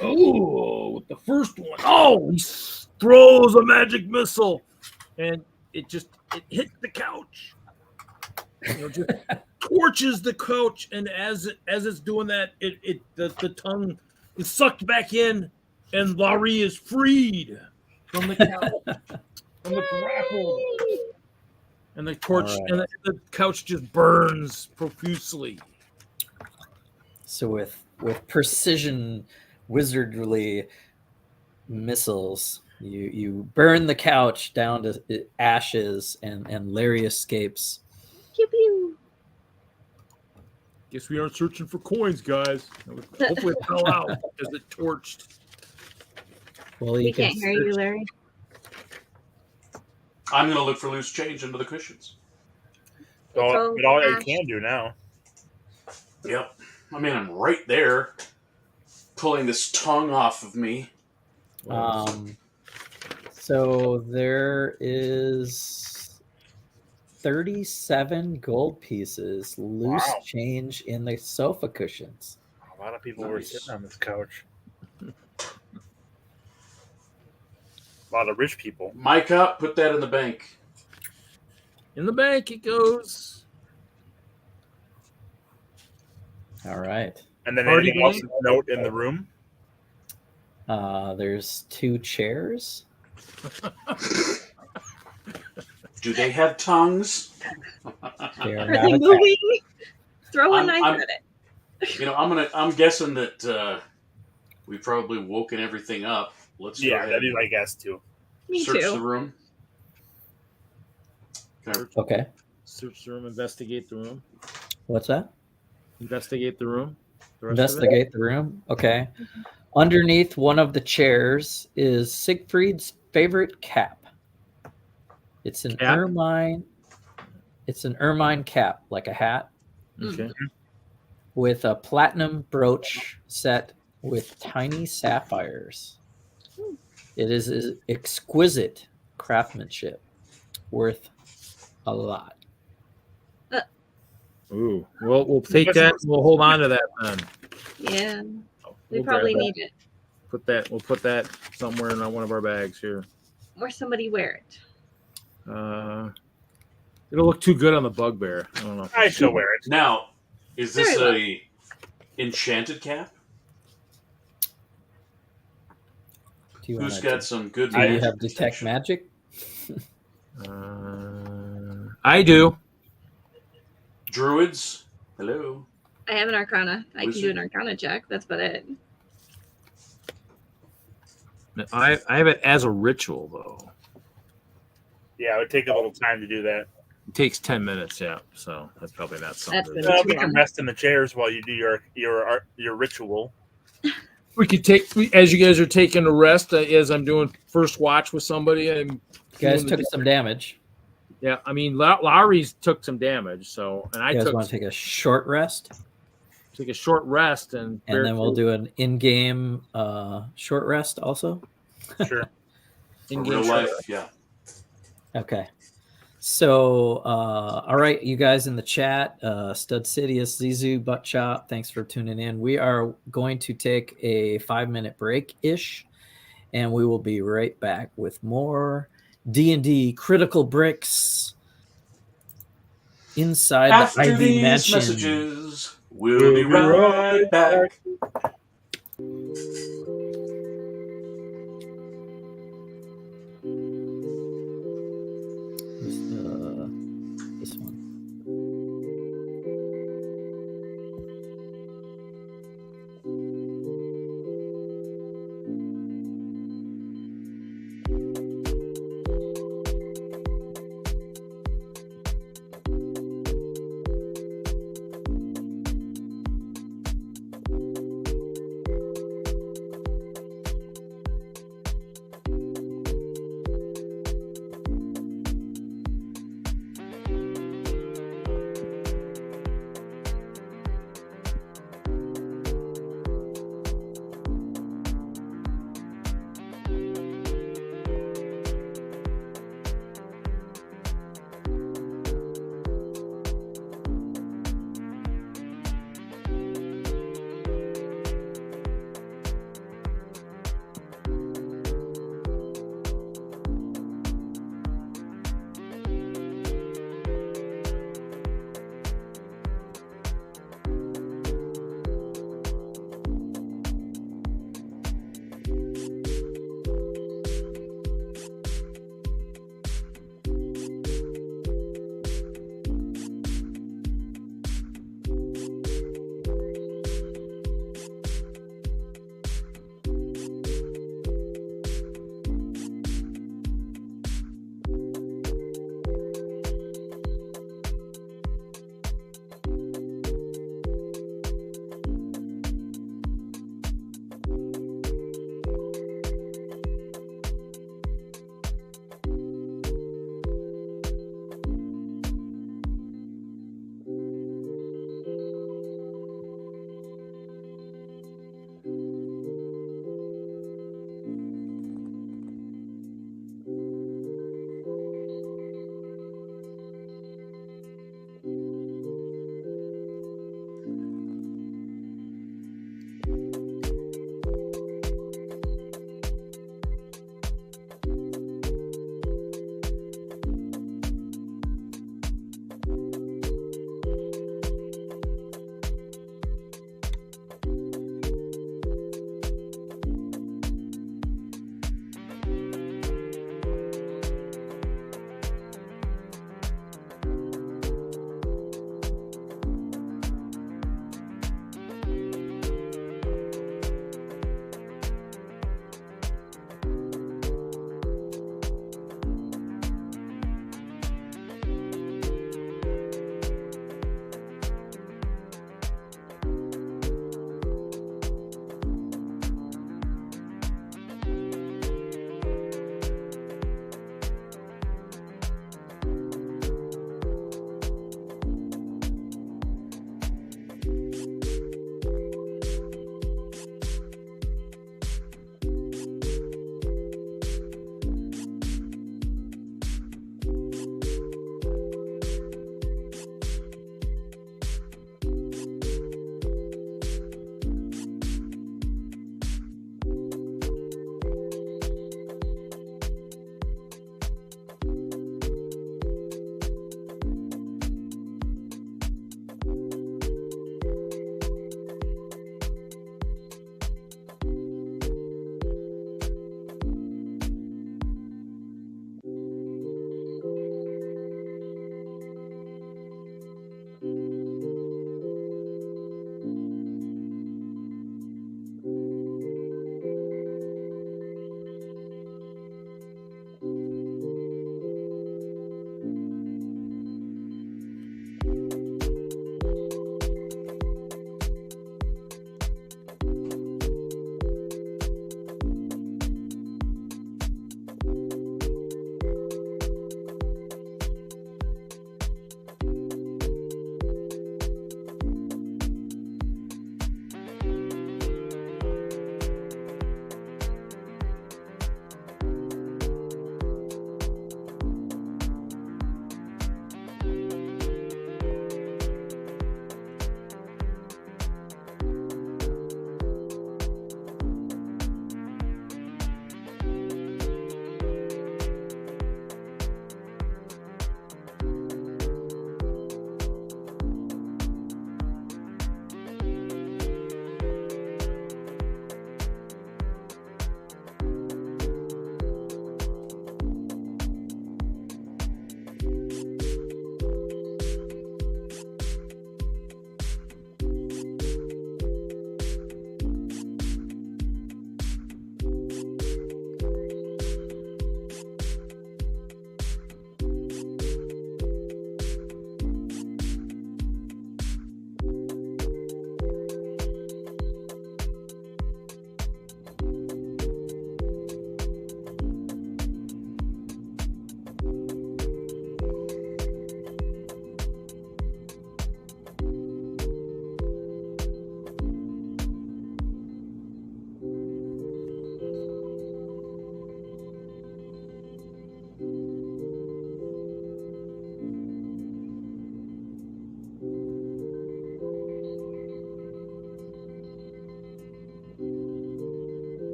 Oh, with the first one. Oh, he throws a magic missile, and it hit the couch. Just torches the couch, and as it's doing that, the tongue is sucked back in, and Lah-Ree is freed from the couch, from the grapple, and the torch and the couch just burns profusely.
So with precision wizardly missiles, you burn the couch down to ashes, and Larry escapes.
Pew pew.
Guess we aren't searching for coins, guys. Hopefully it fell out because it torched.
Well,
We
you can
can't hear you, Larry.
I'm going to look for loose change under the cushions.
All you can do now.
Yep. I mean, I'm right there, pulling this tongue off of me.
So there is 37 gold pieces, loose change in the sofa cushions.
A lot of people were sitting on this couch. A lot of rich people.
Mikop, put that in the bank.
In the bank it goes.
All right.
And then
Party
anything else
game?
to note in the room?
There's 2 chairs.
Do they have tongues?
They are
Are
not
they
attached.
moving? Throw a knife
I'm-
at it.
I'm guessing that we've probably woken everything up. Let's go ahead
That'd be
and
my guess too.
Me
search the
too.
room. Okay.
Okay.
Search the room, investigate the room.
What's that?
Investigate the room. The rest of it?
Investigate the room. Okay. Underneath one of the chairs is Siegfried's favorite cap. It's an
Cap?
ermine. It's an ermine cap, like a hat,
Okay.
with a platinum brooch set with tiny sapphires. It is exquisite craftsmanship, worth a lot.
Ooh. Well, we'll take that. And we'll hold on to that then.
Yeah, we
We'll
probably
grab
need it.
that. We'll put that somewhere in one of our bags here.
Or somebody wear it.
It'll look too good on the Bugbear. I don't know.
I shall wear it.
Now, is this
Very
a enchanted cap?
Do you
Who's
want
got some good
Do you
magic
have detect
protection?
magic?
I do.
Druids? Hello.
I have an Arcana. I can do
Wizard.
an Arcana check. That's about it.
I have it as a ritual though.
Yeah, it would take a little time to do that.
It takes 10 minutes, yeah. So that's probably not something.
That's good.
We can rest in the chairs while you do your ritual.
We could take as you guys are taking a rest. As I'm doing first watch with somebody, I'm
You guys
doing
took some damage.
Yeah, I mean, Lah-Ree's took some damage, so and I
You guys
took
want to take a short rest,
a short rest, and
and then we'll do an in-game short rest also.
Sure.
For real life, yeah.
Okay. So, all right, you guys in the chat, Stud Sidious, Zizu, Butt Chop, thanks for tuning in. We are going to take a 5-minute break-ish, and we will be right back with more D&D Critical Bricks inside
After
the Ivy
these
Mansion.
messages, we'll be right back.
this one.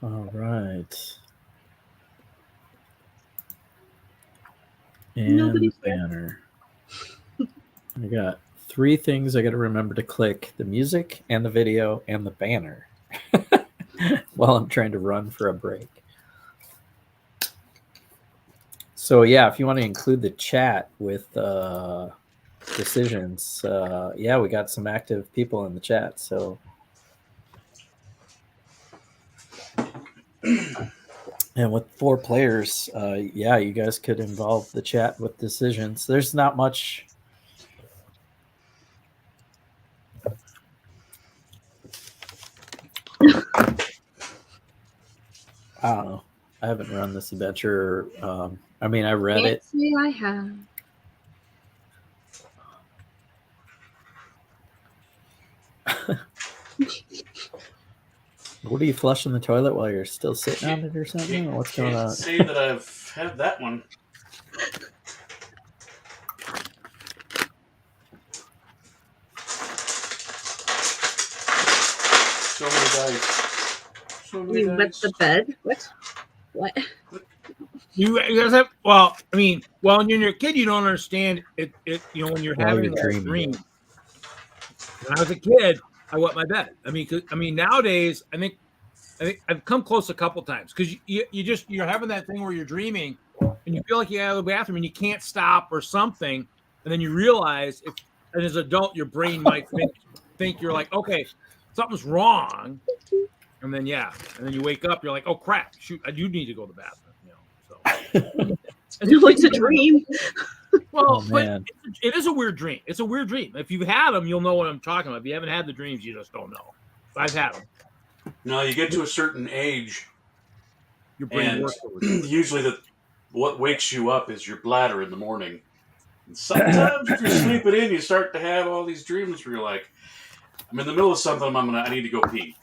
All right. And
Nobody's here.
banner. I got 3 things I got to remember to click: the music and the video and the banner while I'm trying to run for a break. So yeah, if you want to include the chat with decisions, yeah, we got some active people in the chat. So and with 4 players, yeah, you guys could involve the chat with decisions. There's not much. I don't know. I haven't run this adventure. I mean, I read
Can't
it.
say I have.
What are you flushing the toilet while you're still sitting on it or something? Or what's going
Can't
on?
say that I've had that one. So many dice. So many
You wet
dice.
the bed? What?
You guys have, well, I mean, well, when you're a kid, you don't understand it. You know, when you're
While
having
you're
a
dreaming.
dream. When I was a kid, I wet my bed. I mean, nowadays, I think I've come close a couple times because you're having that thing where you're dreaming and you feel like you have the bathroom and you can't stop or something, and then you realize and as an adult, your brain might think you're like, okay, something's wrong, and then and then you wake up, you're like, oh crap, shoot, I do need to go to the bathroom, you know. So
No, it's a dream.
well,
Oh,
but
man.
it is a weird dream. It's a weird dream. If you've had them, you'll know what I'm talking about. If you haven't had the dreams, you just don't know. I've had them.
No, you get to a certain age,
Your brain
and
works over it.
usually what wakes you up is your bladder in the morning. And sometimes if you're sleeping in, you start to have all these dreams where you're like, I'm in the middle of something, I need to go pee.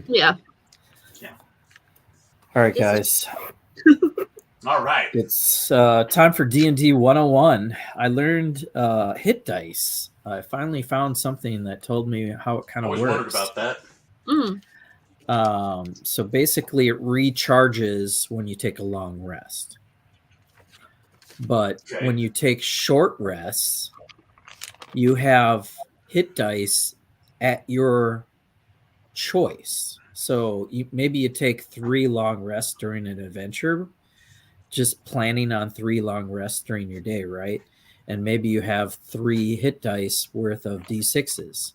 Yeah.
All right, guys.
All right.
It's time for D&D 101. I learned hit dice. I finally found something that told me how it kind of
Always
works.
wondered about that.
So basically it recharges when you take a long rest. But when you take short rests, you have hit dice at your choice. So maybe you take 3 long rests during an adventure, just planning on 3 long rests during your day, right? And maybe you have 3 hit dice worth of D6s.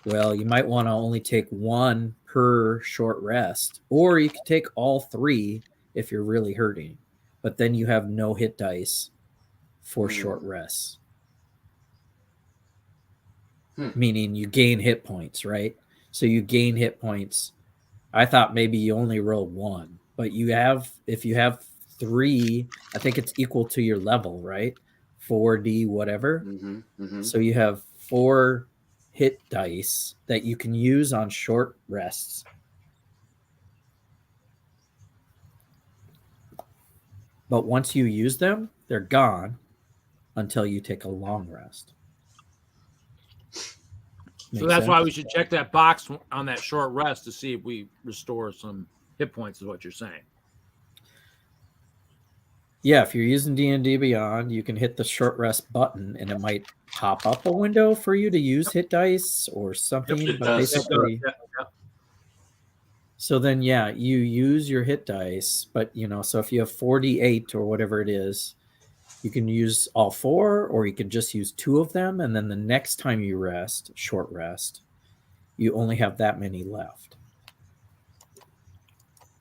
Well, you might want to only take 1 per short rest, or you could take all 3 if you're really hurting, but then you have no hit dice for short rests. Meaning you gain hit points, right? So you gain hit points. I thought maybe you only roll 1, but if you have 3, I think it's equal to your level, right? 4D whatever. So you have 4 hit dice that you can use on short rests. But once you use them, they're gone until you take a long rest.
So that's why we should check that box on that short rest to see if we restore some hit points, is what you're saying.
Yeah, if you're using D&D Beyond, you can hit the short rest button and it might pop up a window for you to use hit dice or something.
Yep, it
but
does.
basically, so then, yeah, you use your hit dice, but so if you have 48 or whatever it is, you can use all 4, or you can just use 2 of them. And then the next time you rest, short rest, you only have that many left.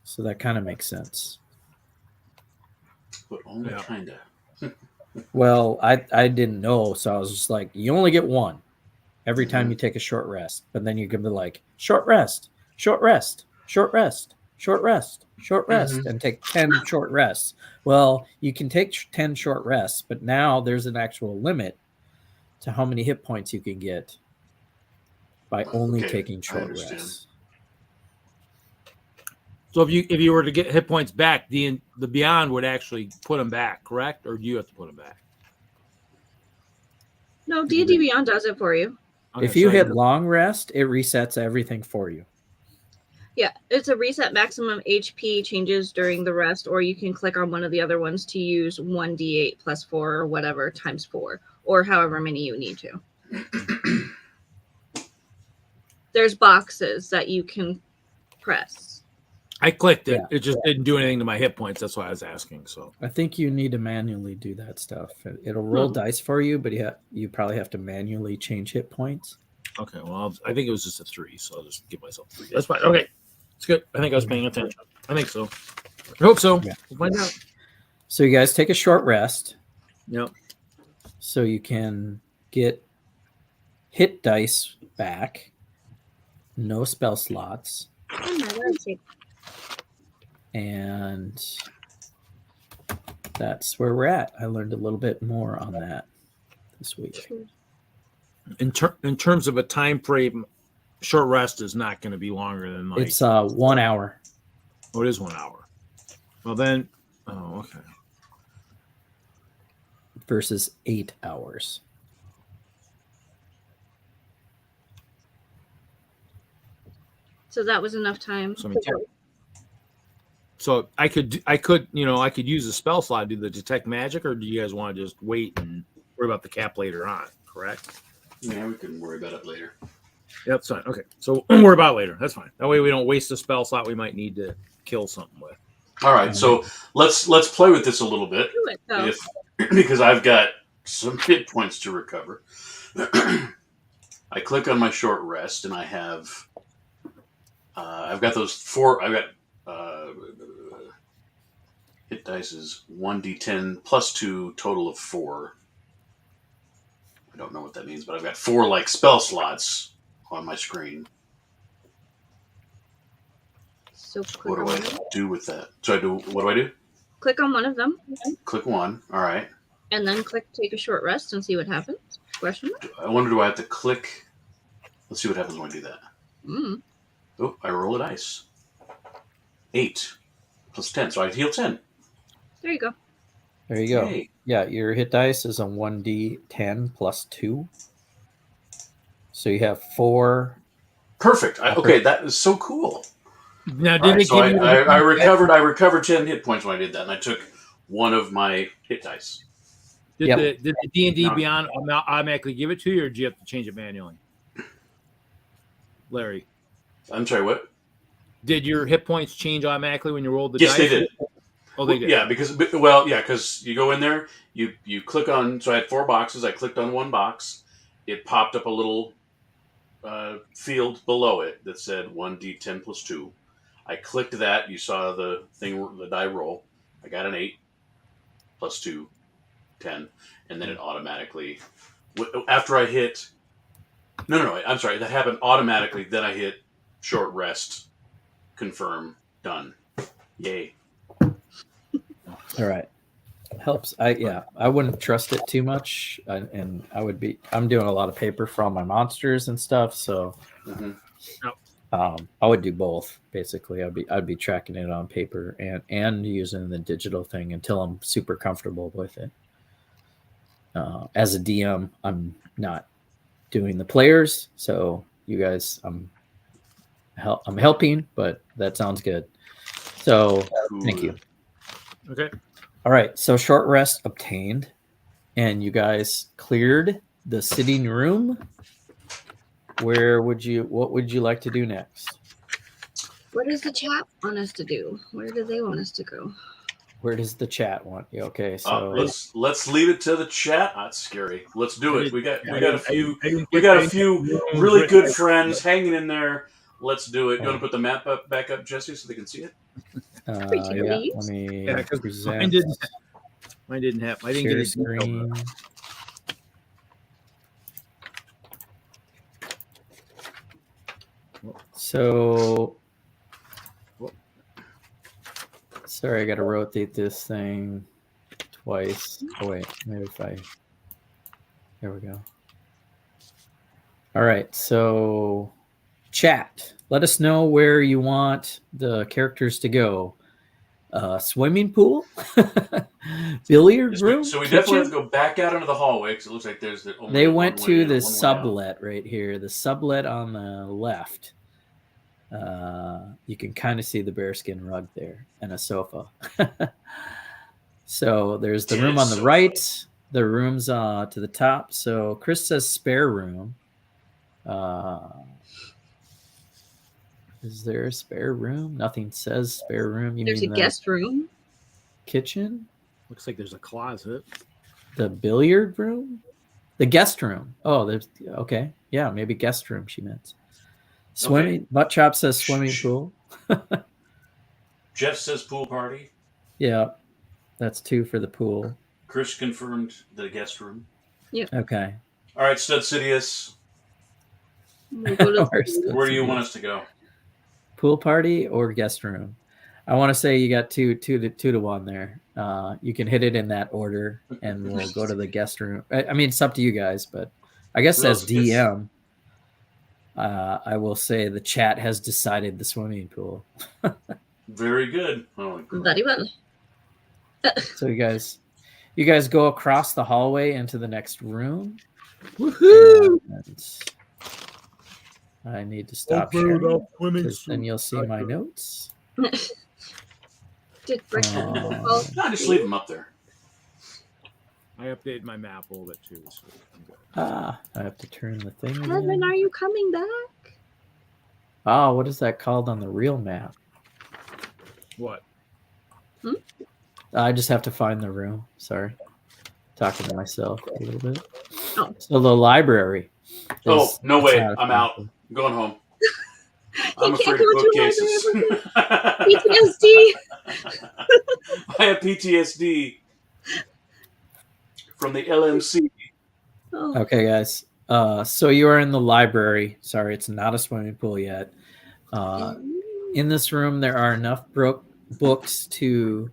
So that kind of makes sense.
But only kind of.
Well, I didn't know, so I was just like, you only get 1 every time you take a short rest. But then you can be like, short rest, short rest, short rest, short rest, short rest, and take 10 short rests. Well, you can take 10 short rests, but now there's an actual limit to how many hit points you can get by only taking short rests.
So if you were to get hit points back, the Beyond would actually put them back, correct? Or do you have to put them back?
No, D&D Beyond does it for you.
Okay, if you hit long rest, it resets everything for you.
Yeah, it's a reset maximum HP changes during the rest, or you can click on one of the other ones to use 1d8 plus 4 or whatever times 4, or however many you need to. There's boxes that you can press.
I clicked it.
Yeah.
It just didn't do anything to my hit points. That's why I was asking. So
I think you need to manually do that stuff. It'll roll dice for you, but you probably have to manually change hit points.
okay, well, I think it was just a 3, so I'll just give myself 3. That's fine. Okay, it's good. I think I was paying attention. I think so. I hope so.
Yeah.
We'll find out.
So you guys take a short rest
Yep.
so you can get hit dice back. No spell slots. And that's where we're at. I learned a little bit more on that this week.
In terms of a time frame, short rest is not going to be longer than like.
It's 1 hour.
Oh, it is 1 hour. Well then, okay.
Versus 8 hours.
So that was enough time.
So I could use a spell slot to do the detect magic, or do you guys want to just wait and worry about the cap later on? Correct.
Yeah, we can worry about it later.
Yep, that's fine. Okay, so we'll worry about it later. That's fine. That way we don't waste a spell slot we might need to kill something with.
All right, so let's play with this a little bit,
Do it, though.
because I've got some hit points to recover. I click on my short rest, and I have I've got those 4. I've got hit dice is 1d10 plus 2, total of 4. I don't know what that means, but I've got 4 like spell slots on my screen.
So
What
click
do
on
I
one.
do with that? So what do I do?
Click on one of them,
Click 1. All right.
and then click take a short rest and see what happens. Question mark?
I wonder, do I have to click? Let's see what happens when I do that.
Mm.
Oh, I roll a dice. 8 plus 10, so I heal 10.
There you go.
There you go.
Yay.
Yeah, your hit dice is a 1d10 plus 2. So you have 4.
Perfect. Okay, that is so cool.
Now,
All
did
right,
it
so
give you?
I recovered 10 hit points when I did that, and I took one of my hit dice.
Did
Yep.
the D&D
No.
Beyond automatically give it to you, or do you have to change it manually? Larry,
I'm sorry, what?
did your hit points change automatically when you rolled the
Yes,
dice?
they did.
Oh, they did.
Yeah, because you go in there, you click on. So I had 4 boxes. I clicked on one box. It popped up a little field below it that said 1d10 plus 2. I clicked that. You saw the thing, the die roll. I got an 8 plus 2, 10, and then it automatically. After I hit. No. I'm sorry. That happened automatically. Then I hit short rest, confirm, done. Yay.
All right. Helps. I wouldn't trust it too much, and I'm doing a lot of paper for all my monsters and stuff, so
Mhm.
I would do both basically. I'd be tracking it on paper and using the digital thing until I'm super comfortable with it. As a DM, I'm not doing the players, so you guys, I'm helping, but that sounds good. So thank you.
Okay.
All right, so short rest obtained, and you guys cleared the sitting room. What would you like to do next?
What does the chat want us to do? Where do they want us to go?
Where does the chat want you? Okay, so
Let's leave it to the chat. That's scary. Let's do it. We got a few
I
really good friends hanging in there. Let's do it. You want to put the map back up, Jesse, so they can see it?
yeah,
Please.
let me
Yeah, 'cause
present
mine didn't have. I didn't
share
get a
screen. So, sorry, I got to rotate this thing twice. Oh wait, maybe there we go. All right, so chat. Let us know where you want the characters to go. Swimming pool, billiard room.
So we
kitchen?
definitely have to go back out into the hallway because it looks like there's the only
They went
one way
to
in,
the
one way out.
sublet right here. The sublet on the left. You can kind of see the bearskin rug there and a sofa. So there's the room on the right, the rooms to the top. So Chris says spare room. Is there a spare room? Nothing says spare room. You
There's
mean
a
the
guest room.
kitchen?
Looks like there's a closet.
The billiard room? The guest room. Oh, there's okay. Yeah, maybe guest room she meant. Swimming.
Okay.
Butt Chop says swimming pool.
Jeff says pool party.
Yeah, that's 2 for the pool.
Chris confirmed the guest room.
Okay.
All right, Stud Sidious.
We'll go to
Where do you want us to go?
Pool party or guest room? I want to say you got two to 1 there. You can hit it in that order, and we'll go to the guest room. I mean, it's up to you guys, but I guess as DM, I will say the chat has decided the swimming pool.
Very good. Oh,
very well.
So you guys go across the hallway into the next room.
Woohoo!
And I need to stop sharing,
swimming
'cause then you'll see my notes.
Did Brickette
No, just leave them up there.
I updated my map a little bit too. So I'm good.
I have to turn the thing.
Kevin,
in.
are you coming back?
Oh, what is that called on the real map?
What?
I just have to find the room. Sorry. Talking to myself a little bit.
Oh.
So the library.
Oh, no way.
not a
I'm out.
problem.
I'm going home.
You
I'm
can't
afraid
go
of
to
bookcases.
PTSD.
I have PTSD from the LMC.
Oh.
Okay, guys. So you are in the library. Sorry, it's not a swimming pool yet. In this room, there are enough books to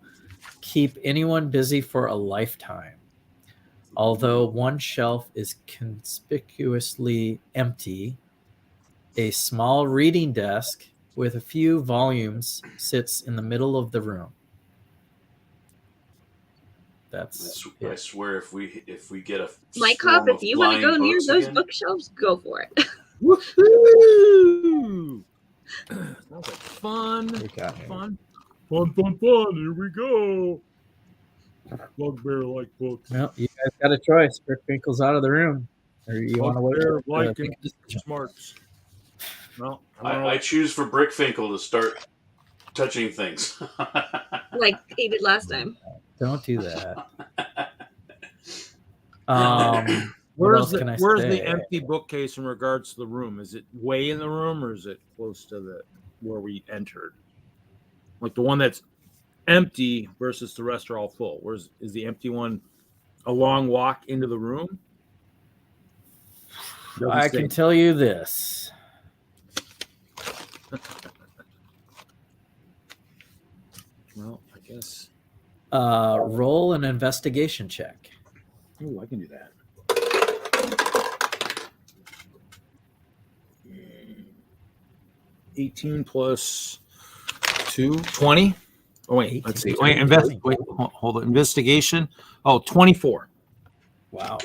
keep anyone busy for a lifetime. Although one shelf is conspicuously empty, a small reading desk with a few volumes sits in the middle of the room. That's
I swear, if we get a
Mikop,
swarm
if
of
you want to
flying
go near
boats
those
again-
bookshelves, go for it.
Woohoo! Sounds like fun.
we got here.
Fun. Here we go. Bugbear like books.
Well, you guys got a choice. Brickfinkel's out of the room, or you want to wait?
Bugbear
for
like
the-
and smarts. Well,
I choose for Brickfinkel to start touching things.
Like he did last time.
Don't do that. What
where's
else
the
can I
where's
say?
the empty bookcase in regards to the room? Is it way in the room or is it close to the where we entered? Like the one that's empty versus the rest are all full. Is the empty one a long walk into the room?
I can tell you this.
Well, I guess.
Roll an investigation check.
Oh, I can do that. 18 plus 2, 20. Oh, wait,
18,
let's see.
20.
Hold on. Investigation. Oh, 24.
Wow.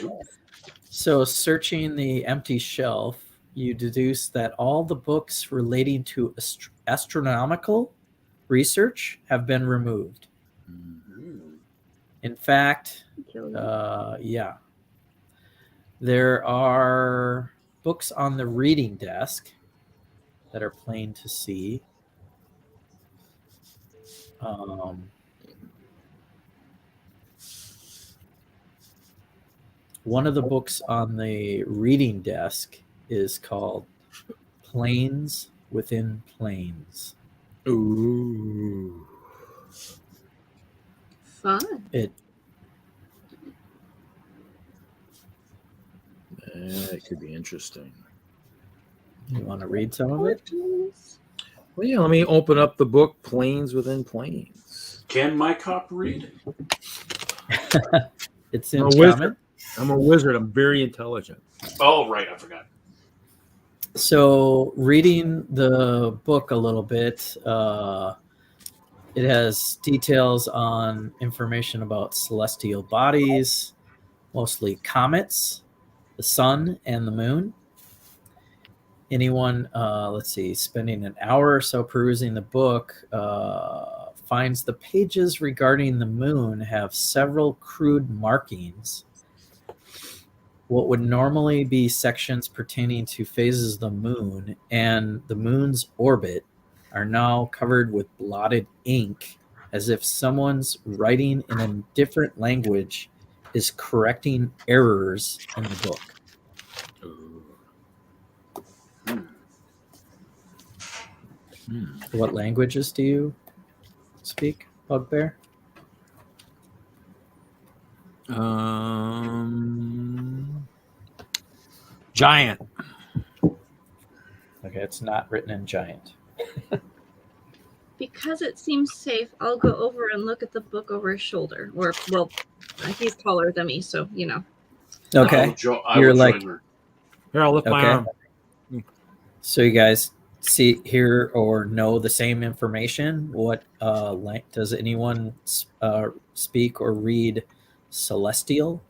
So, searching the empty shelf, you deduce that all the books relating to astronomical research have been removed. In fact, yeah. There are books on the reading desk that are plain to see. One of the books on the reading desk is called Planes Within Planes.
Ooh.
Fun.
It could be interesting.
You want to read some of it?
Well, yeah, let me open up the book Planes Within Planes.
Can Mikop read?
It's in
I'm a wizard.
common.
I'm a wizard. I'm very intelligent.
Oh, right. I forgot.
So, reading the book a little bit, it has details on information about celestial bodies, mostly comets, the sun, and the moon. anyone, let's see, spending an hour or so perusing the book, finds the pages regarding the moon have several crude markings. What would normally be sections pertaining to phases of the moon and the moon's orbit are now covered with blotted ink, as if someone's writing in a different language is correcting errors in the book. What languages do you speak, Bugbear?
Giant.
Okay, it's not written in giant.
Because it seems safe, I'll go over and look at the book over his shoulder. Or, well, he's taller than me, so, you know.
Okay.
I
You're
will
like-
join her.
Here, I'll lift my
Okay.
arm.
So you guys see, hear, or know the same information? What does anyone speak or read Celestial?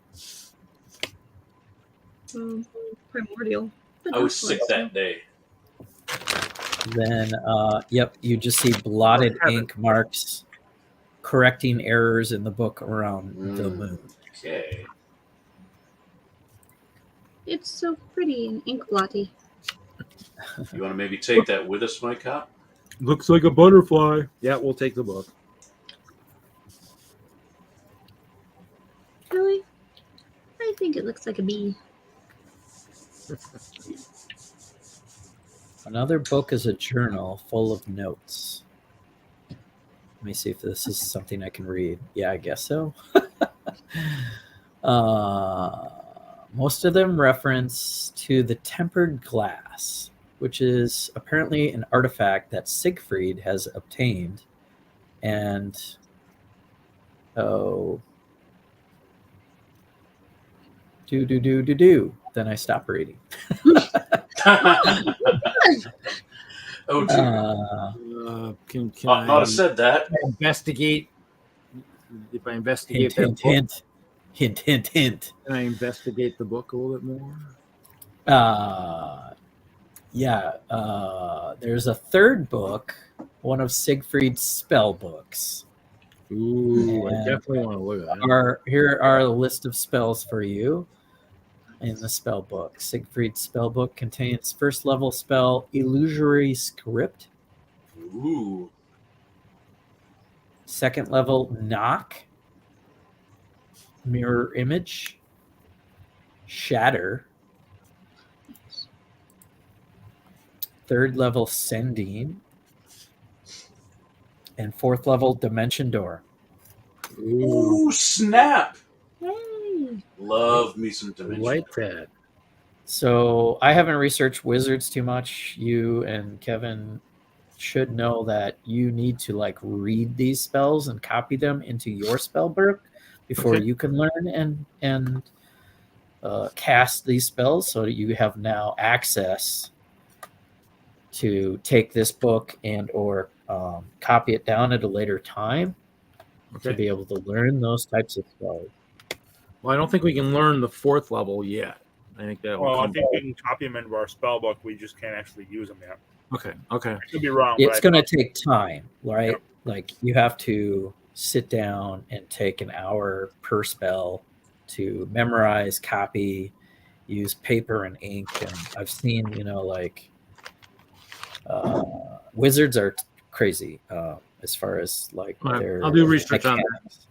Primordial. But
I was
not
sick
celestial.
that day.
Then, yep, you just see blotted ink marks correcting errors in the book around the moon.
Okay.
It's so pretty and ink blotty.
You want to maybe take that with us, Mikop?
Looks like a butterfly. Yeah, we'll take the book.
Really? I think it looks like a bee.
Another book is a journal full of notes. Let me see if this is something I can read. Yeah, I guess so. Most of them reference to the tempered glass, which is apparently an artifact that Siegfried has obtained. And, then I stop reading.
Oh, dear.
Can
Ought not
I
have said that.
investigate? If I investigate
Hint,
that
hint,
book,
hint, hint, hint.
can I investigate the book a little bit more?
There's a third book, one of Siegfried's spell books.
Ooh, I
And
definitely want to look at that.
Here are a list of spells for you in the spell book. Siegfried's spell book contains first level spell Illusory Script,
Ooh.
second level Knock, Mirror Image, Shatter, third level Sending, and fourth level Dimension Door.
Ooh, snap!
Hey.
Love me some dimension.
Like that.
So I haven't researched wizards too much. You and Kevin should know that you need to like read these spells and copy them into your spell book before
Okay.
you can learn and cast these spells, so that you have now access to take this book and or copy it down at a later time to
Okay.
be able to learn those types of spells.
Well, I don't think we can learn the fourth level yet. I think that will
Well, I
come.
think we can copy them into our spell book. We just can't actually use them yet.
Okay.
I could be wrong.
It's
but
going to take time, right?
Yep.
Like you have to sit down and take an hour per spell to memorize, copy, use paper and ink. And I've seen, wizards are crazy as far as like
All right,
their
I'll do research on that.
mechanics.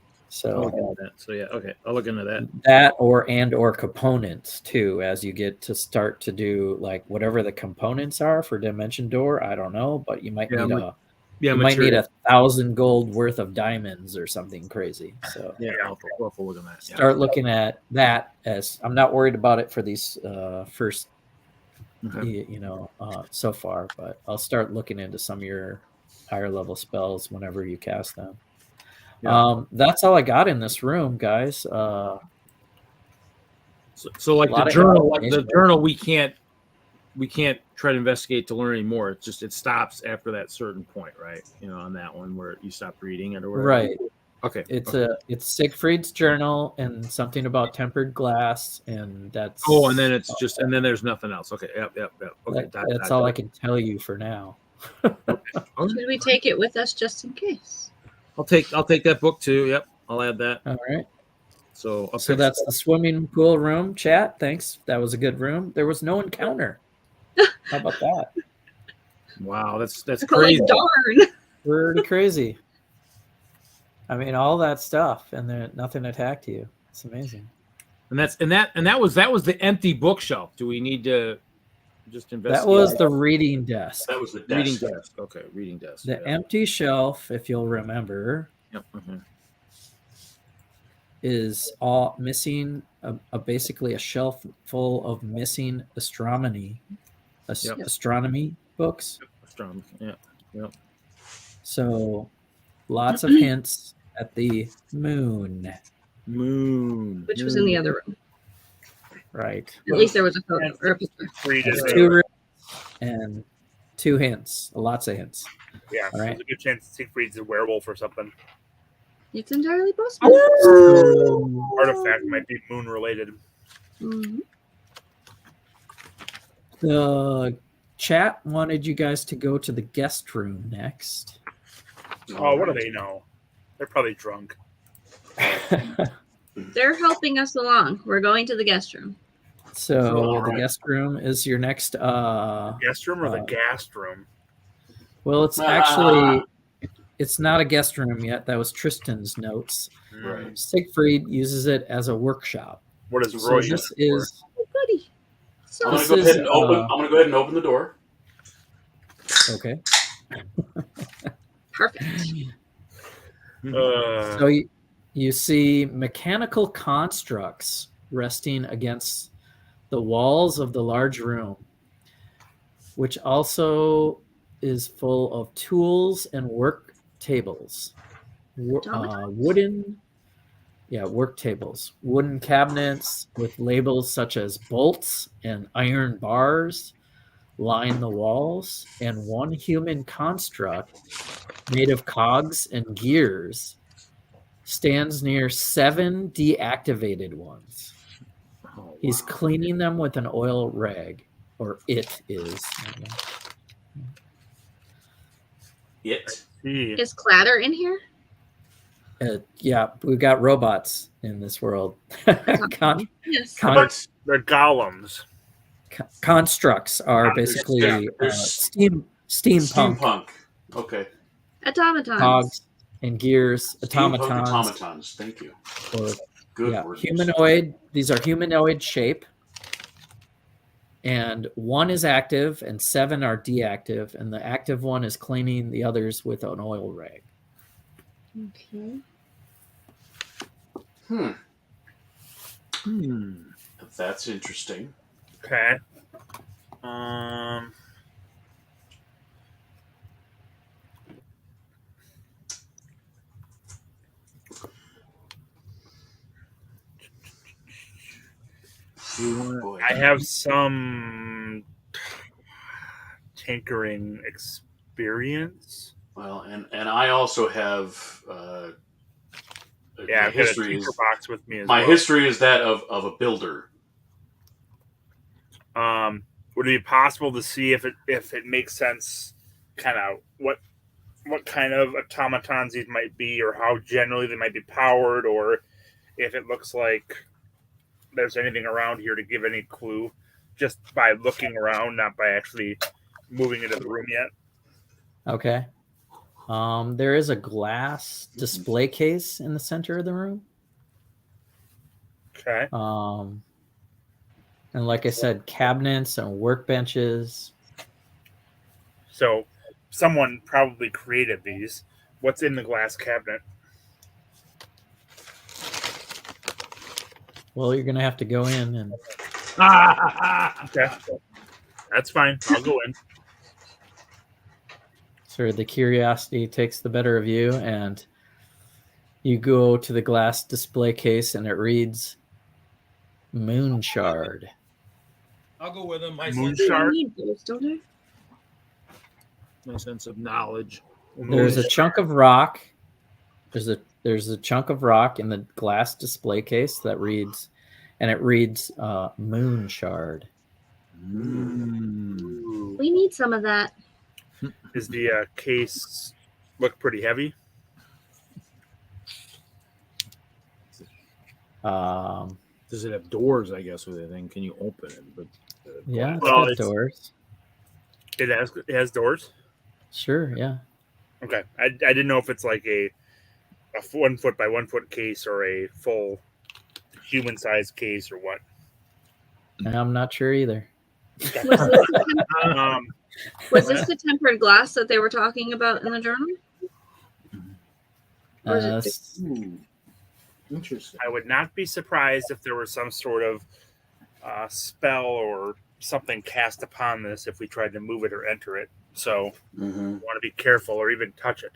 I'll look
So
into that. So yeah, okay, I'll look into that.
that or components too, as you get to start to do like whatever the components are for Dimension Door. I don't know, but you might
Yeah,
need
Yeah,
you might need
material.
1,000 gold worth of diamonds or something crazy. So
Yeah, I'll have to look at that. Yeah.
start looking at that. As I'm not worried about it for these first,
Okay.
so far, but I'll start looking into some of your higher level spells whenever you cast them.
Yeah.
That's all I got in this room, guys.
So like
lot
the
of
journal, we can't try to investigate to learn anymore. It stops after that certain point, right? On that one where you stop reading it or whatever.
Right.
Okay.
It's Siegfried's journal and something about tempered glass, and that's
and then it's just and then there's nothing else. Okay. Yep. Okay.
that's all I can tell you for now.
Should we take it with us just in case?
I'll take that book too. Yep. I'll add that.
All right.
So
that's the swimming pool room. Chat. Thanks. That was a good room. There was no encounter. How about that?
Wow, that's
Like,
crazy.
darn.
Pretty crazy. I mean, all that stuff, and then nothing attacked you. It's amazing.
And that was the empty bookshelf. Do we need to just investigate?
That was the reading desk.
That was the desk.
reading desk. Okay, reading desk.
The empty shelf, if you'll remember,
Yep. Mm-hmm.
is all missing. Basically, a shelf full of missing astronomy books.
Astronomy. Yeah. Yep.
So, lots of hints at the moon.
Which was in the other room.
Right.
At least there was a photo or a picture.
There's 2 rooms and 2 hints. Lots of hints.
Yeah,
All right.
there's a good chance Siegfried's a werewolf or something.
It's entirely possible.
Artifact might be moon related.
Mhm.
The chat wanted you guys to go to the guest room next.
Oh, what do they know? They're probably drunk.
They're helping us along. We're going to the guest room.
So the guest room is your next.
Guest room or the guest room?
Well, it's actually it's not a guest room yet. That was Tristan's notes.
Right.
Siegfried uses it as a workshop.
What is
So
Roy?
this is.
Oh, goody. So
I'm gonna go ahead and open the door.
Okay.
perfect.
So you see mechanical constructs resting against the walls of the large room, which also is full of tools and work tables. Wooden work tables, wooden cabinets with labels such as bolts and iron bars line the walls, and one human construct made of cogs and gears stands near 7 deactivated ones. He's cleaning them with an oil rag, or it is.
Is Clatter in here?
Yeah, we've got robots in this world.
Yes.
They're golems.
Constructs are basically steampunk.
Okay.
Automatons.
Cogs and gears.
Automatons. Thank you. Good word.
Humanoid. These are humanoid shape. And 1 is active and 7 are deactive. And the active one is cleaning the others with an oil rag.
Okay.
That's interesting.
Okay. I have some tinkering experience.
Well, and I also have
I've got a tinker box with me as well.
My history is that of a builder.
Would it be possible to see if it makes sense, kind of what kind of automatons these might be, or how generally they might be powered, or if it looks like there's anything around here to give any clue, just by looking around, not by actually moving into the room yet?
Okay. There is a glass display case in the center of the room.
Okay.
And like I said, cabinets and workbenches.
So someone probably created these. What's in the glass cabinet?
Well, you're going to have to go in and...
Okay. That's fine. I'll go in.
Sort of the curiosity takes the better of you, and you go to the glass display case, and it reads Moon Shard.
I'll go with him.
Moon Shard?
My sense of knowledge.
There's a chunk of rock There's a chunk of rock in the glass display case that reads Moon Shard.
We need some of that.
Does the case look pretty heavy?
Does it have doors? I guess with it. Then can you open it? But
Yeah, it's
Well,
got doors.
It has doors.
Sure, yeah.
Okay, I didn't know if it's like a 1 foot by 1 foot case or a full human sized case or what.
I'm not sure either.
Was this the tempered glass that they were talking about in the journal? Or is it just-
Interesting.
I would not be surprised if there was some sort of spell or something cast upon this if we tried to move it or enter it. So we want to be careful or even touch it.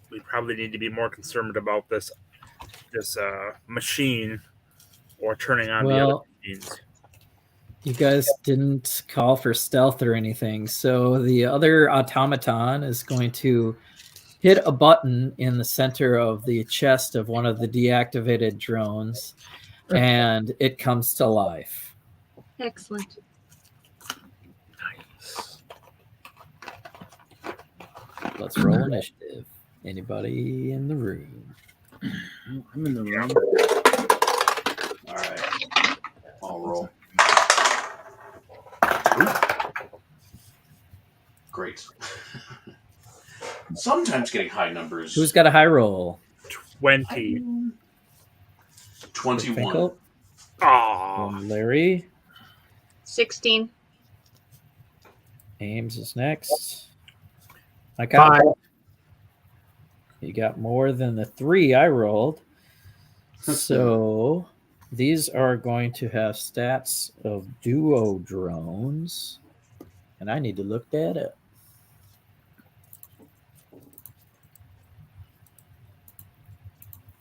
We probably need to be more concerned about this machine or turning on the other machines.
You guys didn't call for stealth or anything, so the other automaton is going to hit a button in the center of the chest of one of the deactivated drones, and it comes to life.
Excellent.
Nice.
Let's roll initiative. Anybody in the room?
I'm in the room.
All right. I'll roll. Great. Sometimes getting high numbers.
Who's got a high roll?
20.
21.
Brickfinkel?
Oh,
Larry.
16.
Ames is next. Mikop.
5.
You got more than the 3 I rolled. So these are going to have stats of duo drones. And I need to look that up.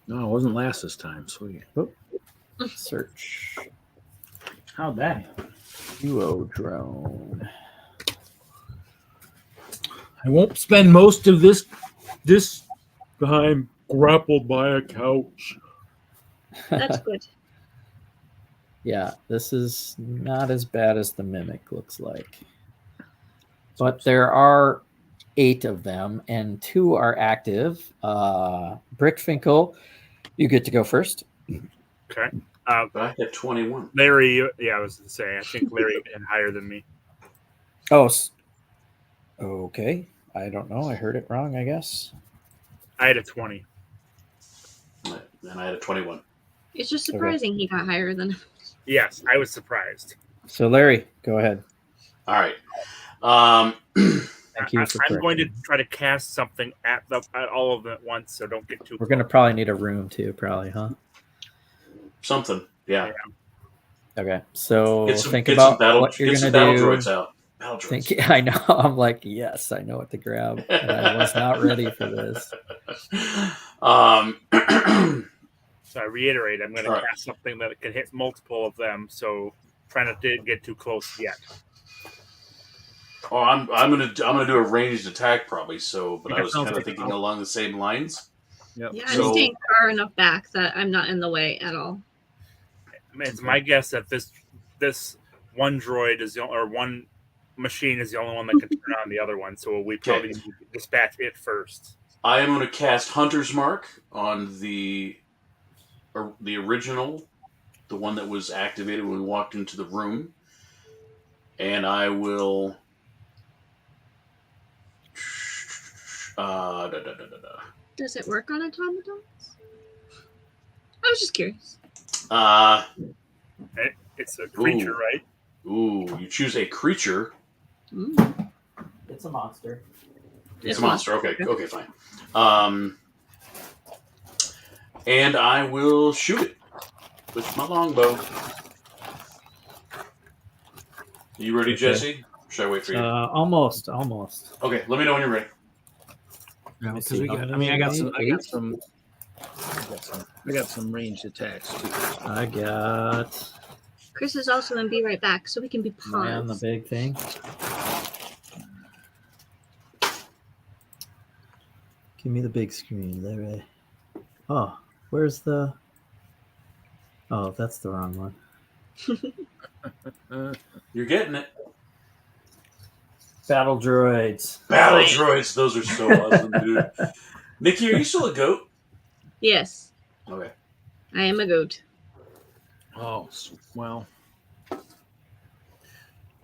No, it wasn't last this time. Sweet.
Search.
How'd that happen?
Duo drone.
I won't spend most of this time grappled by a couch.
That's good.
Yeah, this is not as bad as the mimic looks like. But there are 8 of them, and 2 are active. Brickfinkel, you get to go first.
okay.
But I had 21.
Larry, I was going to say, I think Larry had higher than me.
Oh, okay. I don't know. I heard it wrong, I guess.
I had a 20.
And I had a 21.
It's just surprising he got higher than.
Yes, I was surprised.
So, Larry, go ahead.
All right.
Thank you for
I'm going to
correcting.
try to cast something at all of them at once, so don't get too.
We're going to probably need a room, too, probably, huh?
Something. Yeah.
Okay. So, think
get
about
some
what you're
get some
going to
battle
do.
droids out. Battle droids.
I know. I'm like, yes, I know what to grab. And I was not ready for this.
So I reiterate, I'm going to
All right.
cast something that can hit multiple of them. So try not to get too close yet.
Oh, I'm gonna do a ranged attack probably. So, but I was
Sounds
kind of
like
thinking along the same lines.
Yep.
Yeah, I'm
So-
staying far enough back that I'm not in the way at all.
I mean, it's my guess that this one droid is one machine is the only one that can turn on the other one. So we probably need to dispatch it first.
I am going to cast Hunter's Mark on the original, the one that was activated when we walked into the room, and I will.
Does it work on automatons? I was just curious.
It's a creature,
Ooh.
right?
Ooh, you choose a creature.
Mm.
It's a monster.
It's a monster. Okay, fine. And I will shoot it with my longbow. You ready,
Okay.
Jesse? Or should I wait for you?
Almost.
Okay, let me know when you're ready.
Yeah,
Let's
because
see,
we
how
got. I
many
mean, I got
eight?
some ranged attacks too.
I got
Chris is also in Be Right Back, so we can be
man, the
paused.
big thing. Give me the big screen, Lah-Ree. Oh, where's the... Oh, that's the wrong one.
You're getting it.
Battle droids.
Battle droids. Those are so awesome, dude. Nikki, are you still a goat?
Yes,
Okay.
I am a goat.
Oh, well.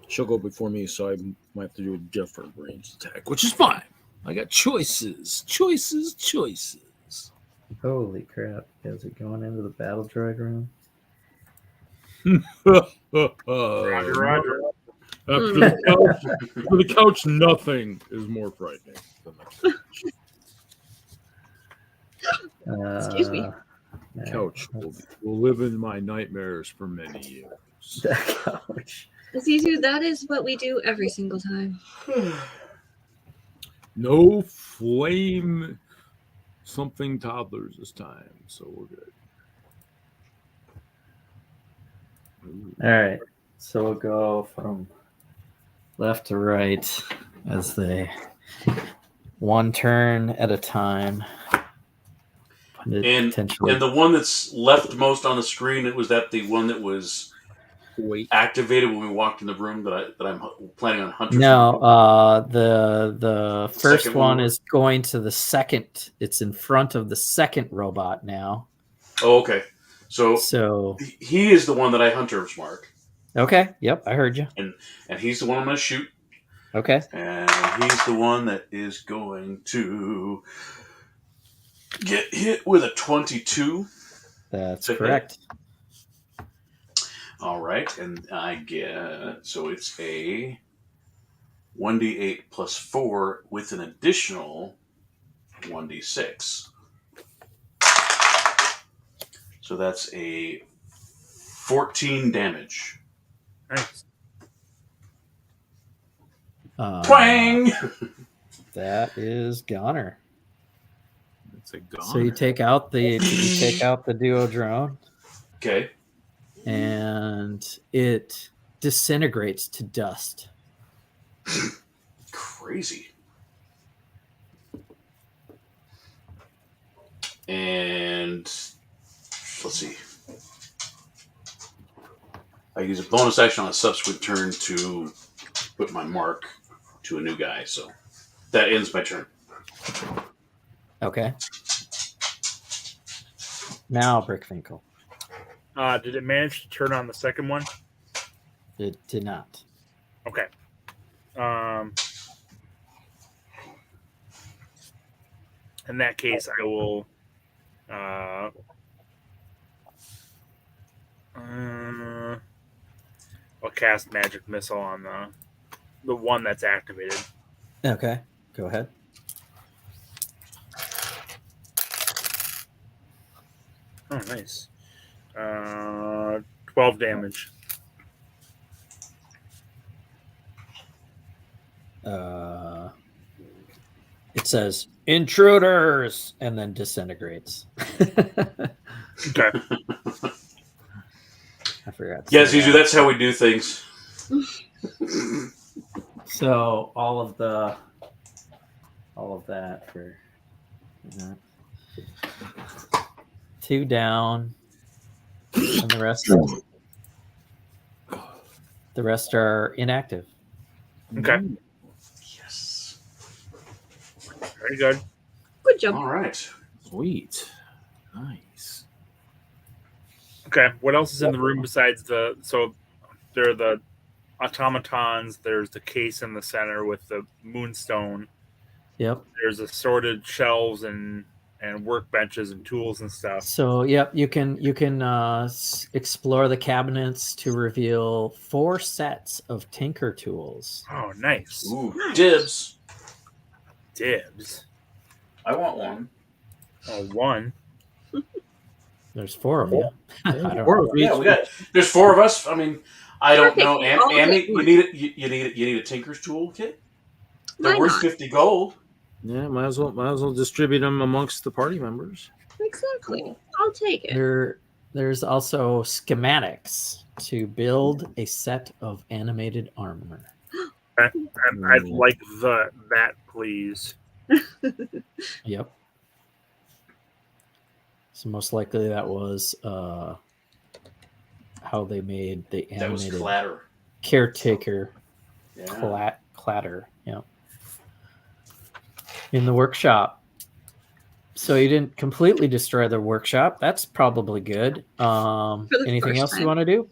She'll go before me, so I might have to do a different ranged attack, which is fine. I got choices.
Holy crap. Is it going into the battle droid room?
Roger.
After the couch, nothing is more frightening than the couch.
Excuse me.
Yeah.
Couch will live in my nightmares for many years.
That couch.
Zizu, that is what we do every single time.
No flame something toddlers this time, so we're good. Ooh.
All right. So we'll go from left to right as they one turn at a time.
And the one that's leftmost on the screen, was that the one that was activated when we walked in the room that I'm planning on hunting?
No, the first one is going to the second. It's in front of the second robot now.
Oh, okay. So he is the one that I hunter's mark.
Okay. Yep, I heard you.
And he's the one I'm going to shoot.
Okay.
And he's the one that is going to get hit with a 22.
That's correct.
All right, and I get, so it's a 1d8 plus 4 with an additional 1d6. So that's a 14 damage.
Nice.
Twang!
That is goner.
It's a goner.
So you take out the duo drone.
Okay.
And it disintegrates to dust.
Crazy. And let's see. I use a bonus action on a subsequent turn to put my mark to a new guy. So that ends my turn.
Okay. Now Brickfinkel.
Did it manage to turn on the second one?
It did not.
Okay. In that case, I will. I'll cast Magic Missile on the one that's activated.
Okay, go ahead.
Oh, nice. 12 damage.
It says intruders and then disintegrates.
Okay.
I forgot.
Yes, usually that's how we do things.
So all of that for that. 2 down, and the rest are inactive.
Okay.
Yes.
Very good.
Good job.
All right.
Sweet. Nice.
Okay. What else is in the room besides there are the automatons. There's the case in the center with the moonstone.
Yep.
There's assorted shelves and workbenches and tools and stuff.
So yep, you can explore the cabinets to reveal 4 sets of tinker tools.
Oh, nice.
Ooh, dibs.
Dibs.
I want one.
Oh, one.
There's 4 of you.
There's 4 of us. I mean, I don't know.
Perfect.
Andy, you need a tinker's tool kit. They're worth 50 gold.
Yeah, might as well distribute them amongst the party members.
Exactly.
Cool.
I'll take it.
There's also schematics to build a set of animated armor.
I'd like that, please.
Yep. So most likely that was how they made the
That was
animated
Clatter.
caretaker
Yeah.
clatter. Yeah. In the workshop. So you didn't completely destroy the workshop. That's probably good.
the
Anything
first
else you
time.
want to do?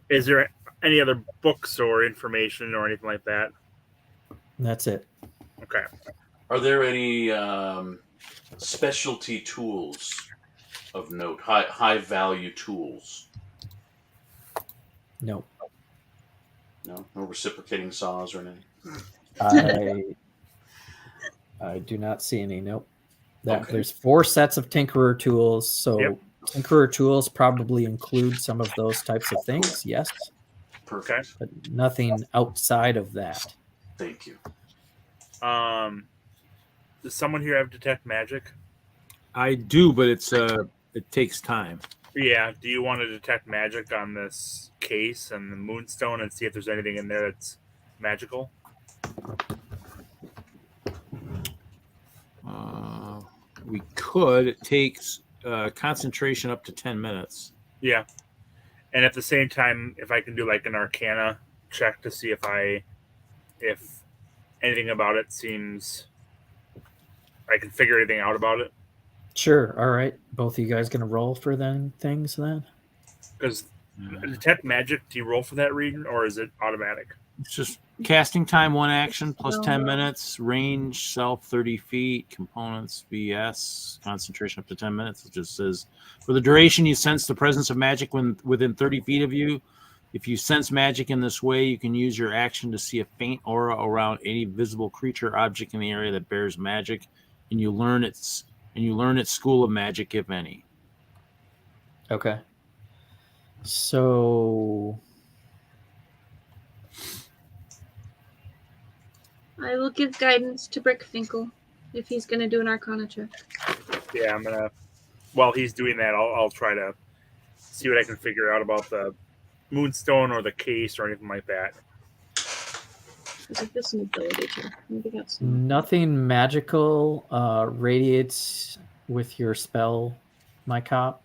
Is there any other books or information or anything like that?
That's it.
Okay.
Are there any specialty tools of note? High value tools?
No.
No reciprocating saws or anything.
I do not see any. Nope.
Okay.
There's 4 sets of Tinkerer tools, so
Yep.
Tinkerer tools probably include some of those types of things. Yes,
Perfect.
but nothing outside of that.
Thank you.
Does someone here have detect magic?
I do, but it takes time.
Yeah. Do you want to detect magic on this case and the moonstone and see if there's anything in there that's magical?
We could. It takes concentration up to 10 minutes.
Yeah. And at the same time, if I can do like an Arcana check to see if anything about it seems I can figure anything out about it.
Sure. All right. Both of you guys going to roll for things then?
Because detect magic, do you roll for that reading or is it automatic?
It's just casting time, 1 action, plus
No.
10 minutes, range, self, 30 feet, components, BS, concentration up to 10 minutes. It just says, for the duration, you sense the presence of magic when within 30 feet of you. If you sense magic in this way, you can use your action to see a faint aura around any visible creature or object in the area that bears magic, and you learn its school of magic, if any.
Okay. So
I will give guidance to Brickfinkel if he's going to do an Arcana check.
Yeah, I'm gonna. While he's doing that, I'll try to see what I can figure out about the moonstone or the case or anything like that.
Is it this ability check? Maybe that's not.
nothing magical radiates with your spell, Mikop.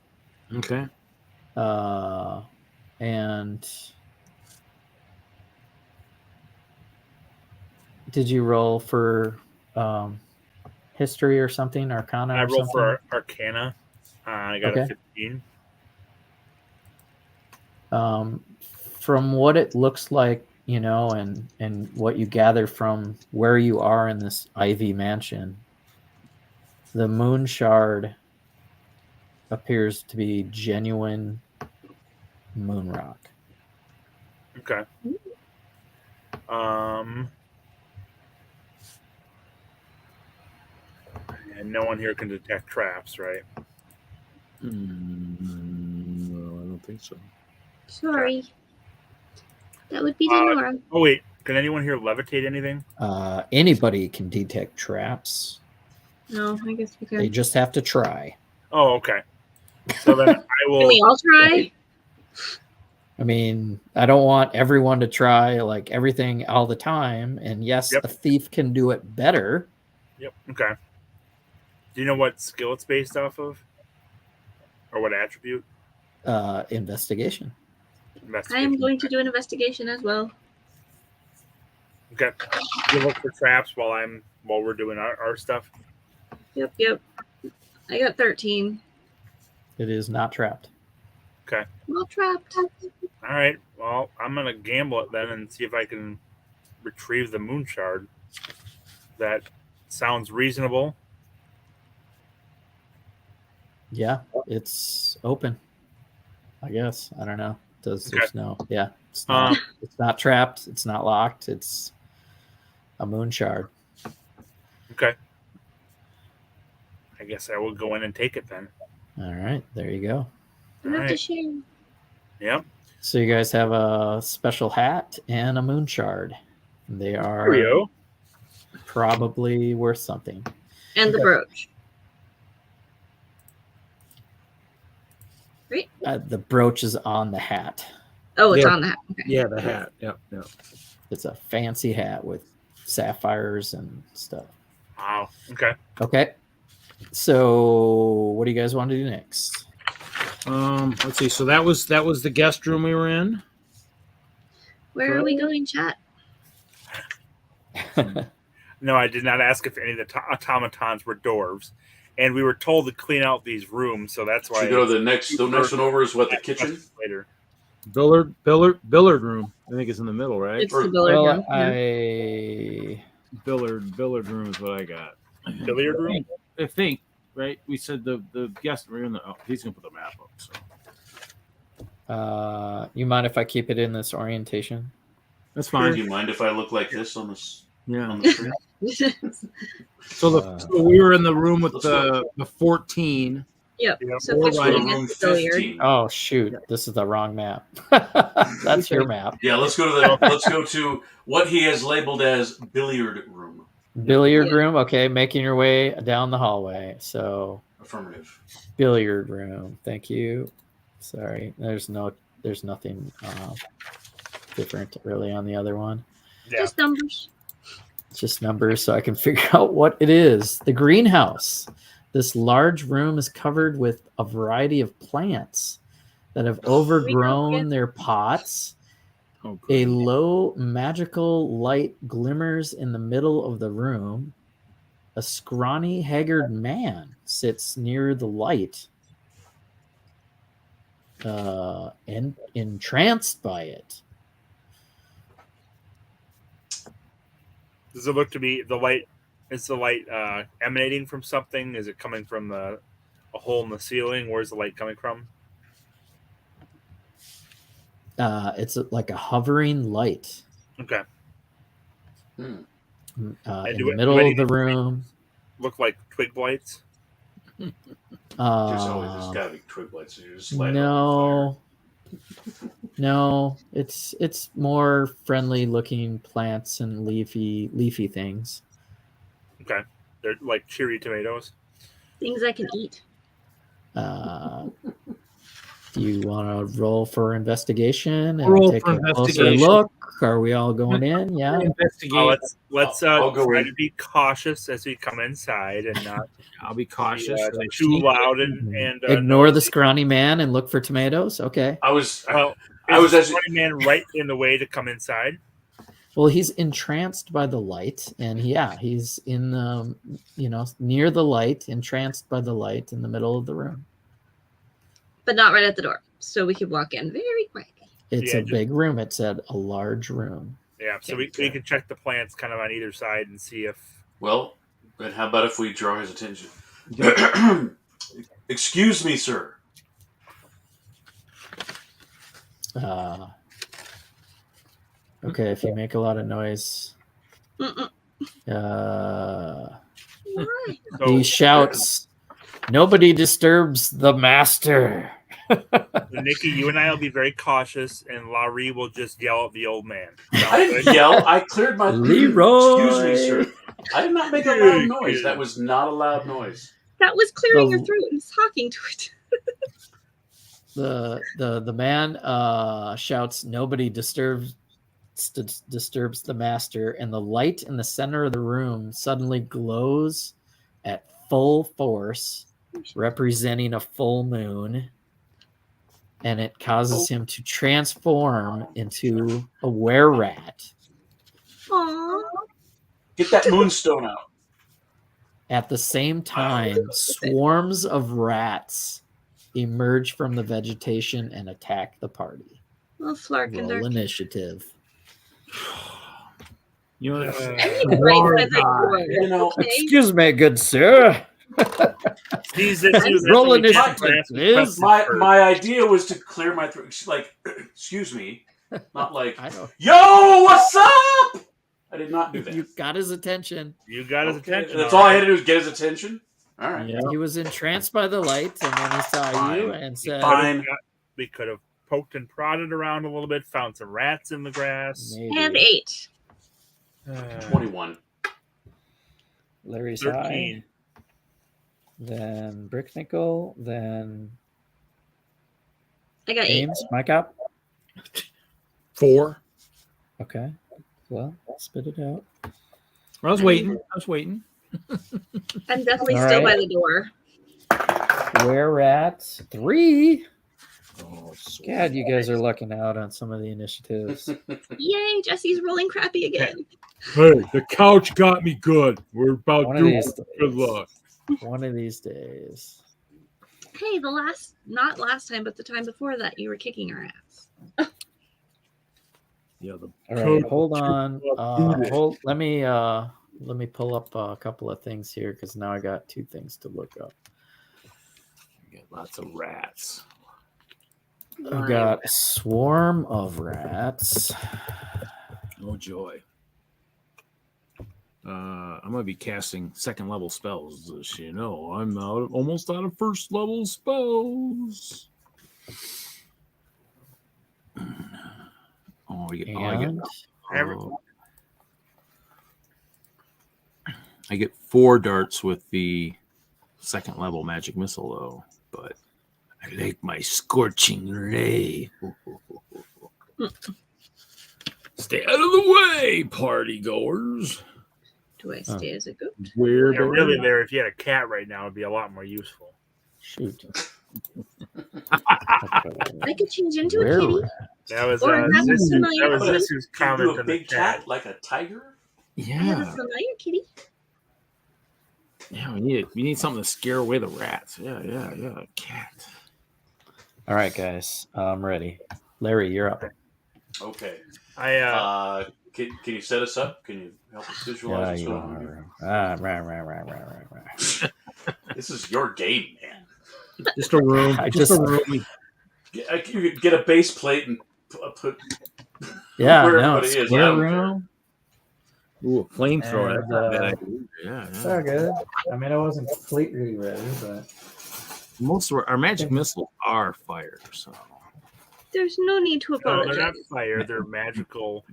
Okay.
And did you roll for history or something, Arcana?
I
or
rolled
something?
for Arcana. I got a
Okay.
15.
From what it looks like, and what you gather from where you are in this Ivy mansion, the moon shard appears to be genuine moon rock.
Okay. And no one here can detect traps, right?
No, I don't think so.
Sorry. That would be Denorra.
Oh wait, can anyone here levitate anything?
Anybody can detect traps.
No, I guess we
They
can.
just have to try.
Oh, okay. So then I will.
Can we all try?
I mean, I don't want everyone to try like everything all the time. And yes,
Yep.
a thief can do it better.
Yep. Okay. Do you know what skill it's based off of, or what attribute?
Investigation.
I am going to do an investigation as well.
Okay. You look for traps while we're doing our stuff.
Yep. I got 13.
It is not trapped.
Okay.
Well trapped.
All right. Well, I'm gonna gamble it then and see if I can retrieve the moon shard. That sounds reasonable.
Yeah, it's open. I guess. I don't know. There's no. Yeah, it's not trapped. It's not locked. It's a moon shard.
Okay. I guess I will go in and take it then.
All right, there you go.
You have to share.
Yep.
So you guys have a special hat and a moon shard. They are
There we go.
probably worth something.
And the brooch. Right?
The brooch is on the hat.
Oh, it's
Yeah.
on that. Okay.
Yeah, the hat. Yep.
It's a fancy hat with sapphires and stuff.
Wow. Okay.
Okay. So what do you guys want to do next?
Let's see. So that was the guest room we were in.
Where are we going, chat?
No, I did not ask if any of the automatons were dwarves, and we were told to clean out these rooms, so that's why.
Should we go to the next one over is what, the kitchen?
Later.
Billiard room. I think it's in the middle, right?
It's the billiard room.
Billiard room is what I got.
Billiard room?
I think, right? We said the guest we're in the. Oh, he's gonna put the map up. So.
You mind if I keep it in this orientation?
That's fine.
Do you mind if I look like this on this?
Yeah.
On the screen?
So we were in the room with the 14.
Yep.
Yep.
So
Or
which
right.
room
Room
is the billiard?
15.
Oh shoot, this is the wrong map. That's your map.
Yeah, let's go to what he has labeled as billiard room.
Billiard room. Okay, making your way down the hallway. So
Affirmative.
billiard room. Thank you. Sorry, there's nothing different really on the other one.
Yeah.
Just numbers.
It's just numbers, so I can figure out what it is. The greenhouse. This large room is covered with a variety of plants that have overgrown their pots.
Oh,
A low magical light glimmers in the middle of the room. A scrawny, haggard man sits near the light, and entranced by it.
Does it look to be the light? Is the light emanating from something? Is it coming from a hole in the ceiling? Where's the light coming from?
It's like a hovering light
Okay.
in
do
the
it-
middle
do
of
any-
the room.
Look like twig blights.
There's got to be twig lights. So you just light it on
No, it's more friendly looking plants and leafy things.
Okay. They're like cherry tomatoes.
Things I can eat.
Do you want to roll for investigation and
Roll
take
for
a closer
investigation.
look? Are we all going in? Yeah.
Investigate.
Let's
I'll go
try
in.
to be cautious as we come inside and not
I'll be
be,
cautious. as I
too
sneak.
loud and
Ignore the
noisy.
scrawny man and look for tomatoes. Okay.
I was
Well,
I was
is
actually
the man right in the way to come inside.
Well, he's entranced by the light, and he's in the near the light, entranced by the light in the middle of the room.
But not right at the door. So we could walk in very quietly.
It's
Yeah,
a big room. It's a large room.
Yeah, so
Okay.
we can check the plants kind of on either side and see if
well. But how about if we draw his attention? Excuse me, sir.
Okay, if you make a lot of noise,
Mm-mm. Why?
so.
he shouts, "Nobody disturbs the master."
Nikki, you and I will be very cautious, and Lah-Ree will just yell at the old man.
I didn't yell. I cleared my.
Leroy!
Excuse me, sir. I did not make a loud noise. That was not a loud noise.
That was clearing
The-
your throat and talking to it.
The man shouts, "Nobody disturbs the master," and the light in the center of the room suddenly glows at full force, representing a full moon, and it causes him to transform into a were-rat.
Aww.
Get that moonstone out.
At the same time, swarms of rats emerge from the vegetation and attack the party.
Well, Flark and
Roll
Dark.
initiative.
You know,
Right by the door.
You know,
Okay.
Excuse me, good sir.
These issues
Roll
that we can't
initiative,
ask
please.
questions
my
first.
my idea was to clear my throat. Like, excuse me, not like,
I know.
yo, what's up? I did not do that.
You got his attention.
You got his
Okay,
attention.
That's all I had to do was get his attention. All right.
He was entranced by the light, and then he saw you
Fine.
and said,
Fine.
We could have poked and prodded around a little bit, found some rats in the grass.
Maybe.
And 8.
21.
Larry's
13.
high. Then Brickfinkel. Then
I got 8.
James. Mikop.
4.
Okay. Well, spit it out.
I was waiting.
I'm definitely
All
still
right.
by the door.
We're at 3.
Oh,
God, you guys are lucking out on some of the initiatives.
Yay, Jesse's rolling crappy again.
Hey, the couch got me good. We're about
One of
doing
these
good
days.
luck.
One of these days.
Hey, not last time, but the time before that, you were kicking our ass.
Yeah, the
All right, hold on.
Buddhist.
Let me pull up a couple of things here because now I got 2 things to look up.
We got lots of rats.
I've got a swarm of rats.
Oh joy. I'm gonna be casting 2nd level spells this, I'm almost out of 1st level spells. I get 4 darts with the 2nd level magic missile though, but I like my scorching ray. Stay out of the way, party goers.
Do I stay as a goat?
Weird.
Yeah, really, there. If you had a cat right now, it'd be a lot more useful.
Shoot.
I could change into a kitty.
That was
Or have a familiar kitty.
Zisu's
Can you
comment
do a
in the
big
chat.
cat like a tiger?
I have a
Yeah.
familiar kitty.
Yeah, we need something to scare away the rats. Yeah. Cat.
All right, guys. I'm ready. Larry, you're up.
Okay.
I
Can you set us up? Can you help us visualize what's going on here?
Right.
This is your game, man.
Just a room. Just a room.
You could get a base plate and put
Yeah,
where
no,
everybody is.
square
I don't
room.
Ooh, a flamethrower.
And,
That's not a bad idea. Yeah.
It's all good. I mean, I wasn't completely ready, but
Most of our magic missiles are fire, so
There's no need to
no,
apologize.
they're not fire. They're magical.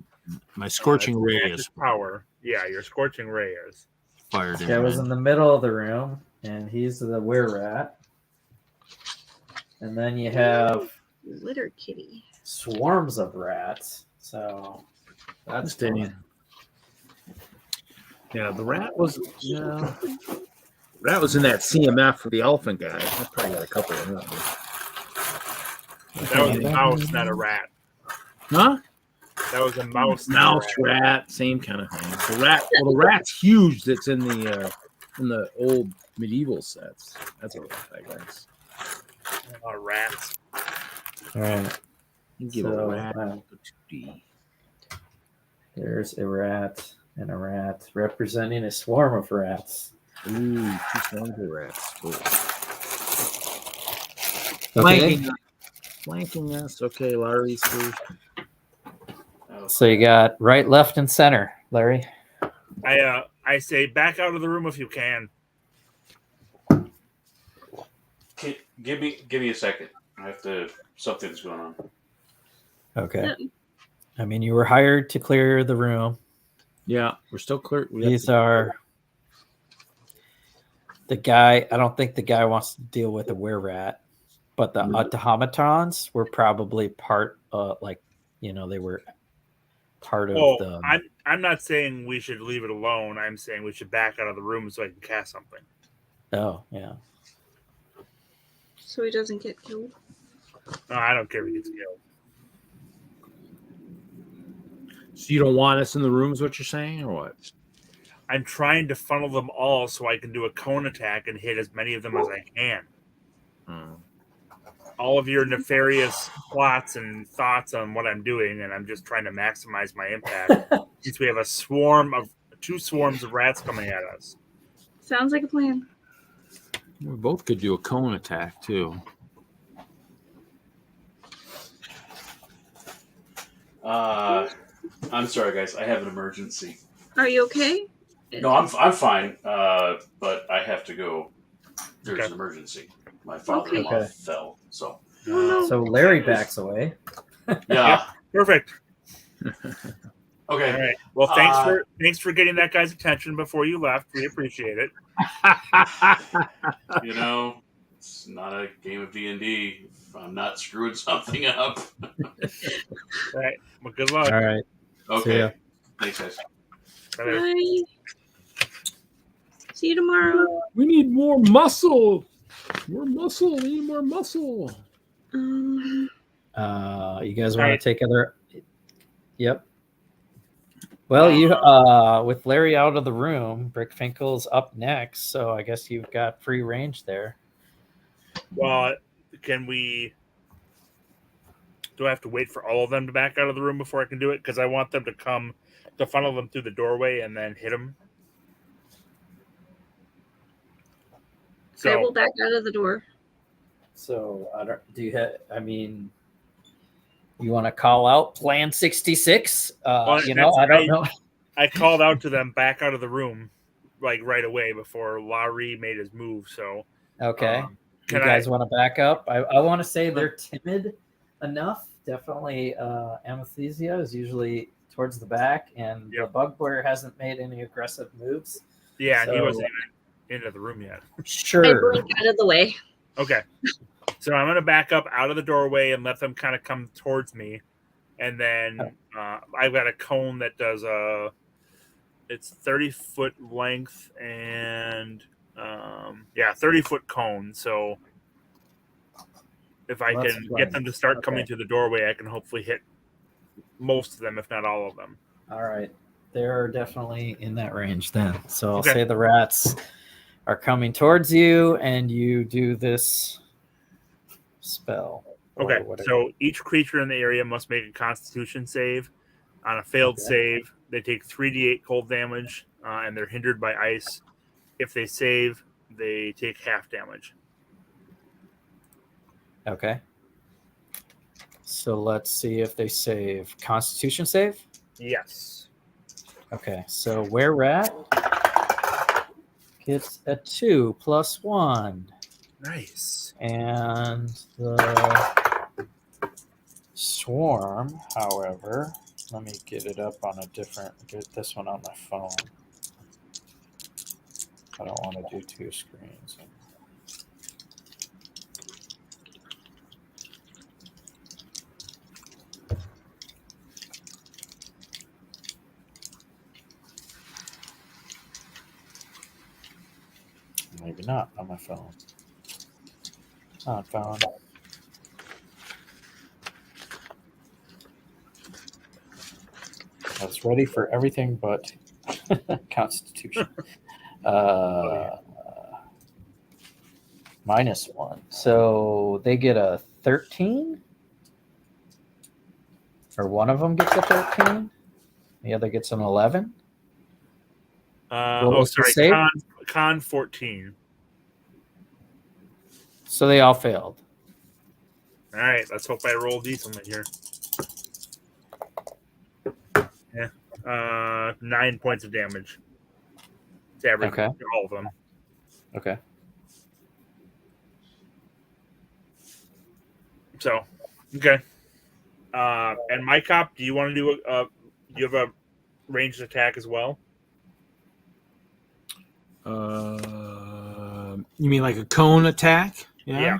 my scorching ray
magic
is
power. Yeah, your scorching ray is.
fired in.
I was in the middle of the room, and he's the were-rat. And then you have
Litter kitty.
swarms of rats. So that's fun.
Yeah, the rat was rat was in that CMF for the elephant guy. I probably got a couple of them.
That was a mouse, not a rat.
Huh?
That was a mouse.
Mouse, rat, same kind of thing. The rat's huge. That's in the old medieval sets. That's a rat, I guess.
Rats.
All right.
You give
So,
a rat a 2D.
There's a rat and a rat representing a swarm of rats.
Ooh, 2 swarms of rats. Cool.
Okay.
Flanking us. Okay, Lah-Ree's first.
So you got right, left, and center, Larry.
I say back out of the room if you can.
Give me a second. I have to. Something's going on.
Okay. I mean, you were hired to clear the room.
Yeah, we're still clear.
These are the guy. I don't think the guy wants to deal with a were-rat, but the automatons were probably part of, they were part of the.
I'm not saying we should leave it alone. I'm saying we should back out of the room so I can cast something.
Oh, yeah.
So he doesn't get killed.
No, I don't care if he gets killed.
So you don't want us in the room, is what you're saying, or what?
I'm trying to funnel them all so I can do a cone attack and hit as many of them as I can. All of your nefarious plots and thoughts on what I'm doing, and I'm just trying to maximize my impact. Since we have two swarms of rats coming at us.
Sounds like a plan.
We both could do a cone attack too.
I'm sorry, guys. I have an emergency.
Are you okay?
No, I'm fine. But I have to go. There's an emergency. My father-in-law fell. So.
So Larry backs away.
Yeah.
Perfect.
Okay.
All right. Well, thanks for getting that guy's attention before you left. We appreciate it.
It's not a game of D&D if I'm not screwing something up.
All right. Well, good luck.
All right.
Okay. Thanks, guys.
Bye. See you tomorrow.
We need more muscle. More muscle. We need more muscle.
Um,
You guys want
Right.
to take other? Yep. Well, you with Larry out of the room, Brickfinkel's up next, so I guess you've got free range there.
Well, can we? Do I have to wait for all of them to back out of the room before I can do it? Because I want them to come to funnel them through the doorway and then hit them.
I will
So
back out of the door.
So I don't. Do you have? I mean, you want to call out Plan 66?
Well,
You know, I don't know.
I called out to them back out of the room, like right away before Lah-Ree made his move. So
Okay. You
can
guys want to back up? I want to say they're timid enough. Definitely, Amethysia is usually towards the back, and the Bugbear hasn't made any aggressive moves.
Yeah, and he
So-
wasn't even into the room yet.
I
Sure.
blink out of the way.
Okay. So I'm going to back up out of the doorway and let them kind of come towards me. And then I've got a cone that does it's 30-foot length and 30-foot cone. So if I
That's
can
right.
get them to start coming
Okay.
to the doorway, I can hopefully hit most of them, if not all of them.
All right. They're definitely in that range then. So I'll
Okay.
say the rats are coming towards you, and you do this spell. or
Okay,
whatever.
so each creature in the area must make a Constitution save. On a failed save, they take 3d8 cold damage, and they're hindered by ice. If they save, they take half damage.
Okay. So let's see if they save. Constitution save?
Yes.
Okay, so where rat gets a 2 + 1.
Nice.
And the swarm, however, let me get it up on get this one on my phone. I don't want to do 2 screens. Maybe not on my phone. Not found. I was ready for everything but Constitution. -1. So they get a 13? Or one of them gets a 13? The other gets an 11? What was the save?
Con 14.
So they all failed.
All right, let's hope I roll decently here. Yeah. 9 points of damage. It's average
Okay.
to all of them.
Okay.
So, okay. And Mikop, do you want to do you have a ranged attack as well?
You mean like a cone attack? Yeah.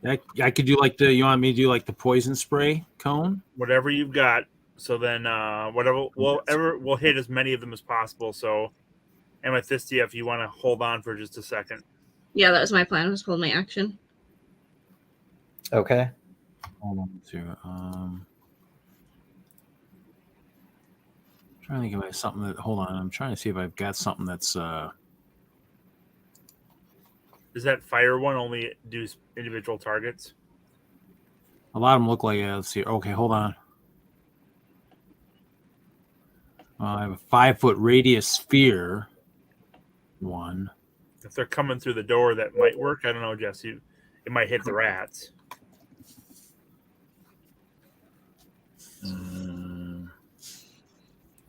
I could do like you want me to do like the poison spray cone?
Whatever you've got. So then, whatever we'll hit as many of them as possible. So, Amethysia, if you want to hold on for just a second.
Yeah, that was my plan. Was hold my action.
Okay.
Hold on trying to think of something that. Hold on, I'm trying to see if I've got something that's.
Does that fire one only do individual targets?
A lot of them look like. Let's see. Okay, hold on. I have a 5-foot radius sphere. One.
If they're coming through the door, that might work. I don't know, Jesse. It might hit the rats.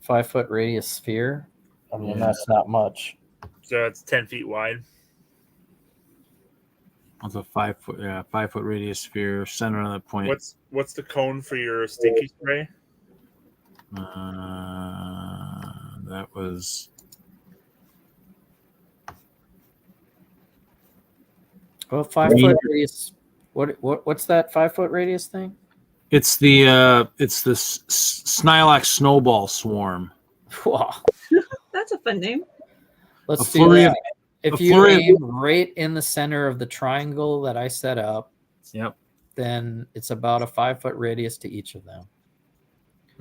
5-foot radius sphere. I mean,
Yeah.
that's not much.
So it's 10 feet wide.
That's a 5-foot radius sphere, center on that point.
What's the cone for your stinky spray?
That was.
Well, 5-foot radius. What's that 5-foot radius thing?
It's the Snilax Snowball Swarm.
Whoa.
That's a fun name.
Let's
A
do
flurry
that.
of-
If
a
you
flurry of-
aim right in the center of the triangle that I set up,
Yep.
then it's about a 5-foot radius to each of them.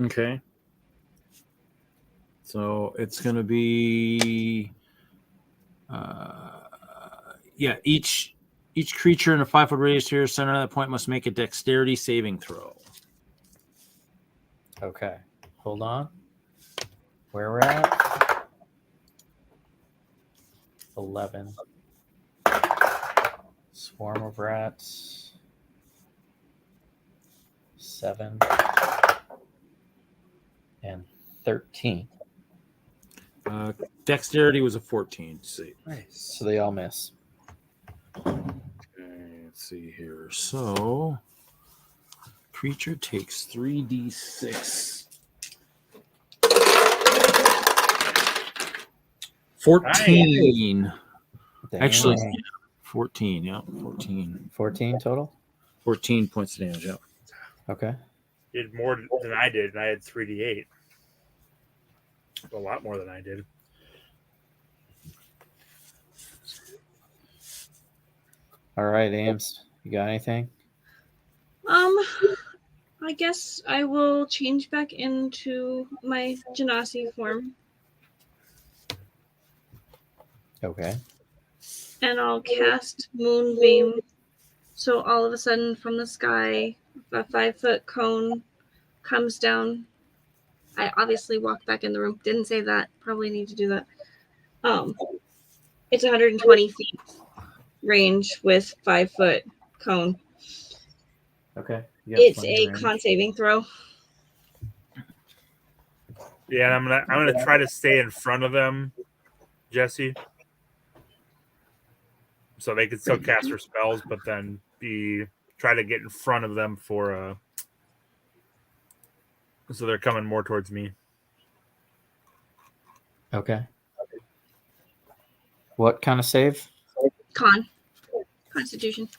Okay. So it's going to be, each creature in a 5-foot radius here, center of that point, must make a dexterity saving throw.
Okay. Hold on. Where we're at? 11. Swarm of rats. 7. And 13.
Dexterity was a 14. See.
Nice. So they all miss.
Okay, let's see here. So, creature takes 3d6. 14.
Dang.
Actually, 14. Yeah, 14.
14 total?
14 points of damage. Yeah.
Okay.
Did more than I did, and I had 3d8. A lot more than I did.
All right, Ames. You got anything?
I guess I will change back into my Genasi form,
Okay.
and I'll cast Moonbeam. So all of a sudden, from the sky, a 5-foot cone comes down. I obviously walked back in the room. Didn't say that. Probably need to do that. It's 120 feet range with 5-foot cone.
Okay. You got
It's
plenty
a
of range.
con saving throw.
Yeah, and I'm gonna try to stay in front of them, Jesse, so they can still cast their spells, but then try to get in front of them for so they're coming more towards me.
Okay. What kind of save?
Constitution.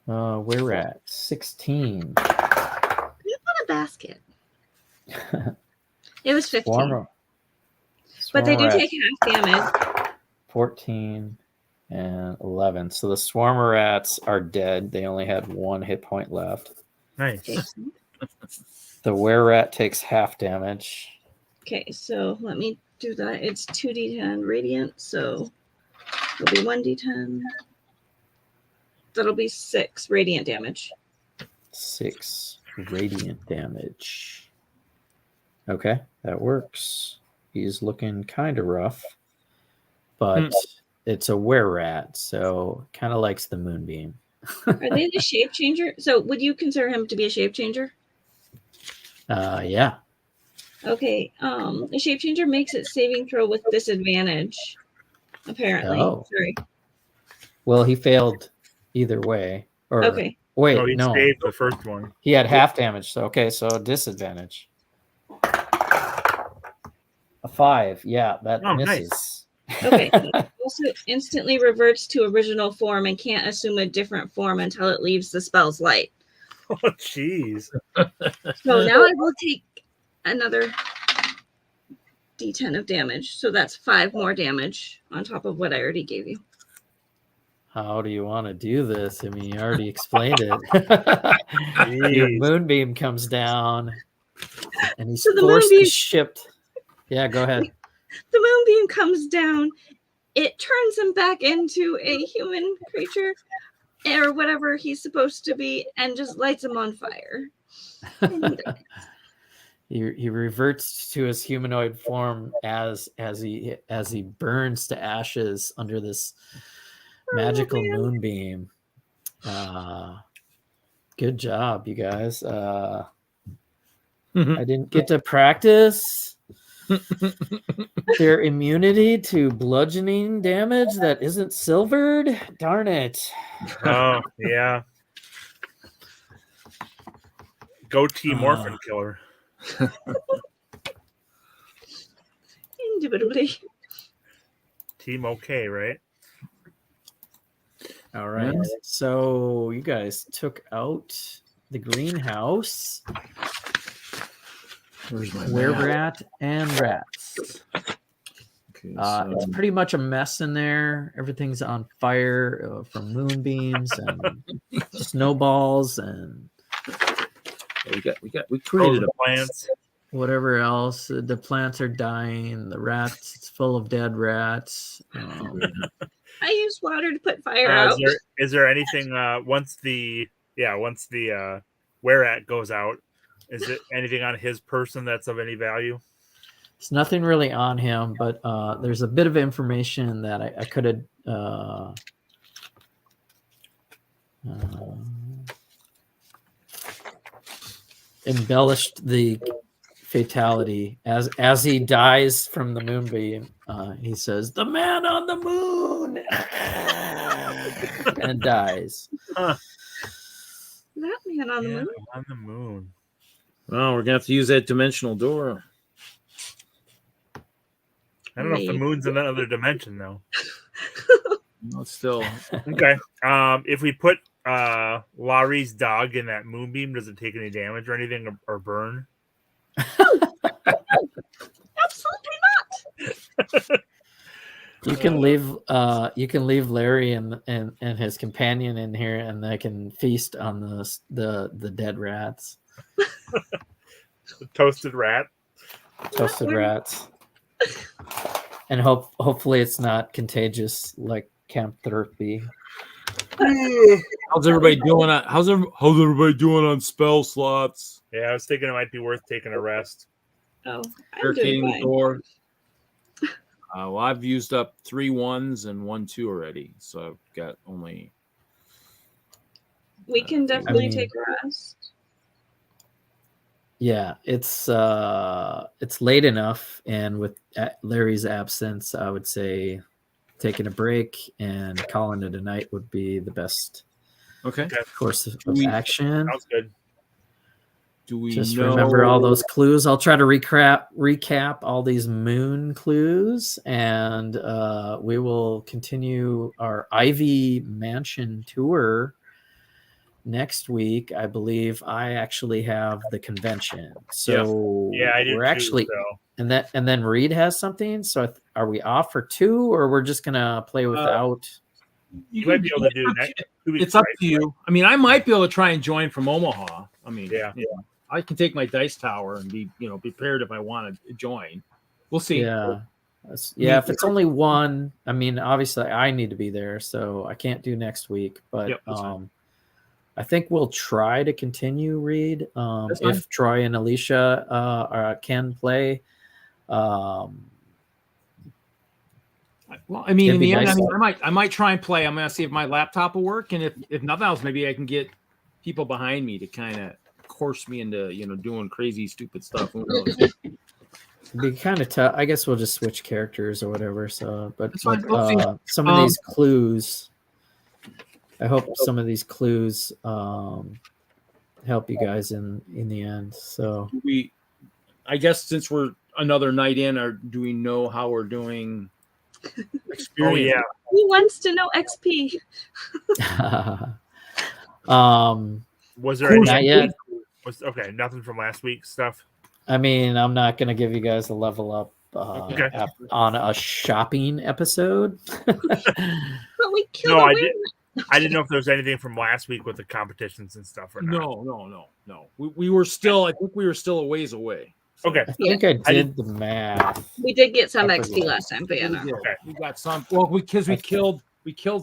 We're at 16.
You put a basket. It was 15. But they do take half damage.
14 and 11. So the swarmer rats are dead. They only had 1 hit point left.
Nice.
The were rat takes half damage.
Okay, so let me do that. It's 2d10 radiant, so it'll be 1d10. That'll be 6 radiant damage.
6 radiant damage. Okay, that works. He's looking kind of rough, but it's a were rat, so kind of likes the moonbeam.
Are they the shape changer? So would you consider him to be a shape changer?
Yeah.
Okay, the shape changer makes its saving throw with disadvantage, apparently.
Oh.
Sorry.
Well, he failed either way. Or
Okay.
wait,
He
no.
saved the first one.
He had half damage. So okay, so disadvantage. A 5. Yeah, that misses.
Nice.
Okay. It also instantly reverts to original form and can't assume a different form until it leaves the spell's light.
Oh, jeez.
So now I will take another d10 of damage. So that's 5 more damage on top of what I already gave you.
How do you want to do this? I mean, you already explained it. Your moonbeam comes down, and he's
So the
forced to
moonbeam-
shift. Yeah, go ahead.
The moonbeam comes down. It turns him back into a human creature or whatever he's supposed to be and just lights him on fire.
He reverts to his humanoid form as he burns to ashes under this magical moonbeam. Good job, you guys. I didn't get to practice their immunity to bludgeoning damage that isn't silvered. Darn it.
Oh, yeah. Go Team Orphan Killer.
Indubitably.
Team okay, right?
All right.
Yeah.
So you guys took out the greenhouse,
Where's my
were
map?
rat and rats.
Okay,
It's pretty much a mess in there. Everything's on fire from moonbeams and snowballs and
we created
Frozen
a
plants.
whatever else. The plants are dying. The rats, it's full of dead rats.
I used water to put fire
Is
out.
there anything once the where-at goes out? Is it anything on his person that's of any value?
There's nothing really on him, but there's a bit of information that I could have embellished the fatality as he dies from the moonbeam. He says, "The man on the moon," and dies.
That man on the moon.
On the moon.
Oh, we're gonna have to use that dimensional door.
I don't know if the moon's in another dimension though.
No, it's still
Okay. If we put Lah-Ree's dog in that moonbeam, does it take any damage or anything or burn?
Absolutely not.
You can leave Larry and his companion in here, and they can feast on the dead rats.
Toasted rat.
Toasted rats. And hopefully it's not contagious like Camp Therapy.
how's everybody doing on spell slots?
Yeah, I was thinking it might be worth taking a rest.
Oh, I'm
Barricading
doing
the
fine.
door. Well, I've used up 3 1s and 1 2 already, so I've got only.
We can definitely
mean-
take a rest.
Yeah, it's late enough, and with Larry's absence, I would say taking a break and calling it a night would be the best
Okay.
course of
We-
action.
Sounds good.
Do we
Just
know?
remember all those clues. I'll try to recap all these moon clues, and we will continue our Ivy Mansion tour next week. I believe I actually have the convention, so
Yeah, I do
we're
too,
actually
so.
and then Reed has something. So are we off for 2, or we're just gonna play without?
You might be able to do next 2 weeks.
It's up
right?
to you. I mean, I might be able to try and join from Omaha. I mean,
Yeah.
I can take my dice tower and be, prepared if I want to join. We'll see.
Yeah. Yeah, if it's only one, I mean, obviously I need to be there, so I can't do next week. But
Yep, that's fine.
I think we'll try to continue, Reed.
That's fine.
If Troy and Alisha can play.
Well, I mean,
It'd
in
be
the end,
nice.
I might try and play. I'm gonna see if my laptop will work, and if nothing else, maybe I can get people behind me to kind of course me into doing crazy, stupid stuff. Who knows?
It'd be kind of tough. I guess we'll just switch characters or whatever. So, but
That's fine. We'll see.
some of these clues, I hope some of these clues help you guys in the end. So
I guess since we're another night in, do we know how we're doing?
Oh yeah.
Who wants to know XP?
Was there any?
Not yet.
Okay, nothing from last week's stuff.
I mean, I'm not going to give you guys a level up
Okay.
on a shopping episode.
But we killed
No,
a
I
win.
I didn't know if there was anything from last week with the competitions and stuff or not.
No. We were still. I think we were still a ways away.
Okay.
I think I did the math.
We did get some
I
XP
forgot.
last time, but yeah, no.
Okay.
We got some. Well, because we killed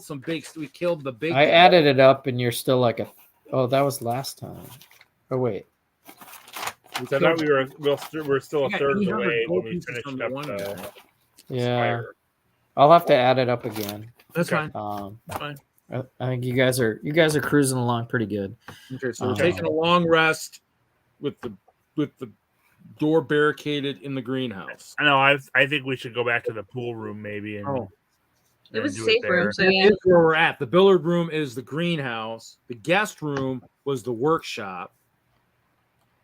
some big. We killed the big.
I added it up, and you're still like oh, that was last time. Oh wait,
I thought we're still a
Yeah,
third of the
800
way
gold
when we
pieces
finished
from the
up
one
the
guy.
yeah.
Spire.
I'll have to add it up again.
That's
Okay.
fine. Fine.
I think you guys are cruising along pretty good.
Okay, so we're
Okay.
taking a long rest with the door barricaded in the greenhouse.
I know. I think we should go back to the pool room maybe. And,
Oh.
It was a
do
safe room,
there.
so
That
yeah.
is where we're at. The billiard room is the greenhouse. The guest room was the workshop.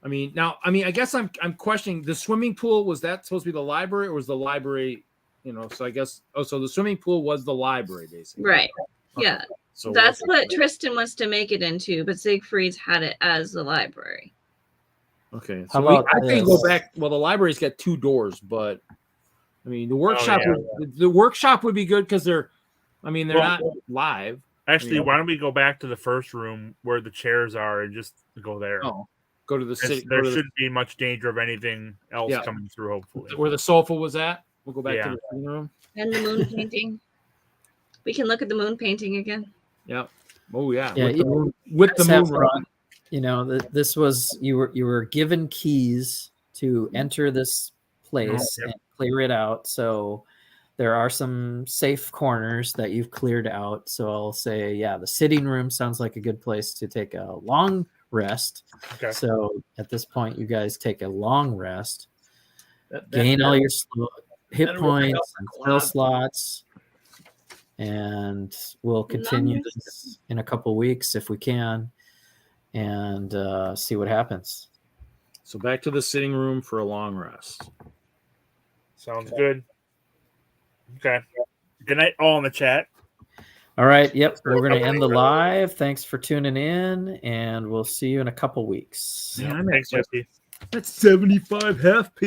I guess I'm questioning the swimming pool. Was that supposed to be the library, or was the library? So I guess. Oh, so the swimming pool was the library, basically.
Right.
Okay.
Yeah.
So
That's what Tristan wants to make it into, but Siegfried's had it as the library.
Okay.
How
So
about
I think go
this?
back. Well, the library's got 2 doors, but I mean, the workshop
yeah.
the workshop would be good because they're
Well,
not live.
Actually,
Yeah.
why don't we go back to the first room where the chairs are and just go there?
Oh, go to the
There's-
city.
There shouldn't be much danger of anything else
Yeah.
coming through, hopefully.
Where the sofa was at. We'll go back
Yeah.
to the sitting room.
And the moon painting. We can look at the moon painting again.
Yep. Oh yeah.
Yeah,
with the
you-
moon. With the
Have
moon.
fun. You know, this was you were given keys to enter this place
Yep.
and clear it out. So there are some safe corners that you've cleared out. So I'll say, yeah, the sitting room sounds like a good place to take a long rest.
Okay.
So at this point, you guys take a long rest, gain all your hit
that'll really
points and
help a
spell
lot.
slots, and we'll continue this in a couple weeks if we can, and see what happens.
So back to the sitting room for a long rest.
Sounds good. Okay. Good night, all in the chat.
All right. Yep. We're going to end the live. Thanks for tuning in, and we'll see you in a couple weeks.
Yeah,
Thanks, Jesse.
That's 75 half P.